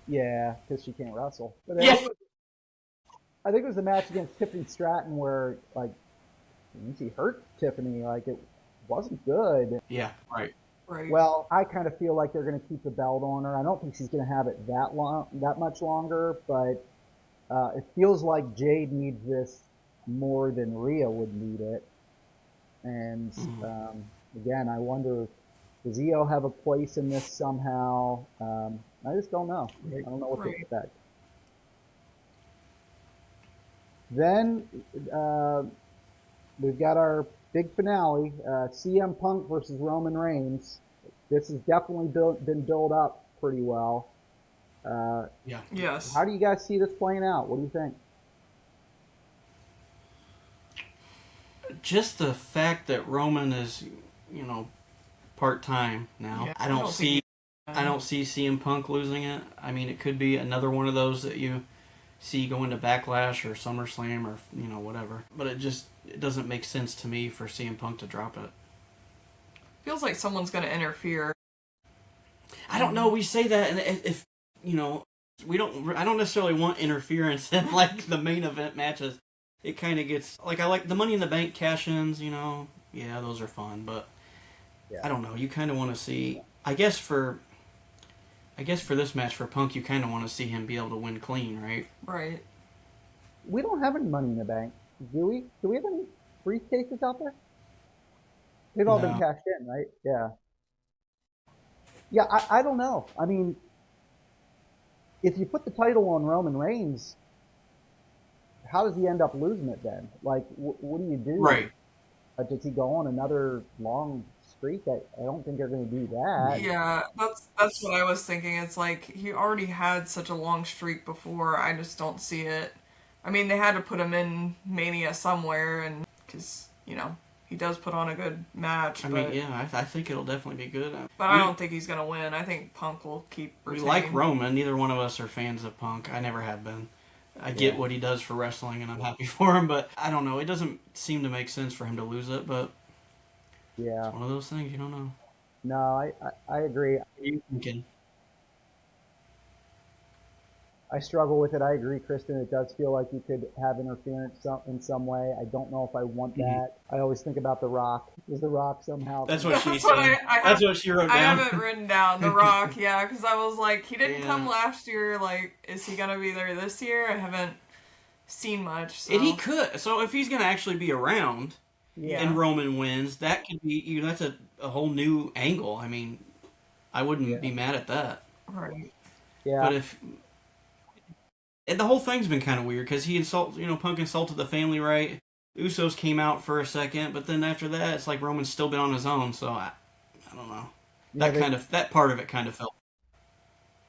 Yeah, because she can't wrestle. But I think it was the match against Tiffany Stratton where she hurt Tiffany. It wasn't good. Yeah, right. Well, I kind of feel like they're going to keep the belt on her. I don't think she's going to have it that much longer, but it feels like Jade needs this more than Rhea would need it. And again, I wonder Does EO have a place in this somehow? I just don't know. I don't know what to expect. Then we've got our big finale, CM Punk versus Roman Reigns. This has definitely been built up pretty well. Yeah. Yes. How do you guys see this playing out? What do you think? Just the fact that Roman is, part-time now. Yeah, I don't see CM Punk losing it. I mean, it could be another one of those that you see going to Backlash or SummerSlam or whatever. But it doesn't make sense to me for CM Punk to drop it. Feels like someone's going to interfere. I don't know. We say that, and if we don't. I don't necessarily want interference in like the main event matches. It kind of gets like I like the Money in the Bank cash-ins. Yeah, those are fun, but I don't know. You kind of want to see. I guess for this match for Punk, you kind of want to see him be able to win clean, right? Right. We don't have any Money in the Bank, do we? Do we have any briefcases out there? They've all been cashed in, right? Yeah. Yeah, I don't know. I mean, if you put the title on Roman Reigns, how does he end up losing it then? Like, what do you do? Right. Does he go on another long streak? I don't think they're going to do that. Yeah, that's what I was thinking. It's like he already had such a long streak before. I just don't see it. I mean, they had to put him in Mania somewhere, and because he does put on a good match. I think it'll definitely be good. But I don't think he's gonna win. I think Punk will keep retaining. We like Roman. Neither one of us are fans of Punk. I never have been. I get what he does for wrestling, and I'm happy for him. But I don't know. It doesn't seem to make sense for him to lose it. But it's one of those things you don't know. No, I agree. What are you thinking? I struggle with it. I agree, Kristen. It does feel like you could have interference in some way. I don't know if I want that. I always think about The Rock. Is The Rock somehow? That's what she said. That's what she wrote down. I have it written down. The Rock, yeah, because I was like, he didn't come last year. Like, is he gonna be there this year? I haven't seen much. So. And he could. So if he's gonna actually be around, and Roman wins, that could be. That's a whole new angle. I mean, I wouldn't be mad at that. Right. Yeah. But if. And the whole thing's been kind of weird because Punk insulted the family, right? Usos came out for a second, but then after that, it's like Roman's still been on his own. So I don't know. That part of it kind of felt.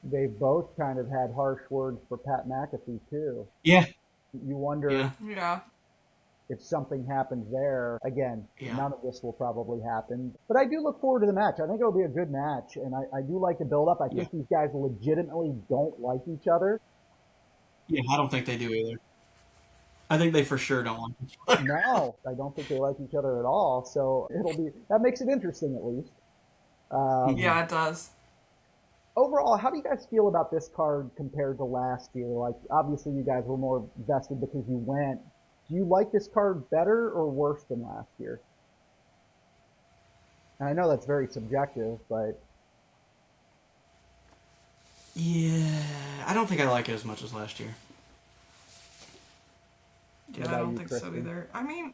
They both kind of had harsh words for Pat McAfee too. Yeah. You wonder. Yeah. If something happens there, again, none of this will probably happen. But I do look forward to the match. I think it'll be a good match, and I do like the build-up. I think these guys legitimately don't like each other. Yeah, I don't think they do either. I think they for sure don't like each other. No, I don't think they like each other at all. So that makes it interesting at least. Yeah, it does. Overall, how do you guys feel about this card compared to last year? Like, obviously you guys were more vested because you went. Do you like this card better or worse than last year? And I know that's very subjective, but... Yeah, I don't think I like it as much as last year. Yeah, I don't think so either. I mean,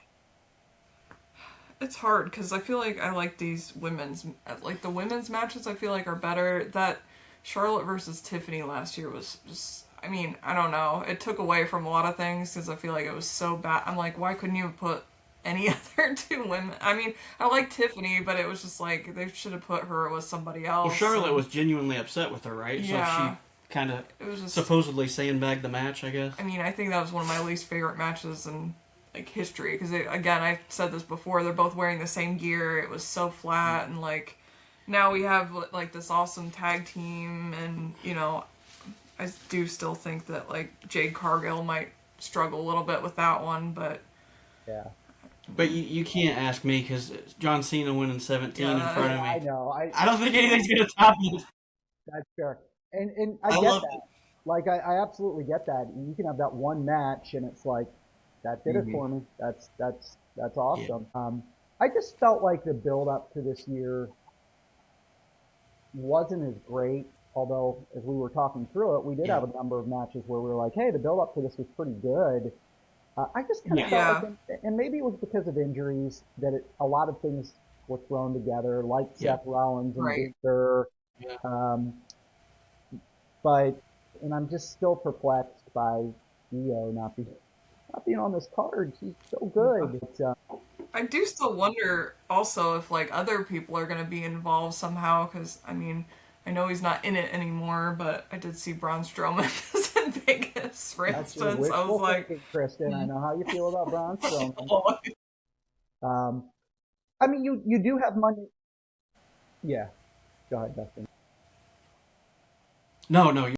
it's hard because I feel like I like these the women's matches I feel like are better. That Charlotte versus Tiffany last year was just, I mean, I don't know. It took away from a lot of things because I feel like it was so bad. I'm like, why couldn't you have put any other two women? I mean, I like Tiffany, but it was just like, they should have put her with somebody else. Well, Charlotte was genuinely upset with her, right? Yeah. So she kind of supposedly sandbagged the match, I guess. I mean, I think that was one of my least favorite matches in like history because again, I said this before, they're both wearing the same gear. It was so flat, and like now we have like this awesome tag team, and I do still think that like Jade Cargill might struggle a little bit with that one, but yeah. But you can't ask me because John Cena winning 17 in front of me. I know. I don't think anything's going to top it. That's fair. And I get that. It. Like, I absolutely get that. You can have that one match, and it's like, that did it for me. That's awesome. Yeah. I just felt like the build-up to this year wasn't as great, although, as we were talking through it, we did have a number of matches where we were like, hey, the build-up to this was pretty good. I just kind of felt like, and maybe it was because of injuries, that a lot of things were thrown together, like Yeah. Seth Rollins and Right. Gunther. Yeah. And I'm just still perplexed by Io not being on this card. She's so good. I do still wonder also if like other people are going to be involved somehow, because I mean, I know he's not in it anymore, but I did see Braun Strowman is in Vegas, for That's your instance. I was wishful like, thinking, Kristen. I know how you feel about Braun Strowman. oh, I mean, you do have Monday. Yeah, go ahead, Dustin. No,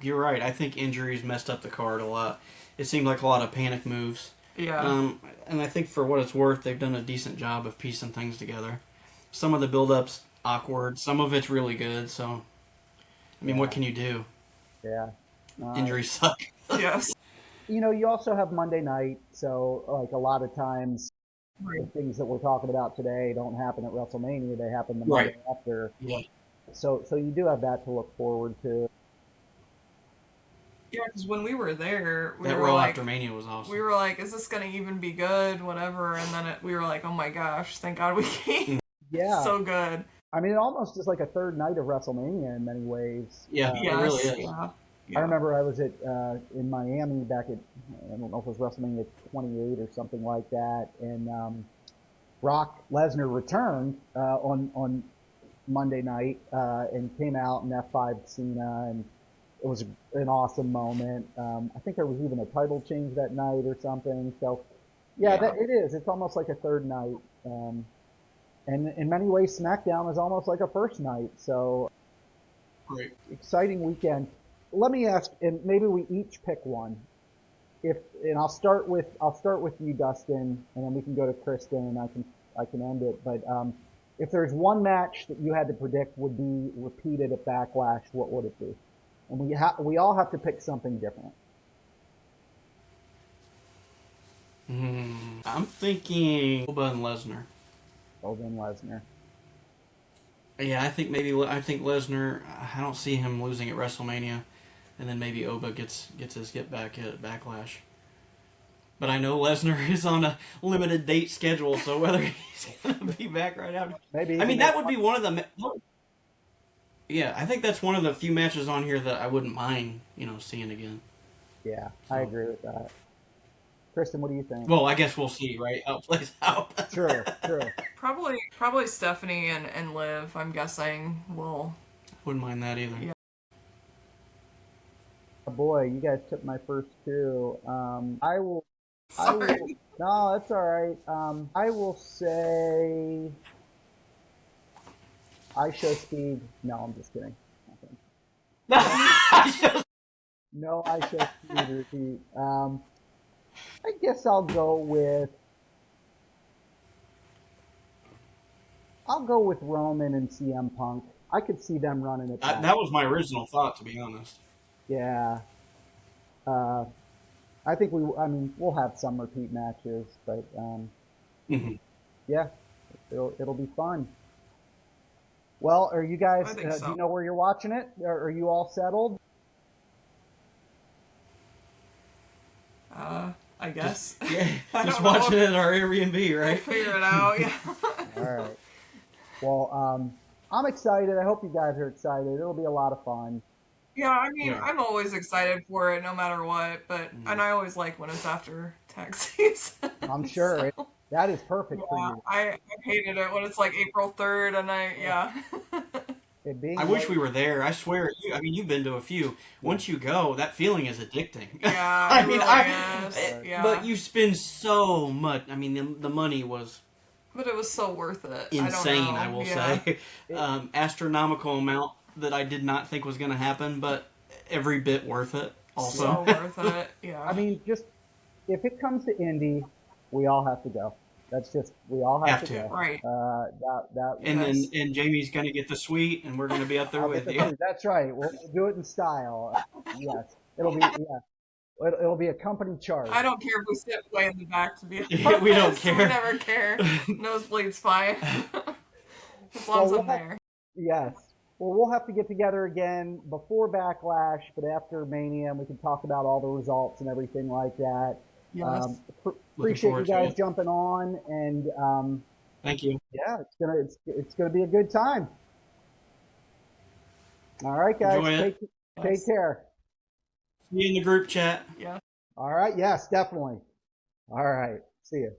you're right. I think injuries messed up the card a lot. It seemed like a lot of panic moves. yeah. And I think for what it's worth, they've done a decent job of piecing things together. Some of the build-up's awkward. Some of it's really good. So, I mean, what can you do? Yeah. Injuries suck. Yes. You also have Monday night, so like a lot of times Right. the things that we're talking about today don't happen at WrestleMania. They happen the Right. Monday after. Yeah. So you do have that to look forward to. Yeah, because when we were there, we That were Raw like, after Mania was awesome. we were like, is this going to even be good? Whatever. And then we were like, oh my gosh, thank God we came. Yeah. So good. I mean, it almost is like a third night of WrestleMania in many ways. Yeah, Yes. it really is. Yeah. I remember I was in Miami back at, I don't know if it was WrestleMania 28 or something like that, and Brock Lesnar returned on Monday night and came out and F5'd Cena, and it was an awesome moment. I think there was even a title change that night or something. So, yeah. It is. It's almost like a third night. And in many ways, SmackDown is almost like a first night. So, Right. exciting weekend. Let me ask, and maybe we each pick one. I'll start with you, Dustin, and then we can go to Kristen, and I can end it. But if there's one match that you had to predict would be repeated at Backlash, what would it be? And we all have to pick something different. I'm thinking Oba and Lesnar. Oba and Lesnar. Yeah, I think Lesnar. I don't see him losing at WrestleMania, and then maybe Oba gets his get back at Backlash. But I know Lesnar is on a limited date schedule, so whether he's gonna be back right after. Maybe. I mean, that would be one of the. Yeah, I think that's one of the few matches on here that I wouldn't mind, seeing again. Yeah, I agree with that. Kristen, what do you think? Well, I guess we'll see, right? How it plays out. True. Probably Stephanie and Liv, I'm guessing, will. Wouldn't mind that either. Yeah. Boy, you guys took my first two. I will. Sorry. No, that's all right. I will say. I Show Speed. No, I'm just kidding. No, I Show Speed repeat. I guess I'll go with Roman and CM Punk. I could see them running it back. That was my original thought, to be honest. Yeah. I think we'll have some repeat matches, but yeah, it'll be fun. Well, are you guys? I think so. Do you know where you're watching it? Are you all settled? I guess. Just watching it at our Airbnb, We'll right? figure it out, yeah. All right. Well, I'm excited. I hope you guys are excited. It'll be a lot of fun. Yeah, I mean, Yeah. I'm always excited for it, no matter what. But and I always like when it's after tax season. I'm sure So, that is perfect for yeah, you. I hated it when it's like April 3rd, and It being I wish late- we were there. I swear. You've been to a few. Once you go, that feeling is addicting. Yeah, I it mean, really is. Yeah. But you spend so much. I mean, the money was But it was so worth it. insane. I I don't know. will Yeah. say, astronomical amount that I did not think was going to happen, but every bit worth it. Also, So worth it. Yeah. I mean, just if it comes to Indy, we all have to go. That's just we all have to go. Right. and Yes. then Jamie's going to get the suite, and we're going to be up there I'll with get the you. food. That's right. We'll do it in style. Yes, it'll be a company charge. I don't care if we sit way in the back, to be honest. Yeah, we don't We care. never care. Nosebleed's fine. As long as Well, I'm there. Yes. Well, we'll have to get together again before Backlash, but after Mania, and we can talk about all the results and everything like that. Yes. Appreciate you forward to guys it. jumping on, and Thank you. Yeah, it's gonna be a good time. All right, guys, Enjoy it. take care. See you in the group chat. Yeah. All right, yes, definitely. All right, see you.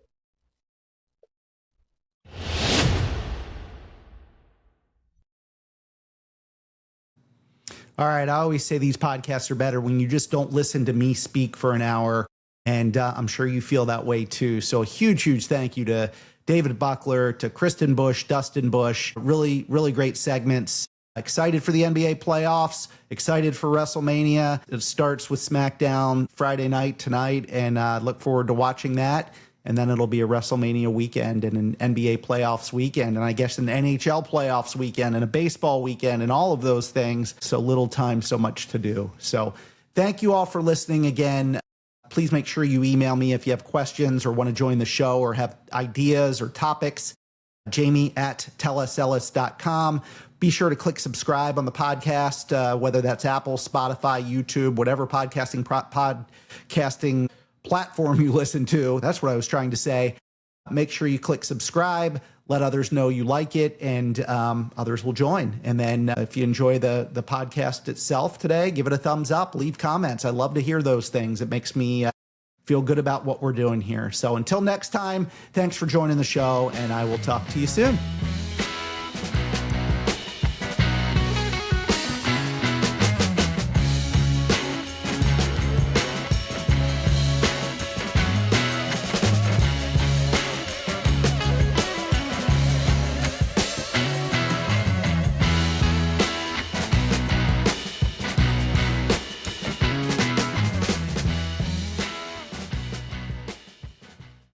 All right. I always say these podcasts are better when you just don't listen to me speak for an hour. And I'm sure you feel that way too. So a huge, huge thank you to David Buckler, to Kristen Bush, Dustin Bush. Really, really great segments. Excited for the NBA playoffs. Excited for WrestleMania. It starts with SmackDown Friday night tonight. And look forward to watching that. And then it'll be a WrestleMania weekend and an NBA playoffs weekend. And I guess an NHL playoffs weekend and a baseball weekend and all of those things. So little time, so much to do. So thank you all for listening again. Please make sure you email me if you have questions or want to join the show or have ideas or topics. Jamie@tellusellis.com. Be sure to click subscribe on the podcast, whether that's Apple, Spotify, YouTube, whatever podcasting platform you listen to. That's what I was trying to say. Make sure you click subscribe, let others know you like it, and others will join. And then if you enjoy the podcast itself today, give it a thumbs up, leave comments. I love to hear those things. It makes me feel good about what we're doing here. So until next time, thanks for joining the show, and I will talk to you soon.